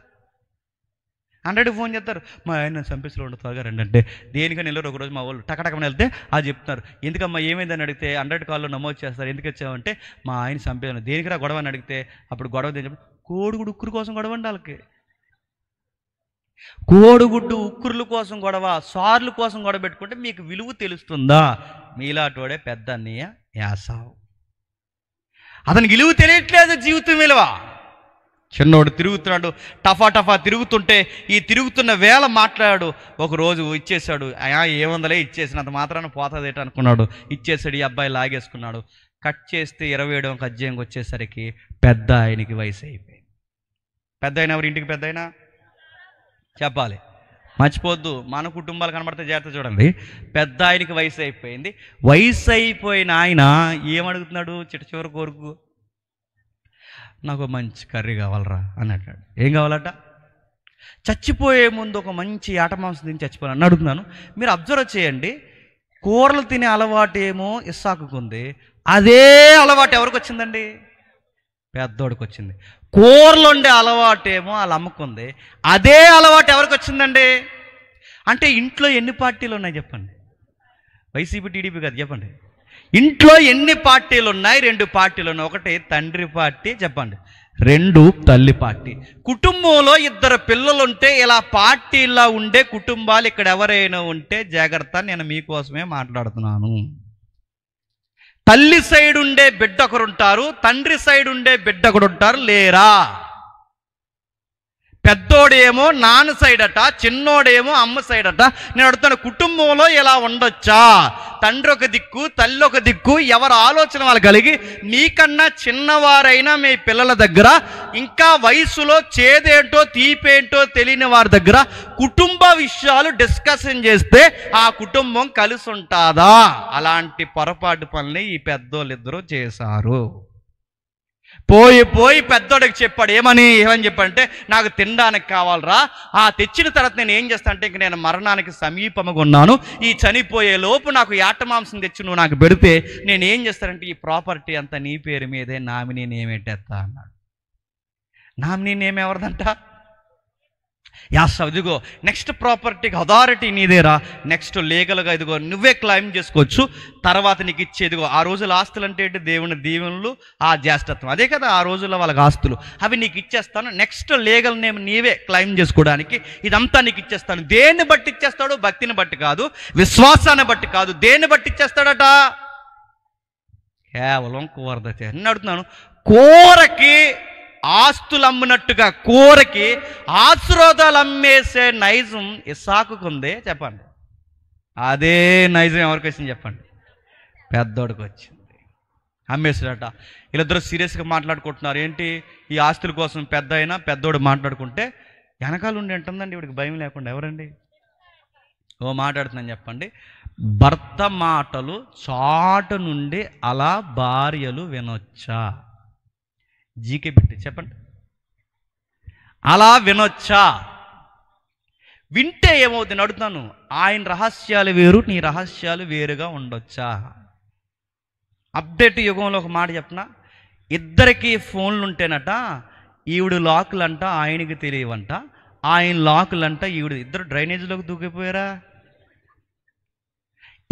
100కి ఫోన్ చేస్తారు, మా ఆయన చంపేసులో ఉండి త్వరగా రండి అంటే. దేనికని వెళ్ళారు. ఒకరోజు మా వాళ్ళు టకటకమని వెళ్తే అది చెప్తున్నారు. ఎందుకమ్మా ఏమైందని అడిగితే 100 కాల్లో నమోదు చేస్తారు. ఎందుకు వచ్చామంటే మా ఆయన చంపేసాను. దేనికిరా గొడవ అని అడిగితే అప్పుడు గొడవ చెప్పి కోడిగుడు ఉక్కురు కోసం గొడవ అండి వాళ్ళకి. కోడిగుడ్డు ఉక్కుర్ల కోసం గొడవ, సార్ల కోసం గొడవ పెట్టుకుంటే మీకు విలువ తెలుస్తుందా? మీలాటోడే పెద్ద అన్నయ్య యాసావు. అతనికి విలువ తెలియట్లేదు, జీవితం విలువ. చిన్నోడు తిరుగుతున్నాడు, టఫా టఫా తిరుగుతుంటే ఈ తిరుగుతున్న వేళ మాట్లాడు. ఒకరోజు ఇచ్చేసాడు, ఏముందలే ఇచ్చేసినంత మాత్రాన పోతుంది అనుకున్నాడు. ఇచ్చేసాడు, ఈ అబ్బాయి లాగేసుకున్నాడు. కట్ చేస్తే 27వ అధ్యాయంకి వచ్చేసరికి పెద్ద ఆయనకి వయసు అయిపోయింది. పెద్ద ఆయన ఎవరు? ఇంటికి పెద్ద అయినా చెప్పాలి, మర్చిపోద్దు. మన కుటుంబాలు కనబడితే జాగ్రత్త చూడండి. పెద్ద ఆయనకి వయసు అయిపోయింది. వయసు అయిపోయిన ఆయన ఏమడుగుతున్నాడు? చిట్ట చివరి కోరుకు, నాకు మంచి కర్రీ కావాలరా అని అంటాడు. ఏం కావాలట? చచ్చిపోయే ముందు ఒక మంచి ఆట మాంసం తిని చచ్చిపోయాను అడుగుతున్నాను. మీరు అబ్జర్వ్ చేయండి, కూరలు తినే అలవాటు ఏమో ఇస్సాకుకు ఉంది, అదే అలవాటు ఎవరికి వచ్చిందండి? పెద్దోడికి వచ్చింది. కూరలు వండే అలవాటు ఏమో వాళ్ళ అమ్మకుంది, అదే అలవాటు ఎవరికి వచ్చిందండి? అంటే ఇంట్లో ఎన్ని పార్టీలు ఉన్నాయి చెప్పండి? వైసీపీ టీడీపీ కాదు, చెప్పండి. ఇంట్లో ఎన్ని పార్టీలు ఉన్నాయి? 2 పార్టీలు ఉన్నాయి. ఒకటి తండ్రి పార్టీ, చెప్పండి. 2 తల్లి పార్టీ. కుటుంబంలో 2 పిల్లలుంటే ఇలా పార్టీలా ఉండే కుటుంబాలు ఇక్కడ ఎవరైనా ఉంటే జాగ్రత్త, నేను మీకోసమే మాట్లాడుతున్నాను. తల్లి సైడ్ ఉండే బిడ్డ ఒకరుంటారు, తండ్రి సైడ్ ఉండే బిడ్డ ఒకరుంటారు, లేరా? పెద్దోడేమో నాన్న సైడ్ అట, చిన్నోడేమో అమ్మ సైడ్ అట. నేను అడుగుతాను, కుటుంబంలో ఇలా ఉండొచ్చా? తండ్రి ఒక దిక్కు, తల్లి ఒక దిక్కు, ఎవరి ఆలోచన వాళ్ళు కలిగి మీకన్నా చిన్నవారైనా మీ పిల్లల దగ్గర, ఇంకా వయసులో చేదేంటో తీపేంటో తెలియని వారి దగ్గర కుటుంబ విషయాలు డిస్కషన్ చేస్తే ఆ కుటుంబం కలిసి ఉంటుందా? అలాంటి పొరపాటు పనులు ఈ పెద్దోళ్ళిద్దరూ చేశారు. పోయి పెద్దోడికి చెప్పాడు. ఏమని చెప్పాడంటే, నాకు తినడానికి కావాలరా, ఆ తెచ్చిన తర్వాత నేను ఏం చేస్తా అంటే, ఇంక నేను మరణానికి సమీపంగా ఉన్నాను, ఈ చనిపోయే లోపు నాకు యాట మాంసం తెచ్చి నువ్వు నాకు పెడితే నేను ఏం చేస్తానంటే ఈ ప్రాపర్టీ అంతా నీ పేరు మీదే నామినీ నేమ్ పెట్టేస్తా అన్నాడు. నామినీ నేమ్ ఎవరిదంట? ఇదిగో నెక్స్ట్ ప్రాపర్టీకి అథారిటీ నీదేరా, నెక్స్ట్ లీగల్గా ఇదిగో నువ్వే క్లెయిమ్ చేసుకోవచ్చు, తర్వాత నీకు ఇచ్చేదిగో. ఆ రోజుల ఆస్తులు అంటే ఏంటి? దేవుని దీవెనలు, ఆ జ్యేష్ఠత్వం, అదే కదా ఆ రోజుల్లో వాళ్ళకి ఆస్తులు. అవి నీకు ఇచ్చేస్తాను, నెక్స్ట్ లీగల్ నేమ్ నీవే క్లెయిమ్ చేసుకోవడానికి ఇదంతా నీకు ఇచ్చేస్తాను. దేన్ని బట్టి ఇచ్చేస్తాడు? భక్తిని బట్టి కాదు, విశ్వాసాన్ని బట్టి కాదు, దేన్ని బట్టి ఇచ్చేస్తాడట? కేవలం కూరదతే. నేను అడుగుతున్నాను, కూరకి ఆస్తులు అమ్మినట్టుగా కూరకి ఆశీర్వాదాలు అమ్మేసే నైజం ఇస్సాకుకు ఉంది, చెప్పండి. అదే నైజం ఎవరికి వచ్చింది చెప్పండి? పెద్దోడికి వచ్చింది. అమ్మేసాడట. వీళ్ళిద్దరూ సీరియస్గా మాట్లాడుకుంటున్నారు. ఏంటి? ఈ ఆస్తుల కోసం పెద్దోడు మాట్లాడుకుంటే వెనకాల ఉండి ఉంటుందండి ఇవిడికి భయం లేకుండా. ఎవరండి? మాట్లాడుతుందని చెప్పండి. భర్త మాటలు చాటు నుండి అలా భార్యలు వినొచ్చా? జీకే పెట్టి చెప్పండి. అలా వినొచ్చా? వింటే ఏమవుతుంది అడుగుతాను. ఆయన రహస్యాలు వేరు, నీ రహస్యాలు వేరుగా ఉండొచ్చా? అప్డేట్ యుగంలో ఒక మాట చెప్పనా, ఇద్దరికి ఫోన్లు ఉంటేనట, ఈవిడ లాకులు అంట ఆయనకి తెలియవంట, ఆయన లాకులు అంట ఈవిడ. ఇద్దరు డ్రైనేజీలోకి దూకిపోయారా?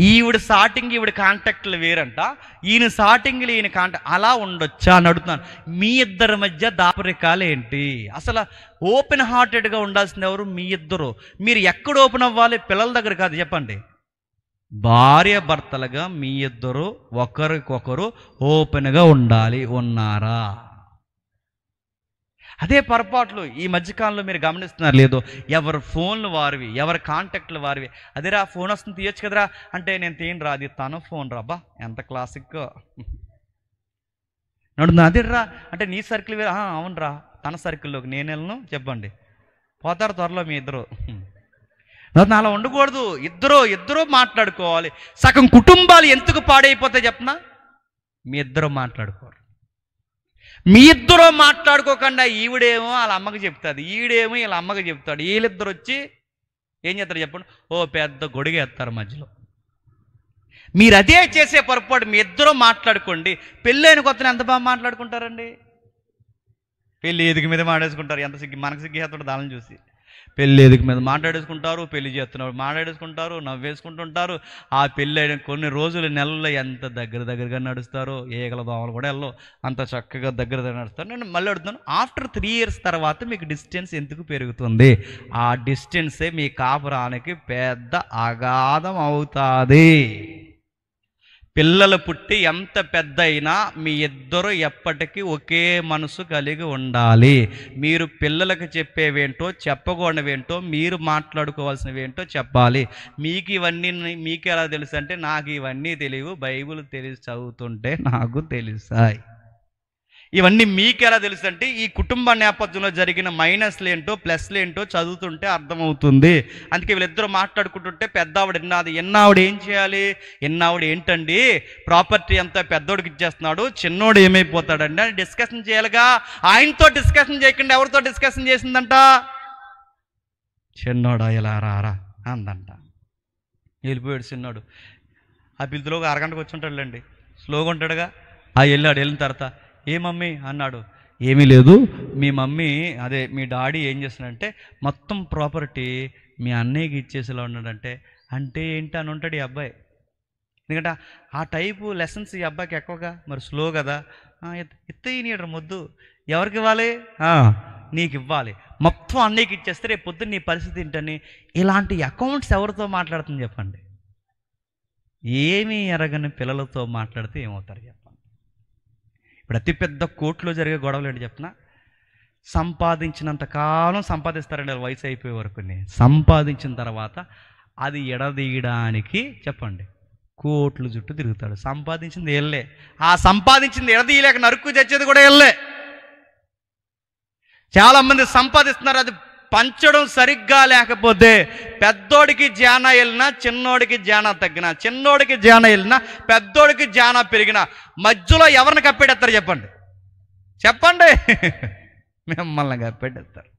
ఈవిడ స్టార్టింగ్ ఈవిడ కాంటాక్ట్లు వేరంట, ఈయన స్టార్టింగ్లు ఈయన కాంటాక్ట్. అలా ఉండొచ్చా అని అడుగుతున్నాను. మీ ఇద్దరి మధ్య దాపరికాలు ఏంటి? అసలు ఓపెన్ హార్టెడ్గా ఉండాల్సింది ఎవరు? మీ ఇద్దరు. మీరు ఎక్కడ ఓపెన్ అవ్వాలి? పిల్లల దగ్గర కాదు, చెప్పండి. భార్య భర్తలుగా మీ ఇద్దరు ఒకరికొకరు ఓపెన్గా ఉండాలి. ఉన్నారా? అదే పొరపాట్లు ఈ మధ్యకాలంలో మీరు గమనిస్తున్నారు లేదో, ఎవరి ఫోన్లు వారివి, ఎవరి కాంటాక్ట్లు వారివి. అదేరా ఫోన్ వస్తుంది తీయొచ్చు కదరా అంటే, నేను తీయనురా, అది తన ఫోన్ రా, బా ఎంత క్లాసిక్ నడుందా, అదేరా అంటే నీ సర్కిల్ వేరే, అవునరా తన సర్కిల్లోకి నేను వెళ్ళను, చెప్పండి. పోతారు త్వరలో మీ ఇద్దరు. అలా ఉండకూడదు. ఇద్దరు మాట్లాడుకోవాలి. సగం కుటుంబాలు ఎందుకు పాడైపోతాయి చెప్పనా? మీ ఇద్దరు మాట్లాడుకోరు. మీ ఇద్దరు మాట్లాడుకోకుండా ఈవిడేమో వాళ్ళ అమ్మకి చెప్తుంది, ఈవిడేమో వీళ్ళ అమ్మకి చెప్తాడు. వీళ్ళిద్దరు వచ్చి ఏం చేస్తారు చెప్పండి? పెద్ద గొడిగేస్తారు మధ్యలో. మీరు అదే చేసే పొరపాటు. మీ ఇద్దరు మాట్లాడుకోండి. పెళ్ళైన కొత్తని ఎంత బాగా మాట్లాడుకుంటారండి? పెళ్ళి ఎదుగు మీద మాట్లాడేసుకుంటారు. ఎంత సిగ్గు, మనకు సిగ్గు చేస్తాడు దానిని చూసి. పెళ్ళి ఎదుగు మీద మాట్లాడేసుకుంటారు, పెళ్లి చేస్తున్నారు మాట్లాడేసుకుంటారు, నవ్వేసుకుంటుంటారు. ఆ పెళ్ళి అయిన కొన్ని రోజులు నెలల్లో ఎంత దగ్గరగా నడుస్తారో, ఏగల దోమలు కూడా వెళ్ళవు, అంత చక్కగా దగ్గర నడుస్తారు. నేను మళ్ళీ అడుగుతాను, ఆఫ్టర్ 3 years తర్వాత మీకు డిస్టెన్స్ ఎందుకు పెరుగుతుంది? ఆ డిస్టెన్సే మీ కాపురానికి పెద్ద అగాధం అవుతుంది. పిల్లలు పుట్టి ఎంత పెద్ద అయినా మీ ఇద్దరు ఎప్పటికీ ఒకే మనసు కలిగి ఉండాలి. మీరు పిల్లలకు చెప్పేవేంటో చెప్పకూడనివేంటో మీరు మాట్లాడుకోవాల్సినవేంటో చెప్పాలి. మీకు ఇవన్నీ మీకు ఎలా తెలుసు అంటే నాకు ఇవన్నీ తెలియవు, బైబిల్ తెలిసి చదువుతుంటే నాకు తెలుసాయి. ఇవన్నీ మీకు ఎలా తెలుసు అంటే ఈ కుటుంబ నేపథ్యంలో జరిగిన మైనస్లు ఏంటో ప్లస్లు ఏంటో చదువుతుంటే అర్థమవుతుంది. అందుకే వీళ్ళిద్దరూ మాట్లాడుకుంటుంటే పెద్దావిడ ఎన్నావిడ ఏం చేయాలి, ఎన్నావిడ ఏంటండి ప్రాపర్టీ అంతా పెద్దోడికి ఇచ్చేస్తున్నాడు, చిన్నోడు ఏమైపోతాడండి అని డిస్కషన్ చేయాలిగా. ఆయనతో డిస్కషన్ చేయకుండా ఎవరితో డిస్కషన్ చేసిందంట? చిన్నోడా ఇలా రారా అందంట. వెళ్ళిపోయాడు చిన్నోడు. ఆ పిల్లతో ఒక అరగంటకు వచ్చి ఉంటాడులేండి, స్లోగా ఉంటాడుగా. వెళ్ళిన తర్వాత ఏ మమ్మీ అన్నాడు. ఏమీ లేదు, మీ మమ్మీ అదే మీ డాడీ ఏం చేస్తున్నాడంటే మొత్తం ప్రాపర్టీ మీ అన్నయ్యకి ఇచ్చేసేలా ఉన్నాడంటే. అంటే ఏంటి అని ఉంటాడు ఈ అబ్బాయి. ఎందుకంటే ఆ టైపు లెసన్స్ ఈ అబ్బాయికి ఎక్కువగా, మరి స్లో కదా. ఎత్తయ్యడు ముద్దు ఎవరికి ఇవ్వాలి? నీకు ఇవ్వాలి. మొత్తం అన్నయ్యకి ఇచ్చేస్తే రేపు పొద్దున్న నీ పరిస్థితి ఏంటని. ఇలాంటి అకౌంట్స్ ఎవరితో మాట్లాడుతుంది చెప్పండి? ఏమీ ఎరగని పిల్లలతో మాట్లాడితే ఏమవుతారు చెప్పండి? ఇప్పుడు అతిపెద్ద కోర్టులో జరిగే గొడవలు ఏంటి చెప్పనా? సంపాదించినంత కాలం సంపాదిస్తారండి వయసు అయిపోయే వరకు. సంపాదించిన తర్వాత అది ఎడదీయడానికి చెప్పండి కోట్లు చుట్టూ తిరుగుతాడు. సంపాదించింది వెళ్ళే, ఆ సంపాదించింది ఎడదీయలేక నరుక్కు చచ్చేది కూడా వెళ్ళే. చాలామంది సంపాదిస్తున్నారు, అది పంచడం సరిగ్గా లేకపోతే పెద్దోడికి జానా వెళ్ళినా చిన్నోడికి జానా తగ్గినా, చిన్నోడికి జానా వెళ్ళినా పెద్దోడికి జానా పెరిగినా మధ్యలో ఎవరిని కప్పెడతారు చెప్పండి? చెప్పండి, మిమ్మల్ని కప్పెడతారు.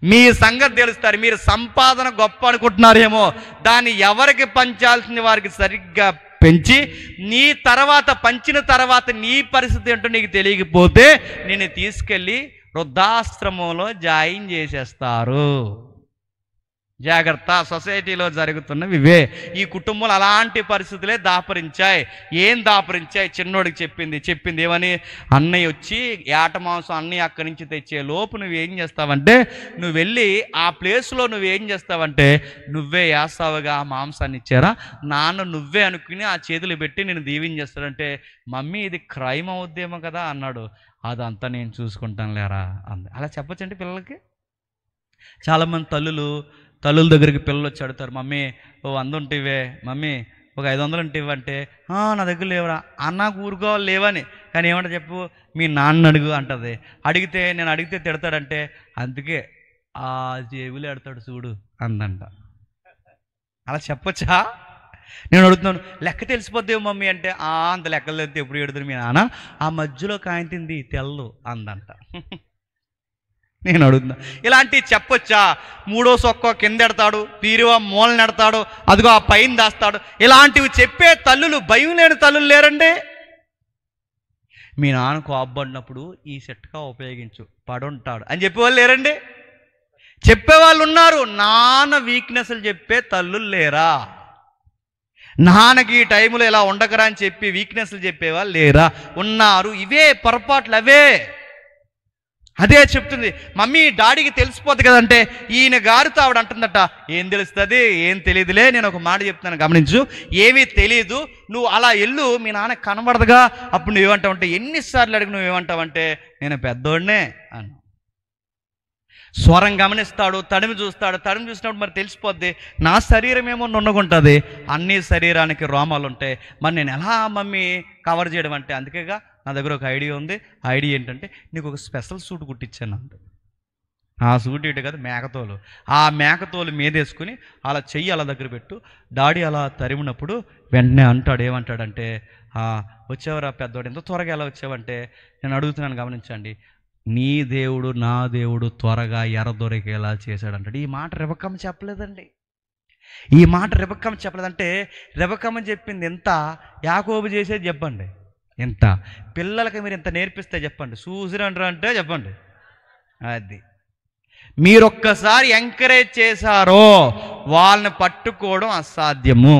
మీ సంగతి తెలుస్తారు. మీరు సంపాదన గొప్ప అనుకుంటున్నారేమో, దాన్ని ఎవరికి పంచాల్సింది వారికి సరిగ్గా పెంచి నీ తర్వాత పంచిన తర్వాత నీ పరిస్థితి ఏంటో నీకు తెలియకపోతే నేను తీసుకెళ్ళి వృద్ధాశ్రమంలో జాయిన్ చేసేస్తారు. జాగ్రత్త, సొసైటీలో జరుగుతున్నవి ఇవే. ఈ కుటుంబంలో అలాంటి పరిస్థితులే దాపరించాయి. ఏం దాపరించాయి? చిన్నోడికి చెప్పింది ఏమని? అన్నయ్య వచ్చి ఏట మాంసం అన్నయ్య అక్కడి నుంచి తెచ్చే లోపు నువ్వేం చేస్తావంటే, నువ్వు వెళ్ళి ఆ ప్లేస్లో నువ్వేం చేస్తావంటే నువ్వే వేస్తావుగా ఆ మాంసాన్ని ఇచ్చారా నాన్న, నువ్వే అనుకుని ఆ చేతులు పెట్టి నేను దీవించేస్తాడంటే, మమ్మీ ఇది క్రైమ్ అవుద్దేమో కదా అన్నాడు. అదంతా నేను చూసుకుంటాను లేరా అంది. అలా చెప్పచ్చండి పిల్లలకి? చాలామంది తల్లుల దగ్గరికి పిల్లలు వచ్చి అడుగుతారు, మమ్మీ ఓ 100 ఉంటే ఇవే, మమ్మీ ఒక 500 ఉంటే ఇవ్వంటే, నా దగ్గర లేవురా అన్న, ఊరుకోవాలి లేవని. కానీ ఏమంట చెప్పు, మీ నాన్న అడుగు అంటది. నేను అడిగితే తిడతాడంటే, అందుకే ఆ జేబులు ఎడతాడు చూడు అందంట. అలా చెప్పచ్చా? నేను అడుగుతున్నాను, లెక్క తెలిసిపోద్దేమో మమ్మీ అంటే, అంత లెక్కలు తెలిస్తే ఎప్పుడు ఎడుతుంది మీ నాన్న, ఆ మధ్యలో కాయంతింది తెల్లు అందంట. నేను అడుగుతున్నా, ఇలాంటివి చెప్పొచ్చా? 3వ సొక్క కింద ఎడతాడు, తీరువా మూలను ఎడతాడు, అదిగో ఆ పైన దాస్తాడు. ఇలాంటివి చెప్పే తల్లులు, భయం లేని తల్లులు లేరండి? మీ నాన్న కోపడినప్పుడు ఈ సెట్గా ఉపయోగించు, పడుంటాడు అని చెప్పేవాళ్ళు లేరండి? చెప్పేవాళ్ళు ఉన్నారు. నాన్న వీక్నెస్లు చెప్పే తల్లులు లేరా? నాన్నకి ఈ టైంలో ఇలా ఉండకరా అని చెప్పి వీక్నెస్లు చెప్పేవాళ్ళు లేరా? ఉన్నారు. ఇవే పొరపాట్లు, అవే. అదే చెప్తుంది, మమ్మీ డాడీకి తెలిసిపోద్ది కదంటే, ఈయన గారితో ఆవిడ అంటుందట, ఏం తెలుస్తుంది, ఏం తెలియదులే, నేను ఒక మాట చెప్తాను గమనించు, ఏమీ తెలియదు, నువ్వు అలా వెళ్ళు, మీ నాన్న కనబడదుగా, అప్పుడు నువ్వేమంటావంటే, ఎన్నిసార్లు అడిగి నువ్వేమంటావంటే, నేను పెద్దోడినే అను. స్వరం గమనిస్తాడు, తడిమి చూసినప్పుడు మరి తెలిసిపోద్ది, నా శరీరం ఏమో నున్నగుంటుంది, అన్ని శరీరానికి రోమాలు ఉంటాయి, మరి నేను ఎలా మమ్మీ కవర్ చేయడం అంటే, అందుకేగా నా దగ్గర ఒక ఐడియా ఉంది. ఆ ఐడియా ఏంటంటే, నీకు ఒక స్పెషల్ సూట్ కుట్టించాను అంత. ఆ సూట్ ఏంటి కదా, మేకతోలు. ఆ మేకతోలు మీదేసుకుని అలా చెయ్యి అలా దగ్గర పెట్టు, డాడీ అలా తరిమినప్పుడు వెంటనే అంటాడు, ఏమంటాడంటే, వచ్చేవరా పెద్దవాడు, ఎంత త్వరగా ఎలా వచ్చావంటే, నేను అడుగుతున్నాను గమనించండి, నీ దేవుడు నా దేవుడు త్వరగా ఎర్రదొరికేలా చేశాడంటాడు. ఈ మాట రెబెక్కమ్మ చెప్పలేదండి. ఈ మాట రెబెక్కమ్మ చెప్పలేదంటే, రెబెక్కమ్మ చెప్పింది ఎంత, యాకోబు చేసేది చెప్పండి ఎంత. పిల్లలకి మీరు ఎంత నేర్పిస్తే చెప్పండి, చూసిరంటారు అంటే చెప్పండి. అది మీరొక్కసారి ఎంకరేజ్ చేశారో వాళ్ళని పట్టుకోవడం అసాధ్యము.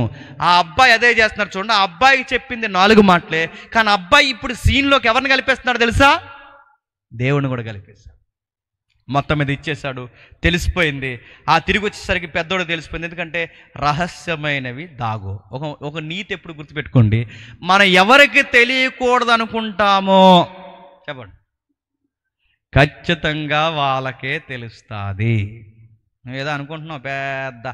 ఆ అబ్బాయి అదే చేస్తున్నారు చూడండి. ఆ అబ్బాయికి చెప్పింది 4 మాటలే, కానీ అబ్బాయి ఇప్పుడు సీన్లోకి ఎవరిని కలిపేస్తున్నాడు తెలుసా? దేవుని కూడా కలిపేశాడు. మొత్తం మీద ఇచ్చేశాడు, తెలిసిపోయింది. ఆ తిరిగి వచ్చేసరికి పెద్దోడు తెలిసిపోయింది. ఎందుకంటే రహస్యమైనవి దాగు. ఒక నీతి ఎప్పుడు గుర్తుపెట్టుకోండి, మనం ఎవరికి తెలియకూడదు అనుకుంటామో చెప్పండి, ఖచ్చితంగా వాళ్ళకే తెలుస్తుంది. నువ్వు ఏదో అనుకుంటున్నావు పెద్ద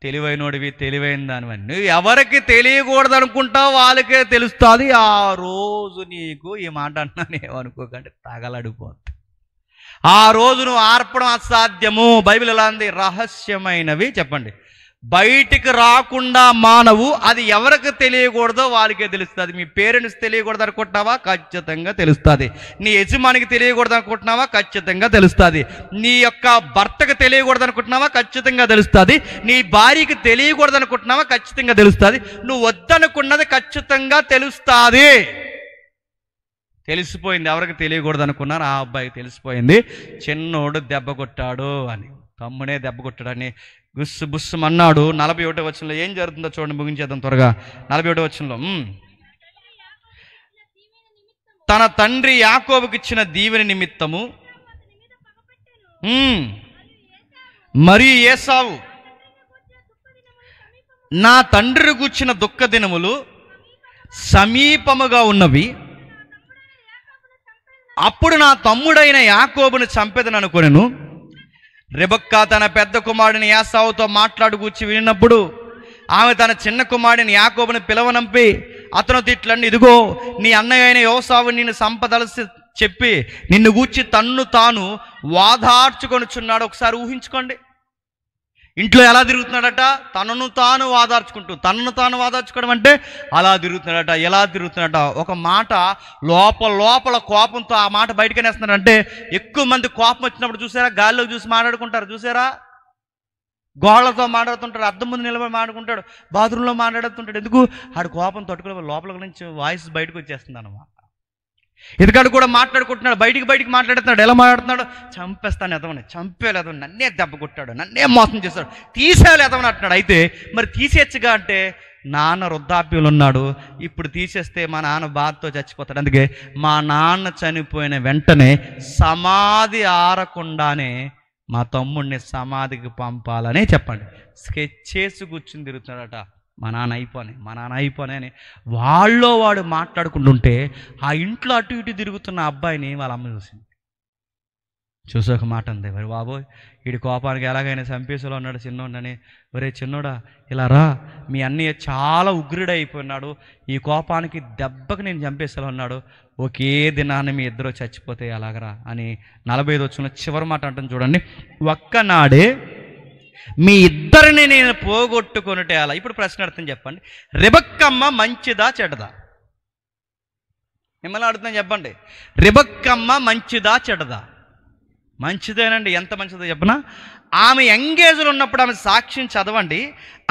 తెలివైనోడివి, తెలివైన దానివని. నువ్వు ఎవరికి తెలియకూడదు అనుకుంటావు వాళ్ళకే తెలుస్తుంది. ఆ రోజు నీకు ఈ మాట అన్నాను ఏమనుకోకండి, తగలడిపోద్ది. ఆ రోజు నువ్వు ఆర్పడం అసాధ్యము. బైబిల్ ఎలా ఉంది? రహస్యమైనవి చెప్పండి బయటికి రాకుండా మానవు, అది ఎవరికి తెలియకూడదో వాళ్ళకే తెలుస్తుంది. మీ పేరెంట్స్ తెలియకూడదు అనుకుంటున్నావా? ఖచ్చితంగా తెలుస్తుంది. నీ యజమానికి తెలియకూడదు అనుకుంటున్నావా? ఖచ్చితంగా తెలుస్తుంది. నీ యొక్క భర్తకు తెలియకూడదు అనుకుంటున్నావా? ఖచ్చితంగా తెలుస్తుంది. నీ భార్యకి తెలియకూడదు అనుకుంటున్నావా? ఖచ్చితంగా తెలుస్తుంది. నువ్వు వద్దనుకున్నది ఖచ్చితంగా తెలుస్తుంది. తెలిసిపోయింది. ఎవరికి తెలియకూడదు అనుకున్నారు, ఆ అబ్బాయికి తెలిసిపోయింది. చిన్నోడు దెబ్బ కొట్టాడు అని, తమ్ముడే దెబ్బ కొట్టాడని గుస్సు బుస్సుమన్నాడు. 41వ వచనంలో ఏం జరుగుతుందో చూడండి, ముగించేద్దాం త్వరగా. 41వ వచనంలో తన తండ్రి యాకోబుకి ఇచ్చిన దీవెన నిమిత్తము మరియు ఏసావు నా తండ్రి గూర్చిన దుఃఖ దినములు సమీపముగా ఉన్నవి, అప్పుడు నా తమ్ముడైన యాకోబును చంపెదను అనుకొనెను. రెబెక్కా తన పెద్ద కుమారుడిని ఏసావుతో మాట్లాడుకూర్చి విన్నప్పుడు ఆమె తన చిన్న కుమారుడిని యాకోబుని పిలవనంపి అతను తిట్లండి, ఇదిగో నీ అన్నయ్య అయిన యోసావు నిన్ను సంపదలసి చెప్పి నిన్ను గూర్చి తన్ను తాను వాదార్చుకొనుచున్నాడు. ఒకసారి ఊహించుకోండి, ఇంట్లో ఎలా తిరుగుతున్నాడట? తనను తాను వాదార్చుకోవడం అంటే అలా తిరుగుతున్నాడట. ఎలా తిరుగుతున్నాడట? ఒక మాట లోపల కోపంతో ఆ మాట బయటకనేస్తున్నాడంటే, ఎక్కువ మంది కోపం వచ్చినప్పుడు చూసారా, గాలిలో చూసి మాట్లాడుకుంటారు చూసారా, గోళ్లతో మాట్లాడుతుంటాడు, అద్దం ముందు నిలబడి మాట్లాడుకుంటాడు, బాత్రూంలో మాట్లాడుతుంటాడు. ఎందుకు? ఆడు కోపం తట్టుకుని లోపల నుంచి వాయిస్ బయటకు వచ్చేస్తుంది అన్నమాట. ఎందుకంటే కూడా మాట్లాడుకుంటున్నాడు, బయటికి మాట్లాడుతున్నాడు. ఎలా మాట్లాడుతున్నాడు? చంపేస్తాను ఎదవని, చంపేలేదవని, నన్నే దెబ్బ కొట్టాడు, నన్నే మోసం చేస్తాడు, తీసేయాలి ఎదవని అంటున్నాడు. అయితే మరి తీసేయచ్చుగా అంటే, నాన్న వృద్ధాప్యంలో ఉన్నాడు, ఇప్పుడు తీసేస్తే మా నాన్న బాధతో చచ్చిపోతాడు. అందుకే మా నాన్న చనిపోయిన వెంటనే సమాధి ఆరకుండానే మా తమ్ముడిని సమాధికి పంపాలని చెప్పండి. స్కెచ్ చేసి కూర్చుని తిరుగుతున్నాడట. మా నాన్న అయిపోనే అని వాడు మాట్లాడుకుంటుంటే ఆ ఇంట్లో అటు ఇటు తిరుగుతున్న అబ్బాయిని వాళ్ళ అమ్మ చూసాక మాట అంది, మరి బాబోయ్ వీడి కోపానికి ఎలాగైనా చంపేసేలో ఉన్నాడు చిన్నోడని. ఒరే చిన్నోడా ఇలా రా, మీ అన్నయ్య చాలా ఉగ్రుడు అయిపోయినాడు, ఈ కోపానికి దెబ్బకి నేను చంపేసేలా ఉన్నాడు, ఒకే దినాన్ని మీ ఇద్దరు చచ్చిపోతే ఎలాగరా అని 45 వచ్చిన చివరి మాట అంటాను చూడండి. ఒక్కనాడే మీ ఇద్దరిని నేను పోగొట్టుకొనుటే అలా. ఇప్పుడు ప్రశ్న అర్థం చెప్పండి, రెబెక్కమ్మ మంచిదా చెడ్డదా? మిమ్మల్ని అడుగుతాను చెప్పండి, రెబెక్కమ్మ మంచిదా చెడ్డదా? మంచిదేనండి. ఎంత మంచిదో చెప్పనా? ఆమె ఎంగేజ్లో ఉన్నప్పుడు ఆమె సాక్ష్యం చదవండి,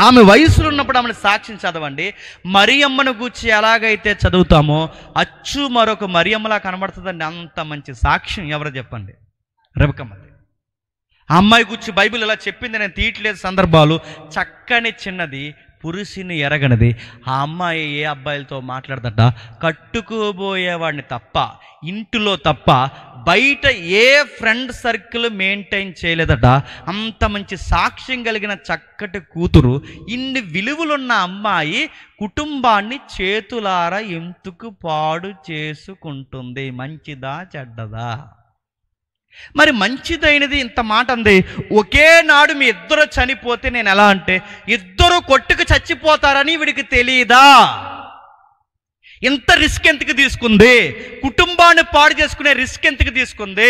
ఆమె వయసులో ఉన్నప్పుడు ఆమెను సాక్ష్యం చదవండి. మరియమ్మను గూర్చి ఎలాగైతే చదువుతామో అచ్చు మరొక మరియమ్మలా కనబడుతుందండి. అంత మంచి సాక్ష్యం ఎవరో చెప్పండి? రెబెక్కమ్మది. ఆ అమ్మాయి గురించి బైబిల్ ఇలా చెప్పింది, నేను తీయట్లేదు సందర్భాలు. చక్కని చిన్నది, పురుషుని ఎరగనిది. ఆ అమ్మాయి ఏ అబ్బాయిలతో మాట్లాడదట? కట్టుకోబోయేవాడిని తప్ప, ఇంటిలో తప్ప బయట ఏ ఫ్రెండ్ సర్కిల్ మెయింటైన్ చేయలేదట. అంత మంచి సాక్ష్యం కలిగిన చక్కటి కూతురు, ఇన్ని విలువలున్న అమ్మాయి కుటుంబాన్ని చేతులారా ఎందుకు పాడు చేసుకుంటుంది? మంచిదా చెడ్డదా? మరి మంచిదైనది ఇంత మాట అంది. ఒకే నాడు మీ ఇద్దరు చనిపోతే నేను ఎలా అంటే, ఇద్దరు కొట్టుకు చచ్చిపోతారని వీడికి తెలియదా? ఇంత రిస్క్ ఎందుకు తీసుకుంది? కుటుంబాన్ని పాడు చేసుకునే రిస్క్ ఎందుకు తీసుకుంది?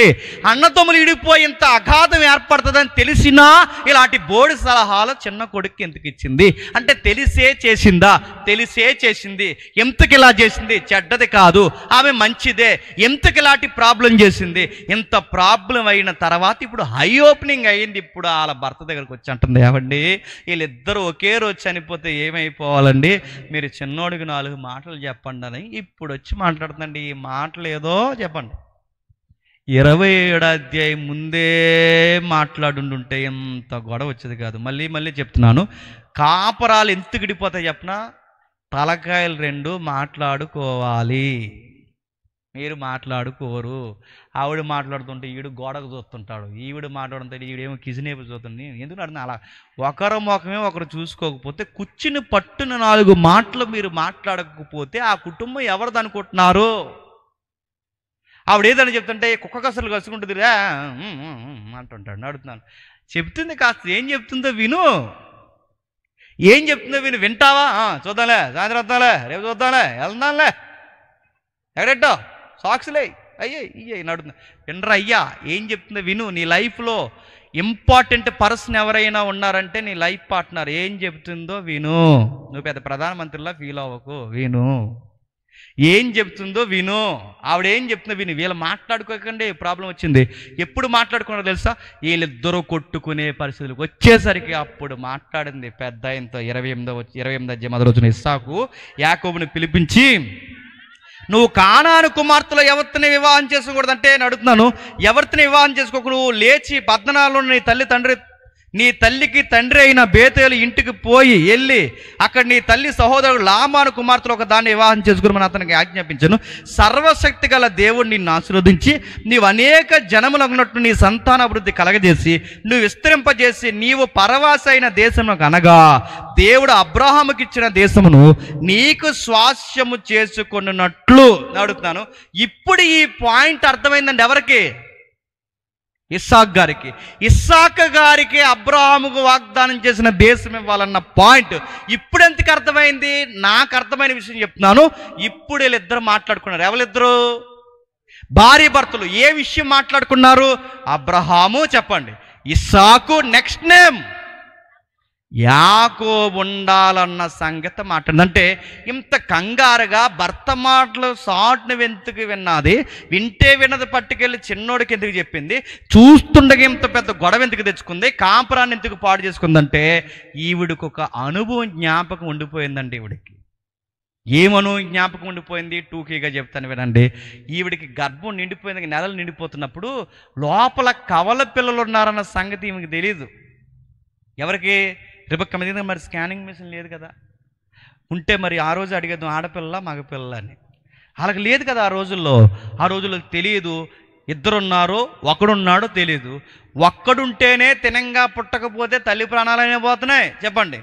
అన్నదమ్ములు ఇడిపోయి ఇంత అగాధం ఏర్పడుతుందని తెలిసినా ఇలాంటి బోడి సలహాలు చిన్న కొడుకు ఎందుకు ఇచ్చింది? అంటే తెలిసే చేసిందా? తెలిసే చేసింది. ఎంతకి ఇలా చేసింది? చెడ్డది కాదు, ఆమె మంచిదే. ఎంతకి ఇలాంటి ప్రాబ్లం చేసింది? ఇంత ప్రాబ్లం అయిన తర్వాత ఇప్పుడు హై ఓపెనింగ్ అయ్యింది. ఇప్పుడు వాళ్ళ భర్త దగ్గరకు వచ్చి అంటుంది, ఏమండి వీళ్ళిద్దరూ ఒకే రోజు చనిపోతే ఏమైపోవాలండి? మీరు చిన్నోడికి 4 మాటలు చెప్పండి అని ఇప్పుడు వచ్చి మాట్లాడుతుందండి. ఈ మాటలు ఏదో చెప్పండి, 27వ అధ్యాయం ముందే మాట్లాడుంటే ఎంత గొడవ వచ్చేది కాదు. మళ్ళీ చెప్తున్నాను, కాపరాలు ఎంత గిడిపోతాయి చెప్పనా? తలకాయలు 2 మాట్లాడుకోవాలి. మీరు మాట్లాడుకోరు. ఆవిడ మాట్లాడుతుంటే ఈవిడ గోడకు చూస్తుంటాడు, ఈవిడ మాట్లాడుతుంటే ఈవిడేమో కిజినేపు చూస్తుంది. ఎందుకు అడుగుతున్నా? అలా ఒకరు ముఖమే ఒకరు చూసుకోకపోతే, కూర్చుని పట్టున 4 మాటలు మీరు మాట్లాడకపోతే ఆ కుటుంబం ఎవరిది అనుకుంటున్నారు? ఆవిడ ఏదని చెప్తుంటే కుక్క కసలు కసుకుంటుంది అంటుంటాడు. అడుగుతున్నాను, చెప్తుంది కాస్త ఏం చెప్తుందో విను. ఏం చెప్తుందో వింటావా? చూద్దాంలే, సాయంత్రం వద్దాంలే, రేపు చూద్దాంలే, వెళ్దాంలే, ఎక్కడెట్టో సాక్స్లే అయ్యే నడుతున్నా. వినరా అయ్యా, ఏం చెప్తుందో విను. నీ లైఫ్లో ఇంపార్టెంట్ పర్సన్ ఎవరైనా ఉన్నారంటే నీ లైఫ్ పార్ట్నర్. ఏం చెప్తుందో విను. నువ్వు పెద్ద ప్రధానమంత్రిలా ఫీల్ అవ్వకు, విను. ఏం చెప్తుందో విను. ఆవిడ ఏం చెప్తుందో విను. వీళ్ళు మాట్లాడుకోకండి ప్రాబ్లం వచ్చింది. ఎప్పుడు మాట్లాడుకున్నారో తెలుసా? వీళ్ళిద్దరూ కొట్టుకునే పరిస్థితులకు వచ్చేసరికి అప్పుడు మాట్లాడింది పెద్ద ఆయనతో. 28 అధ్యాయం 1 రోజున ఇస్సాకు యాకోబుని పిలిపించి, నువ్వు కానాను కుమార్తెలో ఎవరిని వివాహం చేసుకోకూడదంటే నేను అడుగుతున్నాను, ఎవరిని వివాహం చేసుకోకు. నువ్వు లేచి పద్నాలుగులో నీ తల్లికి తండ్రి అయిన బేతేలు ఇంటికి వెళ్ళి అక్కడ నీ తల్లి సహోదరుడు లామాను కుమార్తెలు ఒక దాన్ని వివాహం చేసుకుని అతనికి ఆజ్ఞాపించను. సర్వశక్తి గల దేవుడు నిన్ను ఆశీర్వదించి నీవు అనేక జనములన్నట్టు నీ సంతానాభివృద్ధి కలగజేసి నువ్వు విస్తరింపజేసి నీవు పరవాస అయిన దేశమునకు అనగా దేవుడు అబ్రహాముకి ఇచ్చిన దేశమును నీకు స్వాస్యము చేసుకున్నట్లు అడుగుతున్నాను. ఇప్పుడు ఈ పాయింట్ అర్థమైందండి ఎవరికి? ఇస్సాకు గారికి. ఇస్సాకు గారికి అబ్రహాముకు వాగ్దానం చేసిన దేశం ఇవ్వాలన్న పాయింట్ ఇప్పుడు ఎందుకు అర్థమైంది? నాకు అర్థమైన విషయం చెప్తున్నాను. ఇప్పుడు వీళ్ళిద్దరు మాట్లాడుకున్నారు. ఎవరిద్దరు? భార్య భర్తలు. ఏ విషయం మాట్లాడుకున్నారు? అబ్రహాము చెప్పండి, ఇస్సాకు, నెక్స్ట్ నేమ్ యాకోబు ఉండాలన్న సంగతి మాట్లాడిందంటే ఇంత కంగారుగా భర్త మాటలు సాటును వెంతుకు విన్నది, వింటే విన్నది పట్టుకెళ్ళి చిన్నోడికి ఎందుకు చెప్పింది, చూస్తుండగా ఇంత పెద్ద గొడవ ఎందుకు తెచ్చుకుంది, కాపురాన్ని ఎందుకు పాడు చేసుకుందంటే ఈవిడికి ఒక అనుభవం జ్ఞాపకం ఉండిపోయిందండి. ఈవిడికి ఏమను జ్ఞాపకం ఉండిపోయింది? టూకీగా చెప్తాను వినండి. ఈవిడికి గర్భం నిండిపోయింది, నెలలు నిండిపోతున్నప్పుడు లోపల కవల పిల్లలు ఉన్నారన్న సంగతి ఈమెకి తెలీదు. ఎవరికి? రిబెక్కా మీద. మరి స్కానింగ్ మిషన్ లేదు కదా, ఉంటే మరి ఆ రోజు అడిగేద్దాం ఆడపిల్ల మగపిల్ల అని. వాళ్ళకి లేదు కదా ఆ రోజుల్లో తెలియదు. ఇద్దరున్నారు, ఒకడున్నాడో తెలియదు. ఒక్కడుంటేనే తినంగా పుట్టకపోతే తల్లి ప్రాణాలనే పోతున్నాయి చెప్పండి,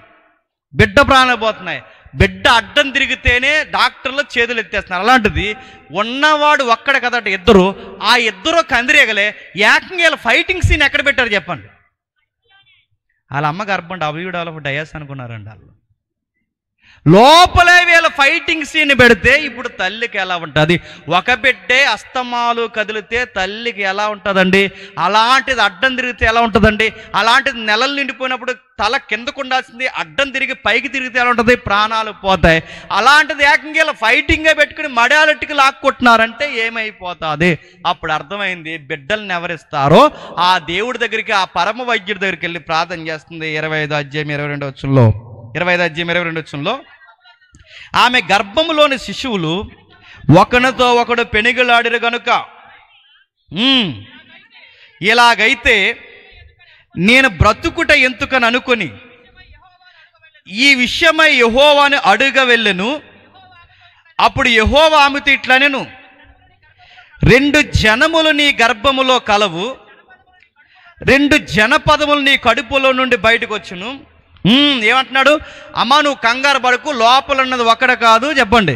బిడ్డ ప్రాణాలు పోతున్నాయి. బిడ్డ అడ్డం తిరిగితేనే డాక్టర్లు చేతులు ఎత్తేస్తున్నారు. అలాంటిది ఉన్నవాడు ఒక్కడ కదట ఇద్దరు. ఆ ఇద్దరు కందిరేగలే. ఏకంగా ఫైటింగ్ సీన్ ఎక్కడ పెట్టారు చెప్పండి? వాళ్ళ అమ్మ గర్భం డయాస్ అనుకున్నారండి వాళ్ళు. లోపలే వీళ్ళ ఫైటింగ్ సీన్ పెడితే ఇప్పుడు తల్లికి ఎలా ఉంటుంది? ఒక బిడ్డే అస్తమాలు కదిలితే తల్లికి ఎలా ఉంటుందండి? అలాంటిది అడ్డం తిరిగితే ఎలా ఉంటుందండి? అలాంటిది నెలలు నిండిపోయినప్పుడు తల కిందకు ఉండాల్సింది అడ్డం తిరిగి పైకి తిరిగితే ఎలా ఉంటుంది? ప్రాణాలు పోతాయి. అలాంటిది ఏకంగా ఫైటింగ్గా పెట్టుకుని మడాలెట్టుకు లాక్కొట్టున్నారంటే ఏమైపోతుంది? అప్పుడు అర్థమైంది బిడ్డల్ని ఎవరిస్తారో ఆ దేవుడి దగ్గరికి, ఆ పరమ వైద్యుడి దగ్గరికి వెళ్ళి ప్రార్థన చేస్తుంది. 25 అధ్యాయం 22 వచనంలో ఆమె గర్భములోని శిశువులు ఒకనితో ఒకడు పెనుగులాడిరు గనుక, ఇలాగైతే నేను బ్రతుకుట ఎందుకని అనుకొని ఈ విషయమై యెహోవాను అడుగ వెళ్ళెను. అప్పుడు యెహోవా ఆమెతో ఇట్లనెను, 2 జనములు నీ గర్భములో కలవు, 2 జనపదములు నీ కడుపులో నుండి బయటకు వచ్చును. ఏమంటున్నాడు? అమ్మ నువ్వు కంగారు పడకు, లోపల ఉన్నది ఒకడు కాదు చెప్పండి,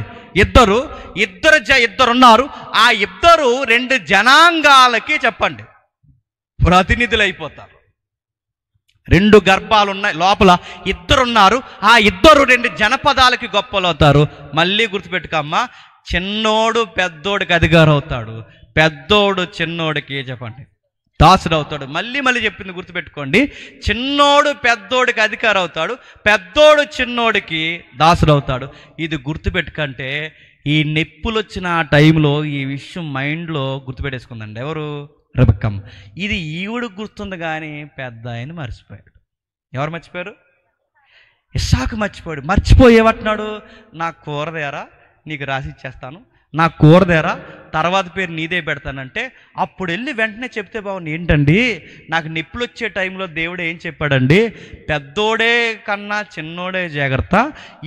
ఇద్దరున్నారు. ఆ ఇద్దరు 2 జనాంగాలకి చెప్పండి ప్రతినిధులు అయిపోతారు. 2 గర్భాలు ఉన్నాయి, లోపల ఇద్దరున్నారు. ఆ ఇద్దరు 2 జనపదాలకి గొప్పలవుతారు. మళ్ళీ గుర్తుపెట్టుకమ్మా, చిన్నోడు పెద్దోడికి అధికారం అవుతాడు, పెద్దోడు చిన్నోడికి చెప్పండి దాసుడు అవుతాడు. మళ్ళీ చెప్పింది గుర్తుపెట్టుకోండి, చిన్నోడు పెద్దోడికి అధికారం అవుతాడు, పెద్దోడు చిన్నోడికి దాసుడు అవుతాడు. ఇది గుర్తుపెట్టుకంటే ఈ నొప్పులు వచ్చిన ఆ టైంలో ఈ విషయం మైండ్లో గుర్తుపెట్టేసుకుందండి. ఎవరు? రెబెక్కమ్మ. ఇది ఈవిడికి గుర్తుంది కానీ పెద్ద ఆయన మర్చిపోయాడు. ఎవరు మర్చిపోయారు? ఇస్సాకు మర్చిపోయాడు. మర్చిపోయేవట్నాడు, నా కూరదేరా నీకు రాసి ఇచ్చేస్తాను, నా కూరదేరా తర్వాత పేరు నీదే పెడతానంటే అప్పుడు వెళ్ళి వెంటనే చెప్తే బాగుంది. ఏంటండి నాకు నిప్పులు వచ్చే టైంలో దేవుడు ఏం చెప్పాడండి, పెద్దోడే కన్నా చిన్నోడే జాగ్రత్త,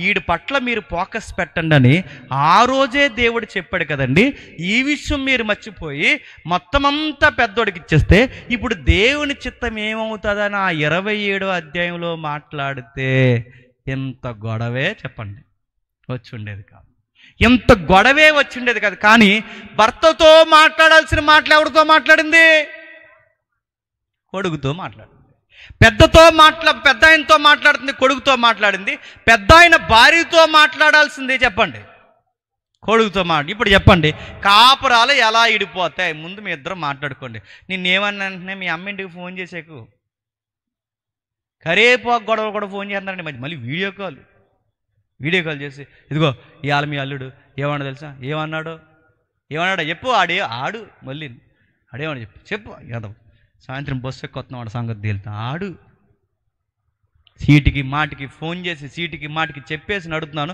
వీడి పట్ల మీరు ఫోకస్ పెట్టండి అని ఆ రోజే దేవుడు చెప్పాడు కదండి. ఈ విషయం మీరు మర్చిపోయి మొత్తం అంతా పెద్దోడికి ఇచ్చేస్తే ఇప్పుడు దేవుని చిత్తం ఏమవుతుందని ఆ 27వ అధ్యాయంలో మాట్లాడితే ఎంత గొడవే చెప్పండి వచ్చి ఉండేది కాదు. ఎంత గొడవే వచ్చిండేది కాదు. కానీ భర్తతో మాట్లాడాల్సిన మాటలు ఎవరితో మాట్లాడింది? కొడుకుతో మాట్లాడింది. పెద్ద ఆయనతో మాట్లాడుతుంది, కొడుకుతో మాట్లాడింది. పెద్ద ఆయన భార్యతో మాట్లాడాల్సిందే చెప్పండి, కొడుకుతో ఇప్పుడు చెప్పండి, కాపురాలు ఎలా ఇడిపోతాయి? ముందు మీ ఇద్దరు మాట్లాడుకోండి. నిన్నేమన్నా వెంటనే మీ అమ్మ ఇంటికి ఫోన్ చేసేకు కరేపో గొడవ కూడా ఫోన్ చేస్తారండి. మళ్ళీ వీడియో కాల్ చేసి ఇదిగో ఇవాళ మీ అల్లుడు ఏమన్నా తెలుసా, ఏమన్నాడు చెప్పు, ఆడు మళ్ళీ ఆడేమన్నా చెప్పు యాదవ్ సాయంత్రం బస్సు ఎక్కుతున్నాం వాడు సంగతి తేలుతా ఆడు. సీటికి మాటికి ఫోన్ చేసి సీటికి మాటికి చెప్పేసి నడుతున్నాను.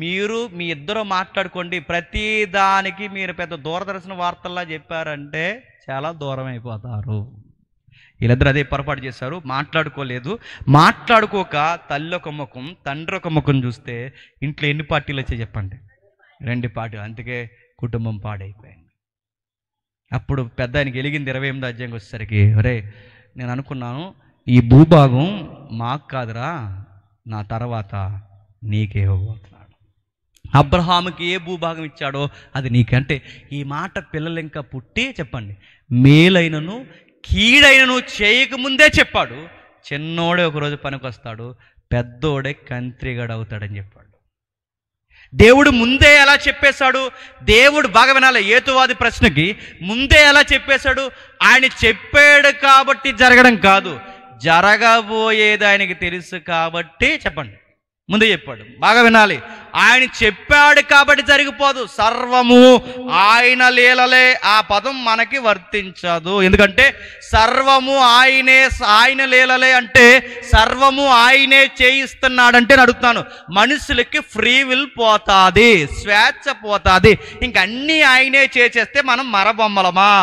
మీరు మీ ఇద్దరు మాట్లాడుకోండి. ప్రతి దానికి మీరు పెద్ద దూరదర్శన వార్తల్లా చెప్పారంటే చాలా దూరం అయిపోతారు. వీళ్ళిద్దరు అదే పొరపాటు చేశారు, మాట్లాడుకోలేదు. మాట్లాడుకోక తల్లి ఒక ముఖం తండ్రి ఒక ముఖం చూస్తే ఇంట్లో ఎన్ని పార్టీలు వచ్చాయి చెప్పండి? 2 పార్టీలు. అందుకే కుటుంబం పాడైపోయింది. అప్పుడు పెద్ద ఆయనకి వెలిగింది 28వ అధ్యాయంకి వచ్చేసరికి, ఒరే నేను అనుకున్నాను ఈ భూభాగం మాకు కాదురా, నా తర్వాత నీకే ఇవ్వబోతున్నాడు. అబ్రహాముకి ఏ భూభాగం ఇచ్చాడో అది నీకంటే ఈ మాట పిల్లలు ఇంకా పుట్టి చెప్పండి మేలైనను కీడైనను చేయకముందే చెప్పాడు. చిన్నోడే ఒకరోజు పనికొస్తాడు, పెద్దోడే కంత్రిగడవుతాడని చెప్పాడు. దేవుడు ముందే ఎలా చెప్పేశాడు? దేవుడు బాగా వినాలి, ఏతువాది ప్రశ్నకి ముందే ఎలా చెప్పేశాడు? ఆయన చెప్పాడు కాబట్టి జరగడం కాదు, జరగబోయేది ఆయనకి తెలుసు కాబట్టి చెప్పండి ముందే చెప్పాడు. బాగా వినాలి, ఆయన చెప్పాడు కాబట్టి జరిగిపోదు. సర్వము ఆయన లీలలే. ఆ పదం మనకి వర్తించదు. ఎందుకంటే సర్వము ఆయన లీలలే అంటే సర్వము ఆయనే చేయిస్తున్నాడంటే అడుగుతున్నాను. మనుషులకి ఫ్రీ విల్ పోతాది, స్వేచ్ఛ పోతాది. ఇంకన్నీ ఆయనే చేసేస్తే మనం మరబొమ్మలమా?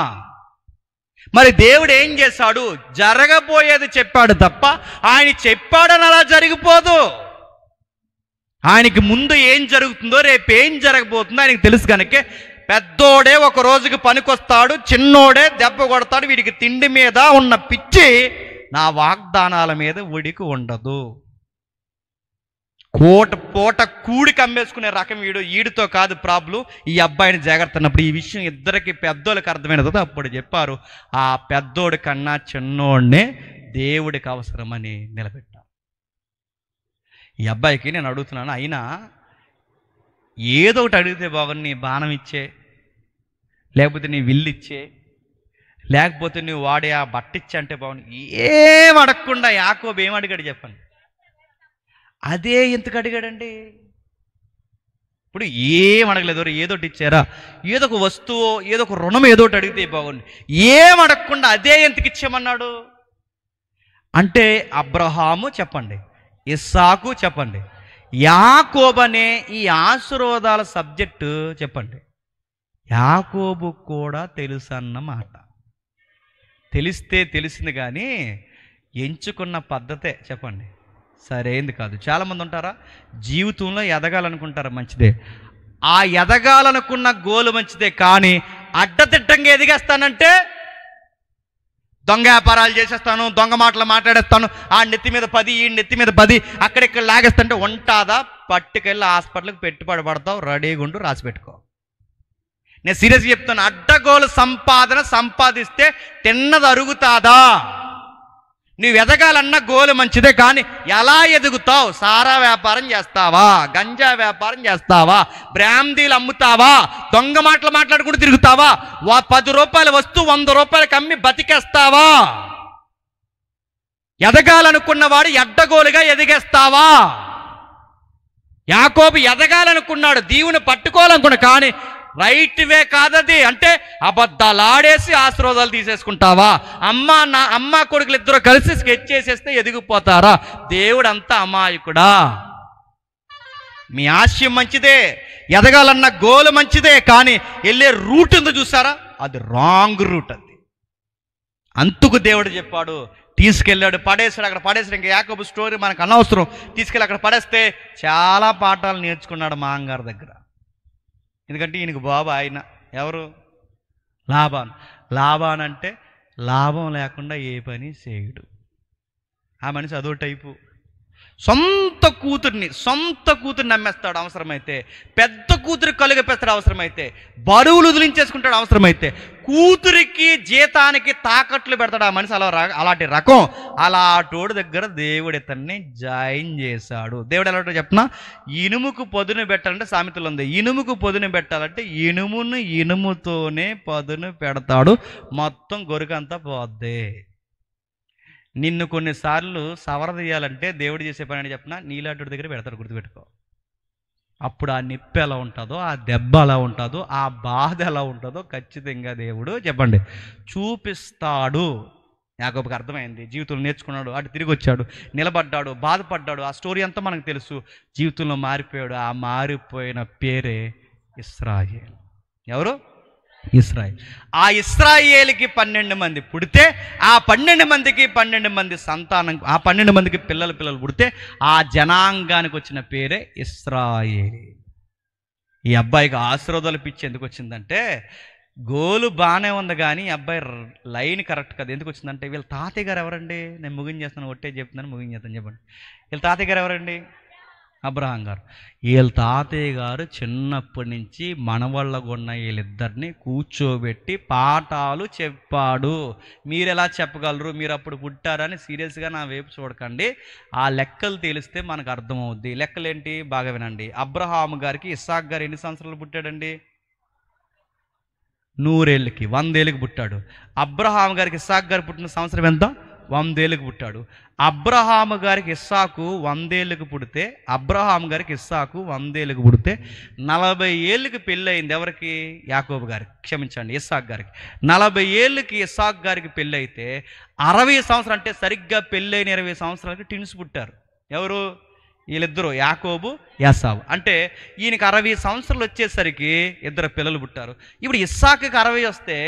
మరి దేవుడు ఏం చేశాడు? జరగబోయేది చెప్పాడు తప్ప ఆయన చెప్పాడని అలా జరిగిపోదు. ఆయనకి ముందు ఏం జరుగుతుందో రేపు ఏం జరగబోతుందో ఆయనకి తెలుసు. కనుక పెద్దోడే ఒక రోజుకి పనికొస్తాడు, చిన్నోడే దెబ్బ కొడతాడు. వీడికి తిండి మీద ఉన్న పిచ్చి నా వాగ్దానాల మీద ఉడికి ఉండదు. పూట కూడి కమ్మేసుకునే రకం వీడితో కాదు ప్రాబ్లం. ఈ అబ్బాయిని జాగ్రత్త అన్నప్పుడు ఈ విషయం ఇద్దరికి పెద్దోళ్ళకి అర్థమైన తర్వాత అప్పుడు చెప్పారు, ఆ పెద్దోడి కన్నా చిన్నోడినే దేవుడికి అవసరమని నిలబెట్టారు. ఈ అబ్బాయికి నేను అడుగుతున్నాను, అయినా ఏదో ఒకటి అడిగితే బాగుంది. నీ బాణం ఇచ్చే, లేకపోతే నీ విల్లు ఇచ్చే, లేకపోతే నువ్వు వాడే ఆ బట్ట ఇచ్చే అంటే బాగుంది. ఏం అడగకుండా యాకోబు ఏం అడిగాడు చెప్పండి? అదే ఎందుకు అడిగాడండి? ఇప్పుడు ఏం అడగలేదు, ఏదో ఒకటి ఇచ్చారా, ఏదో ఒక వస్తువు, ఏదో ఒక రుణం ఏదో ఒకటి అడిగితే బాగుంది. ఏం అడగకుండా అదే ఎందుకు ఇచ్చామన్నాడు అంటే అబ్రహాము చెప్పండి, ఇస్సాకు చెప్పండి, యాకోబు అనే ఈ ఆశీర్వాదాల సబ్జెక్టు చెప్పండి యాకోబు కూడా తెలుసు అన్నమాట. తెలిస్తే తెలిసింది కానీ ఎంచుకున్న పద్ధతే చెప్పండి సరైంది కాదు. చాలామంది ఉంటారా జీవితంలో ఎదగాలనుకుంటారు, మంచిదే. ఆ ఎదగాలనుకున్న గోలు మంచిదే, కానీ అడ్డదిడ్డంగా ఎదిగేస్తానంటే దొంగ వ్యాపారాలు చేసేస్తాను, దొంగ మాటలు మాట్లాడేస్తాను, ఆ నెత్తి మీద 10 ఈ నెత్తి మీద 10 అక్కడిక్కడ లాగేస్తుంటే ఉంటాదా? పట్టుకెళ్ళి హాస్పిటల్కి పెట్టుబడి పడతావు, రెడీగా ఉండు, రాసి పెట్టుకో. నేను సీరియస్గా చెప్తాను, అడ్డగోలు సంపాదిస్తే తిన్నది అరుగుతాదా? నువ్వు ఎదగాలన్న గోలు మంచిదే, కానీ ఎలా ఎదుగుతావు? సారా వ్యాపారం చేస్తావా, గంజా వ్యాపారం చేస్తావా, బ్రాందీలు అమ్ముతావా, దొంగ మాటలు మాట్లాడుకుంటూ తిరుగుతావా, 10 రూపాయల వస్తువు 100 రూపాయలకి అమ్మి బతికేస్తావా? ఎదగాలనుకున్నవాడు అడ్డగోలుగా ఎదిగేస్తావా? యాకోబు ఎదగాలనుకున్నాడు, దీవుని పట్టుకోవాలనుకున్నాడు, కానీ రైట్ వే కాదది. అంటే అబద్ధాలు ఆడేసి ఆశీర్వాదాలు తీసేసుకుంటావా? అమ్మ కొడుకులు ఇద్దరు కలిసి స్కెచ్ చేసేస్తే ఎదిగిపోతారా? దేవుడు అంతా అమాయకుడా? మీ ఆశయం మంచిదే, ఎదగాలన్న గోల్ మంచిదే, కానీ వెళ్ళే రూట్ ఉందో చూసారా, అది రాంగ్ రూట్. అది అందుకు దేవుడు చెప్పాడు, తీసుకెళ్ళాడు, పడేసాడు. అక్కడ పడేసాడు. ఇంకా యాకోబు స్టోరీ మనకు అనవసరం. తీసుకెళ్ళి అక్కడ పడేస్తే చాలా పాఠాలు నేర్చుకున్నాడు మా అంగారు దగ్గర. ఎందుకంటే ఈయనకు బాబు ఆయన ఎవరు, లాబాన్ అంటే లాభం లేకుండా ఏ పని చేయడు. ఆ మనిషి అదో టైపు. సొంత కూతుర్ని నమ్మేస్తాడు అవసరమైతే, పెద్ద కూతురికి కలుగపేస్తాడు అవసరమైతే, బరువులు వదిలించేసుకుంటాడు అవసరమైతే, కూతురికి జీతానికి తాకట్లు పెడతాడు ఆ మనిషి. అలాంటి రకం. అలాంటోడి దగ్గర దేవుడు ఇతన్ని జాయిన్ చేశాడు. దేవుడు ఎలాంటో చెప్పినా, ఇనుముకు పదును పెట్టాలంటే సామెతలు ఉంది, ఇనుముకు పదును పెట్టాలంటే ఇనుముతోనే పదును పెడతాడు, మొత్తం గొరుకంతా పోద్దే. నిన్ను కొన్నిసార్లు సవరదీయాలంటే దేవుడు చేసే పని అని చెప్పినా, నీలాంటి దగ్గర పెడతాడు, గుర్తుపెట్టుకో. అప్పుడు ఆ నిప్పు ఎలా ఉంటుందో, ఆ దెబ్బ ఎలా ఉంటుందో, ఆ బాధ ఎలా ఉంటుందో ఖచ్చితంగా దేవుడు చెప్పండి చూపిస్తాడు. యాకోబుకి అర్థమైంది, జీవితంలో నేర్చుకున్నాడు, అటు తిరిగి వచ్చాడు, నిలబడ్డాడు, బాధపడ్డాడు. ఆ స్టోరీ అంతా మనకు తెలుసు. జీవితంలో మారిపోయాడు. ఆ మారిపోయిన పేరే ఇశ్రాయేలు. ఎవరు? ఇశ్రాయేల్. ఆ ఇశ్రాయేలుకి 12 మంది పుడితే, ఆ 12 మందికి 12 మంది సంతానం, ఆ 12 మందికి పిల్లలు పుడితే, ఆ జనాంగానికి వచ్చిన పేరే ఇశ్రాయేల్. ఈ అబ్బాయికి ఆశీర్వాదాలు పిచ్చి ఎందుకు వచ్చిందంటే, గోలు బాగానే ఉంది కానీ ఈ అబ్బాయి లైన్ కరెక్ట్ కదా. ఎందుకు వచ్చిందంటే, వీళ్ళ తాతయ్య గారు ఎవరండి? నేను ముగించేస్తాను, ఒట్టే చెప్తున్నాను, ముగించేస్తాను. చెప్పండి, వీళ్ళ తాతయ్య గారు ఎవరండి? అబ్రహాం గారు. వీళ్ళ తాతయ్య గారు చిన్నప్పటి నుంచి మనవళ్ళగున్న వీళ్ళిద్దరిని కూర్చోబెట్టి పాఠాలు చెప్పాడు. మీరు ఎలా చెప్పగలరు, మీరు అప్పుడు పుట్టారని సీరియస్గా నా వైపు చూడకండి. ఆ లెక్కలు తెలిస్తే మనకు అర్థమవుద్ది. లెక్కలేంటి బాగా వినండి. అబ్రహాం గారికి ఇస్సాక్ గారు ఎన్ని సంవత్సరాలు పుట్టాడండి? 100 ఏళ్ళకి, 100 ఏళ్ళకి పుట్టాడు. అబ్రహాం గారికి ఇస్సాక్ గారు పుట్టిన సంవత్సరం ఎంత? 100 ఏళ్ళకి పుట్టాడు. అబ్రహాము గారికి ఇస్సాకు 100 ఏళ్ళకి పుడితే, 40 ఏళ్ళకి పెళ్ళి అయింది. ఎవరికి? యాకోబు గారికి, క్షమించండి ఇస్సాక్ గారికి. 40 ఏళ్ళకి ఇస్సాక్ గారికి పెళ్ళి అయితే 60 సంవత్సరాలు, అంటే సరిగ్గా పెళ్ళైన 20 సంవత్సరాలకి ట్విన్స్ పుట్టారు. ఎవరు? వీళ్ళిద్దరూ, యాకోబు, యాసావు. అంటే ఈయనకి 60 సంవత్సరాలు వచ్చేసరికి 2 పిల్లలు పుట్టారు. ఇప్పుడు ఇస్సాకుకి 60 వస్తే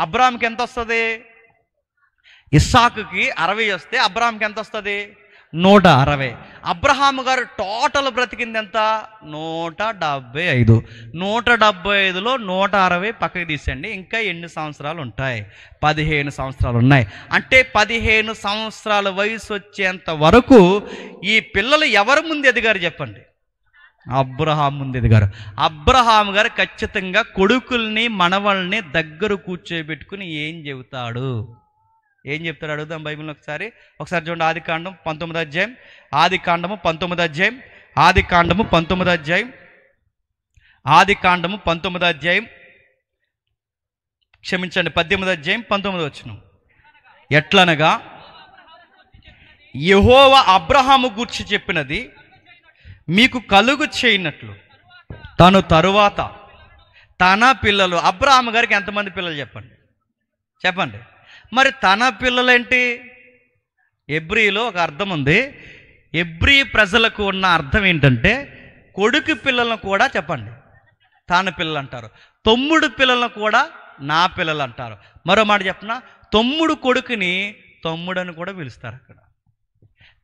అబ్రాహాంకి ఎంత వస్తుంది? ఇస్సాకుకి 60 వస్తే అబ్రహాంకి ఎంత వస్తుంది? 160. అబ్రహాము గారు టోటల్ బ్రతికింది ఎంత? 175. 175లో 160 పక్కకి తీసండి, ఇంకా ఎన్ని సంవత్సరాలు ఉంటాయి? 15 సంవత్సరాలు ఉన్నాయి. అంటే 15 సంవత్సరాల వయసు వచ్చేంత వరకు ఈ పిల్లలు ఎవరి ముందు ఎదిగారు చెప్పండి? అబ్రహాం ముందు ఎదిగారు. అబ్రహాం గారు ఖచ్చితంగా కొడుకుల్ని మనవల్ని దగ్గర కూర్చోబెట్టుకుని ఏం చెబుతాడు అడుగుదాం బైబిల్ని ఒకసారి చూడండి. ఆదికాండం 19వ అధ్యాయం, ఆదికాండము 19వ అధ్యాయం, క్షమించండి 18వ అధ్యాయం 19వ వచనం. ఎట్లనగా యెహోవా అబ్రహాము గూర్చి చెప్పినది మీకు కలుగు చేయనట్లు తను తరువాత తన పిల్లలు. అబ్రహాము గారికి ఎంతమంది పిల్లలు చెప్పండి. మరి తన పిల్లలేంటి? ఎబ్రీలో ఒక అర్థం ఉంది. ఎబ్రీ ప్రజలకు ఉన్న అర్థం ఏంటంటే, కొడుకు పిల్లలను కూడా చెప్పండి తన పిల్లలు అంటారు, తమ్ముడు పిల్లలను కూడా నా పిల్లలు అంటారు. మరో మాట చెప్పనా, తమ్ముడు కొడుకుని తమ్ముడని కూడా పిలుస్తారు. అక్కడ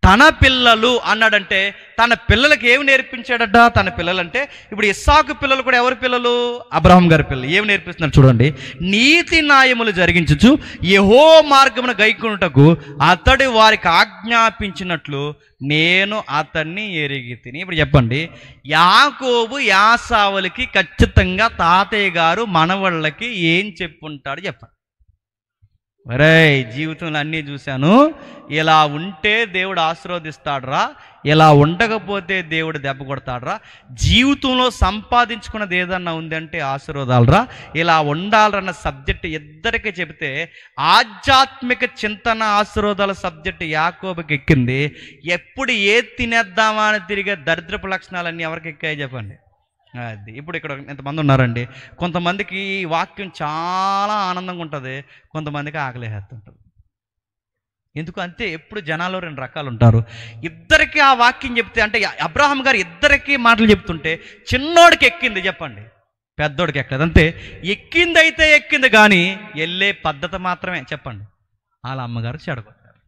తన పిల్లలు అన్నాడంటే తన పిల్లలకి ఏమి నేర్పించాడట? తన పిల్లలంటే ఇప్పుడు ఇస్సాకు పిల్లలు కూడా ఎవరి పిల్లలు? అబ్రహాం గారి పిల్లలు. ఏమి నేర్పిస్తున్నారు చూడండి. నీతి న్యాయములు జరిగించుచు యెహోవా మార్గమును గైకొనుటకు అతడు వారికి ఆజ్ఞాపించినట్లు నేను అతన్ని ఎరిగి తిని. ఇప్పుడు చెప్పండి, యాకోబు యాసావులకి ఖచ్చితంగా తాతయ్య గారు మనవళ్ళకి ఏం చెప్పుంటాడు చెప్పండి? మరే జీవితంలో అన్నీ చూశాను, ఇలా ఉంటే దేవుడు ఆశీర్వదిస్తాడురా, ఇలా ఉండకపోతే దేవుడు దెబ్బ కొడతాడురా. జీవితంలో సంపాదించుకున్నది ఏదన్నా ఉందంటే ఆశీర్వాదాలురా, ఇలా ఉండాలన్న సబ్జెక్టు ఇద్దరికి చెబితే ఆధ్యాత్మిక చింతన ఆశీర్వాదాల సబ్జెక్టు యాకోబుకి ఎక్కింది. ఎప్పుడు ఏది తినేద్దామా అని తిరిగే దరిద్రపు లక్షణాలన్నీ ఎవరికి ఎక్కాయి చెప్పండి? అది. ఇప్పుడు ఇక్కడ ఎంతమంది ఉన్నారండి? కొంతమందికి ఈ వాక్యం చాలా ఆనందంగా ఉంటుంది, కొంతమందికి ఆకలేస్తుంటుంది. ఎందుకు అంతే, ఎప్పుడు జనాల్లో రెండు రకాలు ఉంటారు. ఇద్దరికి ఆ వాక్యం చెప్తే, అంటే అబ్రహాం గారు ఇద్దరికి మాటలు చెప్తుంటే చిన్నోడికి ఎక్కింది చెప్పండి, పెద్దోడికి ఎక్కలేదు. అంతే, ఎక్కింది అయితే ఎక్కింది కానీ వెళ్ళే పద్ధతి మాత్రమే చెప్పండి. వాళ్ళ అమ్మగారు చెడగొట్టారు.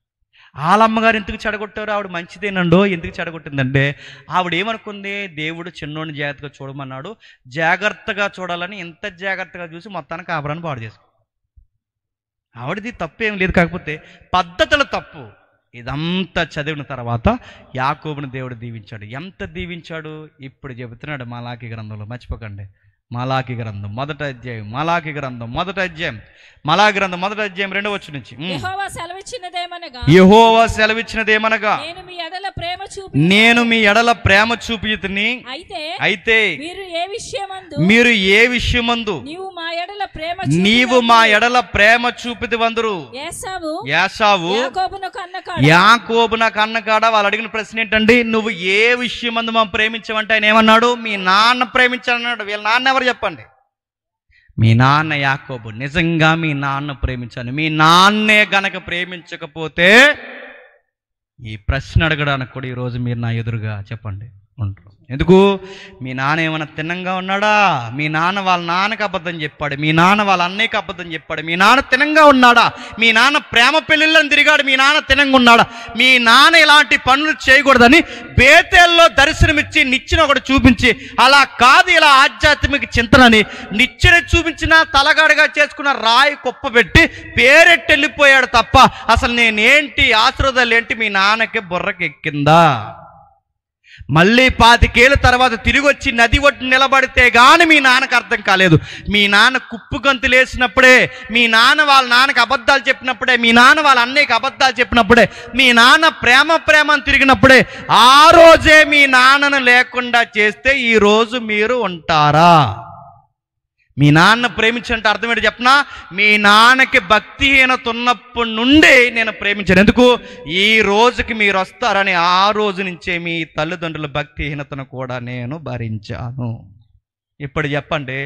వాళ్ళ అమ్మగారు ఎందుకు చెడగొట్టారు? ఆవిడ మంచిదేనండో. ఎందుకు చెడగొట్టిందంటే ఆవిడ ఏమనుకుంది, దేవుడు చిన్నోడిని జాగ్రత్తగా చూడమన్నాడు, జాగ్రత్తగా చూడాలని ఎంత జాగ్రత్తగా చూసి మొత్తానికి ఆభరణాన్ని పాడు చేసుకుంది. ఆవిడది తప్పేం లేదు, కాకపోతే పద్ధతులు తప్పు. ఇదంతా చదివిన తర్వాత యాకోబుని దేవుడు దీవించాడు. ఎంత దీవించాడు ఇప్పుడు చెబుతున్నాడు మలాకి గ్రంథంలో. మర్చిపోకండి, మలాకి గ్రంథం మొదటి అధ్యాయం, మలాకి గ్రంథం మొదటి అధ్యాయం, మలాకి గ్రంథం మొదటి అధ్యాయం 2వ వచనం నుంచి. యెహోవా సెలవిచ్చినదేమనగా, యెహోవా సెలవిచ్చినదేమనగా, నేను మీ ఎడల ప్రేమ చూపితిని. అయితే మీరు ఏ విషయమందు నీవు మా ఎడల ప్రేమ చూపితివందురు. ఏశావు యాకోబునకు అన్నకాడ వాళ్ళు అడిగిన ప్రశ్న ఏంటండి, నువ్వు ఏ విషయమందు మనం ప్రేమించమంటే ఆయన ఏమన్నాడు, మీ నాన్న ప్రేమించాలన్నాడు. వీళ్ళ నాన్న ఎవరు చెప్పండి? మీ నాన్న యాకోబు. నిజంగా మీ నాన్న ప్రేమించాను. మీ నాన్నే గనక ప్రేమించకపోతే ఈ ప్రశ్న అడగడానికి కూడా ఈరోజు మీరు నా ఎదురుగా చెప్పండి ఉంటారు. ఎందుకు? మీ నాన్న ఏమైనా తిన్నంగా ఉన్నాడా? మీ నాన్న వాళ్ళ నాన్నకి అబద్ధం చెప్పాడు, మీ నాన్న వాళ్ళ అన్నయ్యకి అబద్ధం చెప్పాడు, మీ నాన్న తినంగా ఉన్నాడా? మీ నాన్న ప్రేమ పెళ్ళిళ్ళని తిరిగాడు, మీ నాన్న తినంగా ఉన్నాడా? మీ నాన్న ఇలాంటి పనులు చేయకూడదని బేతేల్లో దర్శనమిచ్చి నిచ్చెన ఒకటి చూపించి, అలా కాదు ఇలా ఆధ్యాత్మిక చింతనని నిచ్చెన చూపించిన తలగాడిగా చేసుకున్న రాయి కుప్ప పెట్టి పేరెట్టి వెళ్ళిపోయాడు తప్ప అసలు నేనేంటి ఆశీర్వాదాలు ఏంటి మీ నాన్నకి బుర్రకి ఎక్కిందా? మళ్ళీ 25 ఏళ్ళ తర్వాత తిరిగి వచ్చి నది ఒడ్డు నిలబడితే కానీ మీ నాన్నకు అర్థం కాలేదు. మీ నాన్న కుప్పు గంతులు వేసినప్పుడే, మీ నాన్న వాళ్ళ నాన్నకి అబద్ధాలు చెప్పినప్పుడే, మీ నాన్న వాళ్ళ అన్నయ్యకి అబద్ధాలు చెప్పినప్పుడే, మీ నాన్న ప్రేమని తిరిగినప్పుడే, ఆ రోజే మీ నాన్నను లేకుండా చేస్తే ఈరోజు మీరు ఉంటారా? మీ నాన్న ప్రేమించాలంటే అర్థం ఏంటి చెప్పనా? మీ నాన్నకి భక్తిహీనత ఉన్నప్పటి నుండి నేను ప్రేమించాను. ఎందుకు? ఈ రోజుకి మీరు వస్తారని ఆ రోజు నుంచే మీ తల్లిదండ్రుల భక్తిహీనతను కూడా నేను భరించాను. ఇప్పుడు చెప్పండి,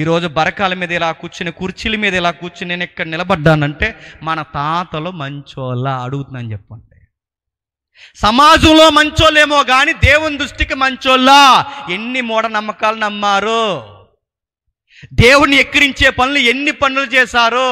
ఈరోజు బరకాల మీద ఇలా కూర్చుని, కుర్చీల మీద ఇలా కూర్చుని నేను ఇక్కడ నిలబడ్డానంటే మన తాతలు మంచోళ్ళ అడుగుతున్నాను చెప్పండి. సమాజంలో మంచోళ్ళేమో కానీ దేవుని దృష్టికి మంచోళ్ళ? ఎన్ని మూఢనమ్మకాలు నమ్మారు? దేవుణ్ణి ఎక్కిరించే పనులు ఎన్ని పనులు చేశారు?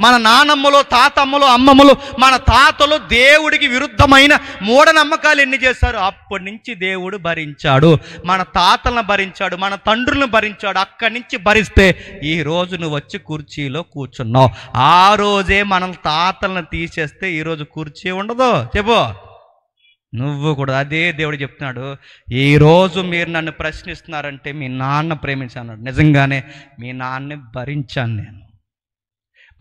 మన నానమ్మలు, తాతమ్మలు, అమ్మమ్మలు, మన తాతలు దేవుడికి విరుద్ధమైన మూఢనమ్మకాలు ఎన్ని చేశారు? అప్పటి నుంచి దేవుడు భరించాడు, మన తాతలను భరించాడు, మన తండ్రులను భరించాడు. అక్కడి నుంచి భరిస్తే ఈ రోజు నువ్వు వచ్చి కుర్చీలో కూర్చున్నావు. ఆ రోజే మనం తాతలను తీసేస్తే ఈరోజు కుర్చీ ఉండదు. చెప్పు నువ్వు కూడా. అదే దేవుడు చెప్తున్నాడు, ఈరోజు మీరు నన్ను ప్రశ్నిస్తున్నారంటే మీ నాన్న ప్రేమించాను. నిజంగానే మీ నాన్నని భరించాను నేను.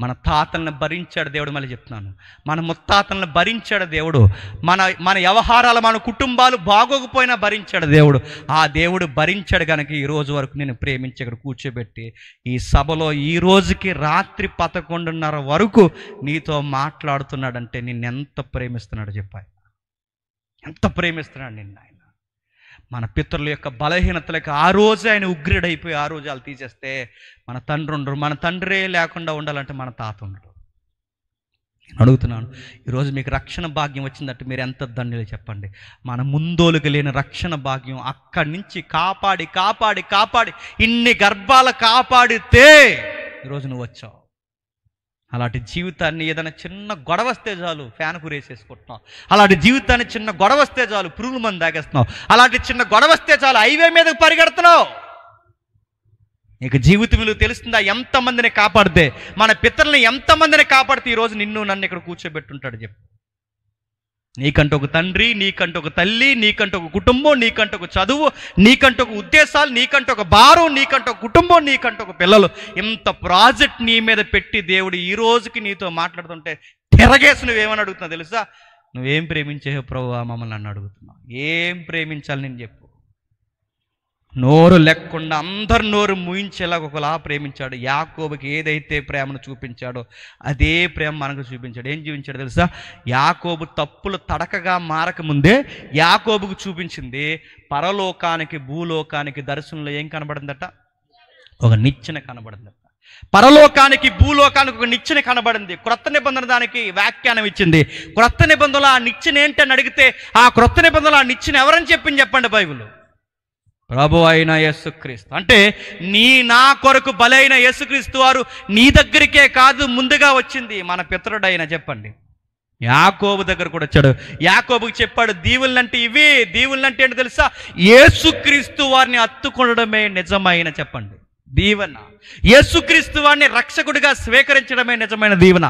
మన తాతలను భరించాడు దేవుడు. మళ్ళీ చెప్తున్నాను, మన ముత్తాతలను భరించాడు దేవుడు. మన వ్యవహారాలు, మన కుటుంబాలు బాగోకపోయినా భరించాడు దేవుడు. ఆ దేవుడు భరించాడు కనుక ఈ రోజు వరకు నేను ప్రేమించి ఇక్కడ కూర్చోబెట్టి ఈ సభలో ఈ రోజుకి రాత్రి 11:30 వరకు నీతో మాట్లాడుతున్నాడంటే నిన్నెంత ప్రేమిస్తున్నాడు చెప్పాయి. ఎంత ప్రేమిస్తున్నాడు నిన్ను ఆయన. మన పితరుల యొక్క బలహీనతలకు ఆ రోజు ఆయన ఉగ్రుడైపోయి ఆ రోజు వాళ్ళు తీసేస్తే మన తండ్రి ఉండరు. మన తండ్రే లేకుండా ఉండాలంటే మన తాత ఉండడు. నేను అడుగుతున్నాను, ఈరోజు మీకు రక్షణ భాగ్యం వచ్చిందంటే మీరు ఎంత ధన్యులు చెప్పండి. మన ముందోలుకు లేని రక్షణ భాగ్యం అక్కడి నుంచి కాపాడి కాపాడి కాపాడి ఇన్ని గర్భాలు కాపాడితే ఈరోజు నువ్వు వచ్చావు. అలాంటి జీవితాన్ని ఏదైనా చిన్న గొడవ వస్తే చాలు ఫ్యాన్ కురేసేసుకుంటున్నావు. అలాంటి జీవితాన్ని చిన్న గొడవ వస్తే చాలు పురుగుల మందు తాగేస్తున్నావు. అలాంటి చిన్న గొడవ వస్తే చాలు హైవే మీదకి పరిగెడుతున్నావు. నీకు జీవితం విలువ తెలుస్తుందా? ఎంతమందిని కాపాడితే, మన పితరులను ఎంతమందిని కాపాడితే ఈరోజు నిన్ను నన్ను ఇక్కడ కూర్చోబెట్టుంటాడు చెప్పు. నీకంటూ ఒక తండ్రి, నీకంటూ ఒక తల్లి, నీకంటూ ఒక కుటుంబం, నీకంటూ ఒక చదువు, నీకంటూ ఒక ఉద్దేశాలు, నీకంటూ ఒక భారం, నీకంటూ ఒక కుటుంబం, నీకంటూ ఒక పిల్లలు, ఇంత ప్రాజెక్ట్ నీ మీద పెట్టి దేవుడు ఈ రోజుకి నీతో మాట్లాడుతుంటే తిరగేసి నువ్వేమని అడుగుతున్నావు తెలుసా? నువ్వేం ప్రేమించేవో ప్రభువా మమ్మల్ని నన్ను అడుగుతున్నావు. ఏం ప్రేమించాలి నేను చెప్పు. నోరు లేకుండా అందరు నోరు ముయించేలాగా ఒకలా ప్రేమించాడు. యాకోబుకి ఏదైతే ప్రేమను చూపించాడో అదే ప్రేమ మనకు చూపించాడు. ఏం చూపించాడు తెలుసా? యాకోబు తప్పులు తడకగా మారకముందే యాకోబుకు చూపించింది పరలోకానికి భూలోకానికి దర్శనంలో ఏం కనబడిందట? ఒక నిచ్చెన కనబడిందట. పరలోకానికి భూలోకానికి ఒక నిచ్చెన కనబడింది. క్రొత్త నిబంధన దానికి వ్యాఖ్యానం ఇచ్చింది. క్రొత్త నిబంధనలు ఆ నిచ్చెన ఏంటని అడిగితే ఆ క్రొత్త నిబంధనలు ఆ నిచ్చెన ఎవరని చెప్పింది చెప్పండి బైబిల్? ప్రభు అయిన యేసుక్రీస్తు. అంటే నా కొరకు బలైన యేసుక్రీస్తు వారు నీ దగ్గరికే కాదు ముందుగా వచ్చింది మన పితరుడైన చెప్పండి యాకోబు దగ్గర కూడా వచ్చాడు. యాకోబుకి చెప్పాడు, దీవులంటే ఇవి, దీవులంటే ఏంటో తెలుసా? యేసుక్రీస్తు వారిని హత్తుకొనడమే నిజమైన చెప్పండి దీవెన. యేసుక్రీస్తు వారిని రక్షకుడిగా స్వీకరించడమే నిజమైన దీవెన.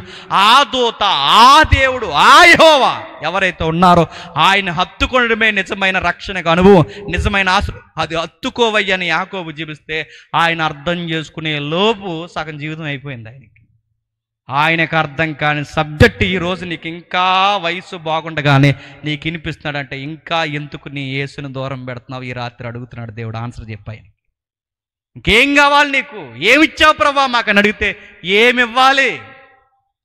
ఆ దూత, ఆ దేవుడు, ఆ యెహోవా ఎవరైతే ఉన్నారో ఆయన హత్తుకొనడమే నిజమైన రక్షణకు అనుభవం, నిజమైన ఆశ. అది హత్తుకోవయ్యని యాకోబు జీవిస్తే ఆయన అర్థం చేసుకునే లోపు సగం జీవితం అయిపోయింది ఆయనకి. ఆయనకు అర్థం కాని సబ్జెక్ట్ ఈరోజు నీకు ఇంకా వయసు బాగుండగానే నీకు వినిపిస్తున్నాడంటే ఇంకా ఎందుకు నీ యేసుని దూరం పెడుతున్నావు ఈ రాత్రి అడుగుతున్నాడు దేవుడు. ఆన్సర్ చెప్పాయని. ఇంకేం కావాలి నీకు? ఏమిచ్చావు ప్రభా మాకని అడిగితే ఏమివ్వాలి?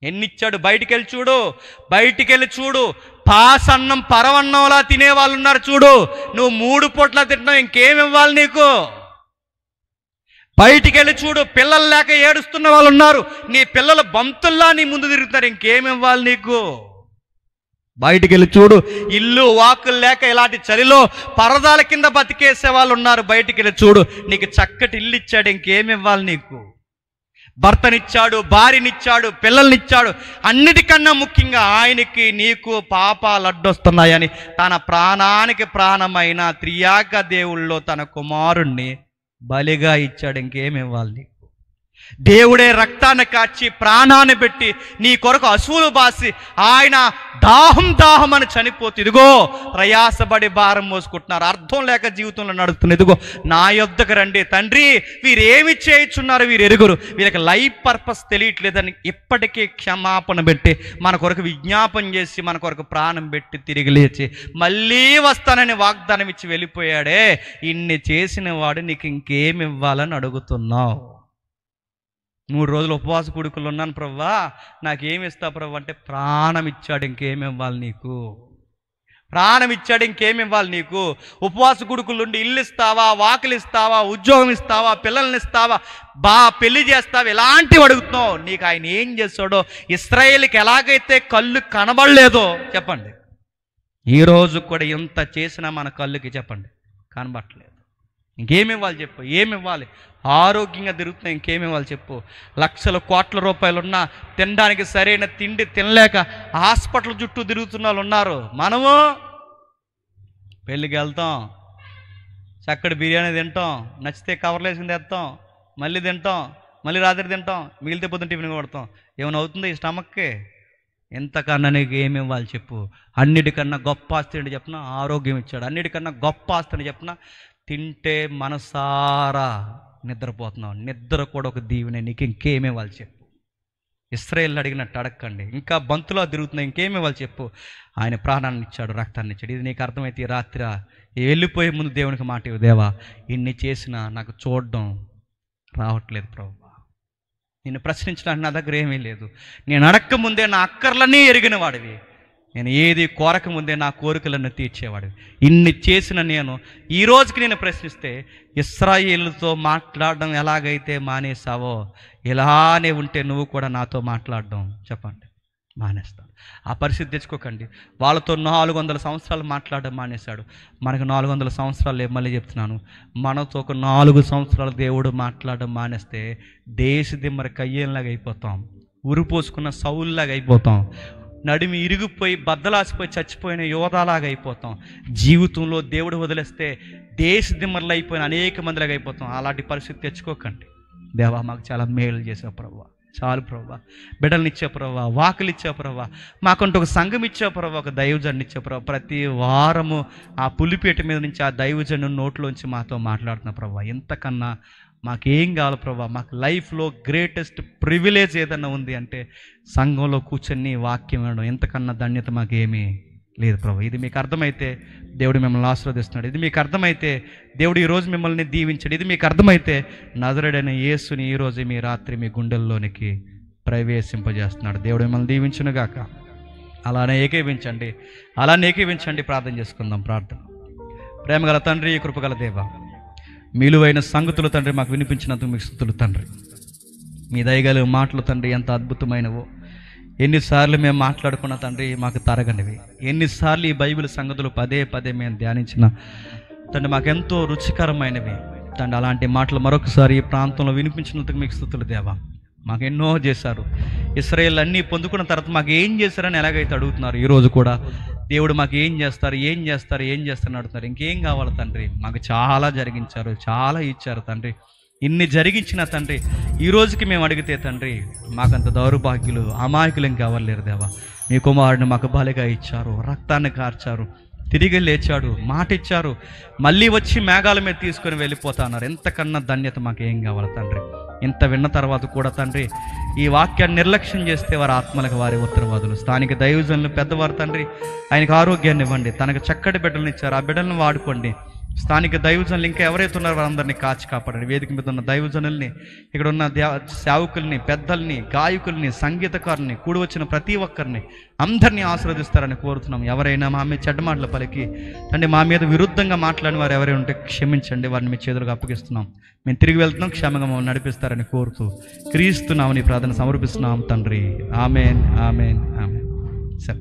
ఎన్నిచ్చాడు? బయటికి వెళ్ళి చూడు, బయటికి వెళ్ళి చూడు. పాసన్నం పరవన్నంలా తినేవాళ్ళు ఉన్నారు చూడు. నువ్వు 3 పూట్ల తింటున్నావు, ఇంకేమి ఇవ్వాలి నీకు? బయటికి వెళ్ళి చూడు. పిల్లలు లేక ఏడుస్తున్న వాళ్ళు ఉన్నారు, నీ పిల్లలు బంతుల్లా నీ ముందు తిరుగుతున్నారు, ఇంకేమి ఇవ్వాలి నీకు? బయటికి వెళ్ళి చూడు. ఇల్లు వాకులు లేక ఇలాంటి చలిలో పరదాల కింద బతికేసే వాళ్ళు ఉన్నారు, బయటికి వెళ్ళి చూడు. నీకు చక్కటి ఇల్లు ఇచ్చాడు, ఇంకేమి ఇవ్వాలి నీకు? భర్తనిచ్చాడు, భార్యనిచ్చాడు, పిల్లల్నిచ్చాడు. అన్నిటికన్నా ముఖ్యంగా ఆయనకి నీకు పాపాలు అడ్డొస్తున్నాయని తన ప్రాణానికి ప్రాణమైన త్రియాగ దేవుళ్ళలో తన కుమారుణ్ణి బలిగా ఇచ్చాడు, ఇంకేమి ఇవ్వాలి నీకు? దేవుడే రక్తాన్ని కాచి ప్రాణాన్ని పెట్టి నీ కొరకు అసువులు బాసి ఆయన దాహం అని చనిపోతే ఇదిగో ప్రయాసపడి భారం మోసుకుంటున్నారు, అర్థం లేక జీవితంలో నడుస్తున్నారు, ఇదిగో నా యొద్దకు రండి తండ్రి వీరేమి చేయుచున్నారు వీరు ఎరుగురు, వీళ్ళకి లైఫ్ పర్పస్ తెలియట్లేదని ఇప్పటికీ క్షమాపణ పెట్టి మన కొరకు విజ్ఞాపన చేసి మన కొరకు ప్రాణం పెట్టి తిరిగి లేచి మళ్ళీ వస్తానని వాగ్దానం ఇచ్చి వెళ్ళిపోయాడే. ఇన్ని చేసిన వాడు నీకు ఇంకేమి ఇవ్వాలని అడుగుతున్నావు? 3 రోజులు ఉపవాస కూడుకులు ఉన్నాను ప్రవ్వా, నాకేమి ఇస్తావు ప్రవ్వా అంటే ప్రాణం ఇచ్చాడు, ఇంకేమి ఇవ్వాలి నీకు? ప్రాణం ఇచ్చాడు, ఇంకేమి ఇవ్వాలి నీకు? ఉపవాస కూడుకులు ఉండి ఇల్లు ఇస్తావా, వాకిలు ఇస్తావా, ఉద్యోగం ఇస్తావా, పిల్లల్ని ఇస్తావా, పెళ్లి చేస్తావా, ఎలాంటివి అడుగుతున్నావు? నీకు ఆయన ఏం చేస్తాడో, ఇశ్రాయేలుకి ఎలాగైతే కళ్ళు కనబడలేదో చెప్పండి, ఈరోజు కూడా ఎంత చేసినా మన కళ్ళుకి చెప్పండి కనబడట్లేదు. ఇంకేమి ఇవ్వాలి చెప్పు? ఏమి ఇవ్వాలి? ఆరోగ్యంగా తిరుగుతున్నాయి, ఇంకేమి ఇవ్వాలి చెప్పు? లక్షల కోట్ల రూపాయలు ఉన్నా తినడానికి సరైన తిండి తినలేక హాస్పిటల్ చుట్టూ తిరుగుతున్న వాళ్ళు ఉన్నారు. మనము పెళ్ళికి వెళ్తాం, చక్కటి బిర్యానీ తింటాం, నచ్చితే కవర్లు వేసింది తెస్తాం, మళ్ళీ తింటాం, మళ్ళీ రాత్రి తింటాం, మిగిలితే పొద్దున్న టిఫిన్ కొడతాం. ఏమైనా అవుతుంది ఈ స్టమక్కి? ఎంతకన్నా నీకు ఏమి ఇవ్వాలి చెప్పు? అన్నిటికన్నా గొప్ప ఆస్తి అంటే చెప్పిన ఆరోగ్యం ఇచ్చాడు. అన్నిటికన్నా గొప్ప ఆస్తి అని చెప్పిన తింటే మనసారా నిద్రపోతున్నావు, నిద్ర కూడా ఒక దీవెనే. నీకు ఇంకేమి ఇవ్వాలి చెప్పు? ఇశ్రాయేలు అడిగినట్టు అడగండి. ఇంకా బంతులో తిరుగుతున్నాయి, ఇంకేమి ఇవ్వాలి చెప్పు? ఆయన ప్రాణాన్ని ఇచ్చాడు, రక్తాన్ని ఇచ్చాడు. ఇది నీకు అర్థమైతే ఈ రాత్రి వెళ్ళిపోయే ముందు దేవునికి మాట ఇవ్వు, దేవా ఇన్ని చేసినా నాకు చూడడం రావట్లేదు ప్రభువా, నేను ప్రశ్నించడానికి నా దగ్గర ఏమీ లేదు, నేను అడక్క ముందే నా అక్కర్లన్నీ ఎరిగిన వాడివి, నేను ఏది కోరక ముందే నా కోరికలను తీర్చేవాడు. ఇన్ని చేసిన నేను ఈ రోజుకి నేను ప్రశ్నిస్తే ఇశ్రాయేలుతో మాట్లాడడం ఎలాగైతే మానేసావో ఇలానే ఉంటే నువ్వు కూడా నాతో మాట్లాడడం చెప్పండి మానేస్తాను. ఆ పరిస్థితి తెచ్చుకోకండి. వాళ్ళతో 400 సంవత్సరాలు మాట్లాడడం మానేశాడు, మనకు 400 సంవత్సరాలు మళ్ళీ చెప్తున్నాను, మనతో ఒక 4 సంవత్సరాలు దేవుడు మాట్లాడడం మానేస్తే దేశ దిమ్మరి కయ్యేలాగా అయిపోతాం, ఉరిపోసుకున్న సౌల్లాగా అయిపోతాం, నడిమి ఇరిగిపోయి బద్దలాసిపోయి చచ్చిపోయిన యోధాలాగా అయిపోతాం. జీవితంలో దేవుడు వదిలేస్తే దేశ దిమ్మర్లు అయిపోయిన అనేక మందిలాగా అయిపోతాం. అలాంటి పరిస్థితి తెచ్చుకోకండి. దేవా మాకు చాలా మేలు చేసావు ప్రభువా, చాలు ప్రభువా, బిడ్డల్ని ఇచ్చే ప్రభువా, వాకులు ఇచ్చే ప్రభువా, మాకంటూ ఒక సంఘం ఇచ్చే ప్రభువా, ఒక దైవజన్ని ఇచ్చే ప్రభువా. ప్రతి వారము ఆ పులిపేట మీద నుంచి ఆ దైవజను నోట్లోంచి మాతో మాట్లాడుతున్న ప్రభువా. ఎంతకన్నా మాకేం కావాలి ప్రభా? మాకు లైఫ్లో గ్రేటెస్ట్ ప్రివిలేజ్ ఏదన్నా ఉంది అంటే సంఘంలో కూర్చొని వాక్యం వినడం, ఎంతకన్నా ధన్యత మాకేమీ లేదు ప్రభా. ఇది మీకు అర్థమైతే దేవుడు మిమ్మల్ని ఆశీర్వదిస్తున్నాడు. ఇది మీకు అర్థమైతే దేవుడు ఈరోజు మిమ్మల్ని దీవించాడు. ఇది మీకు అర్థమైతే నజరేయుడైన యేసుని ఈరోజు మీ రాత్రి మీ గుండెల్లోనికి ప్రవేశింపజేస్తున్నాడు. దేవుడు మిమ్మల్ని దీవించునుగాక. అలానే ఏకీవించండి, ప్రార్థన చేసుకుందాం. ప్రార్థన. ప్రేమగల తండ్రి, కృపగల దేవ, మీలువైన సంగతులు తండ్రి మాకు వినిపించినందుకు మీకు స్తుతులు తండ్రి. మీ దయగల మాటలు తండ్రి ఎంత అద్భుతమైనవో. ఎన్నిసార్లు మేము మాట్లాడుకున్న తండ్రి మాకు తరగనివి. ఎన్నిసార్లు ఈ బైబిల్ సంగతులు పదే పదే మేము ధ్యానించిన తండ్రి మాకెంతో రుచికరమైనవి తండ్రి. అలాంటి మాటలు మరొకసారి ఈ ప్రాంతంలో వినిపించినందుకు మీకు స్తుతులు దేవా. మాకు ఎన్నో చేశారు. ఇశ్రాయేలు అన్నీ పొందుకున్న తర్వాత మాకు ఏం చేశారని ఎలాగైతే అడుగుతున్నారు, ఈరోజు కూడా దేవుడు మాకు ఏం చేస్తారు ఏం చేస్తారు ఏం చేస్తారని అడుగుతున్నారు. ఇంకేం కావాలి తండ్రి? మాకు చాలా జరిగించారు, చాలా ఇచ్చారు తండ్రి. ఇన్ని జరిగించిన తండ్రి ఈ రోజుకి మేము అడిగితే తండ్రి మాకంత దౌర్భాగ్యులు అమాయకులు కావలేరు దేవా. మీ కుమారుడిని మాకు బలిగా ఇచ్చారు, రక్తాన్ని కార్చారు, తిరిగి లేచాడు, మాట ఇచ్చారు, మళ్ళీ వచ్చి మేఘాల మీద తీసుకొని వెళ్ళిపోతున్నారు. ఎంతకన్నా ధన్యత మాకు ఏం కావాలి తండ్రి? ఇంత విన్న తర్వాత కూడా తండ్రి ఈ వాక్యాన్ని నిర్లక్ష్యం చేస్తే వారి ఆత్మలకు వారి ఉత్తరవాదులు. స్థానిక దైవజనులు పెద్దవారు తండ్రి ఆయనకు ఆరోగ్యాన్ని ఇవ్వండి. తనకు చక్కటి బిడ్డలను ఇచ్చారు, ఆ బిడ్డలను వాడుకోండి. స్థానిక దైవజనులు ఇంకా ఎవరైతే ఉన్నారో వారందరినీ కాచి కాపాడండి. వేదిక మీద ఉన్న దైవజనుల్ని, ఇక్కడ ఉన్న సేవకుల్ని, పెద్దల్ని, గాయకుల్ని, సంగీతకారుల్ని, కూడి వచ్చిన ప్రతి ఒక్కరిని అందరినీ ఆశీర్వదిస్తారని కోరుతున్నాం. ఎవరైనా మా మీద చెడ్డ మాటలు పలికి తండ్రి మా మీద విరుద్ధంగా మాట్లాడిన వారు ఎవరైనా ఉంటే క్షమించండి, వారిని మీ చేతులకు అప్పగిస్తున్నాం. మేము తిరిగి వెళ్తున్నాం, క్షేమంగా మమ్మల్ని నడిపిస్తారని కోరుతూ క్రీస్తునామని ప్రార్థన సమర్పిస్తున్నాం తండ్రి. Amen, amen, amen. సరే.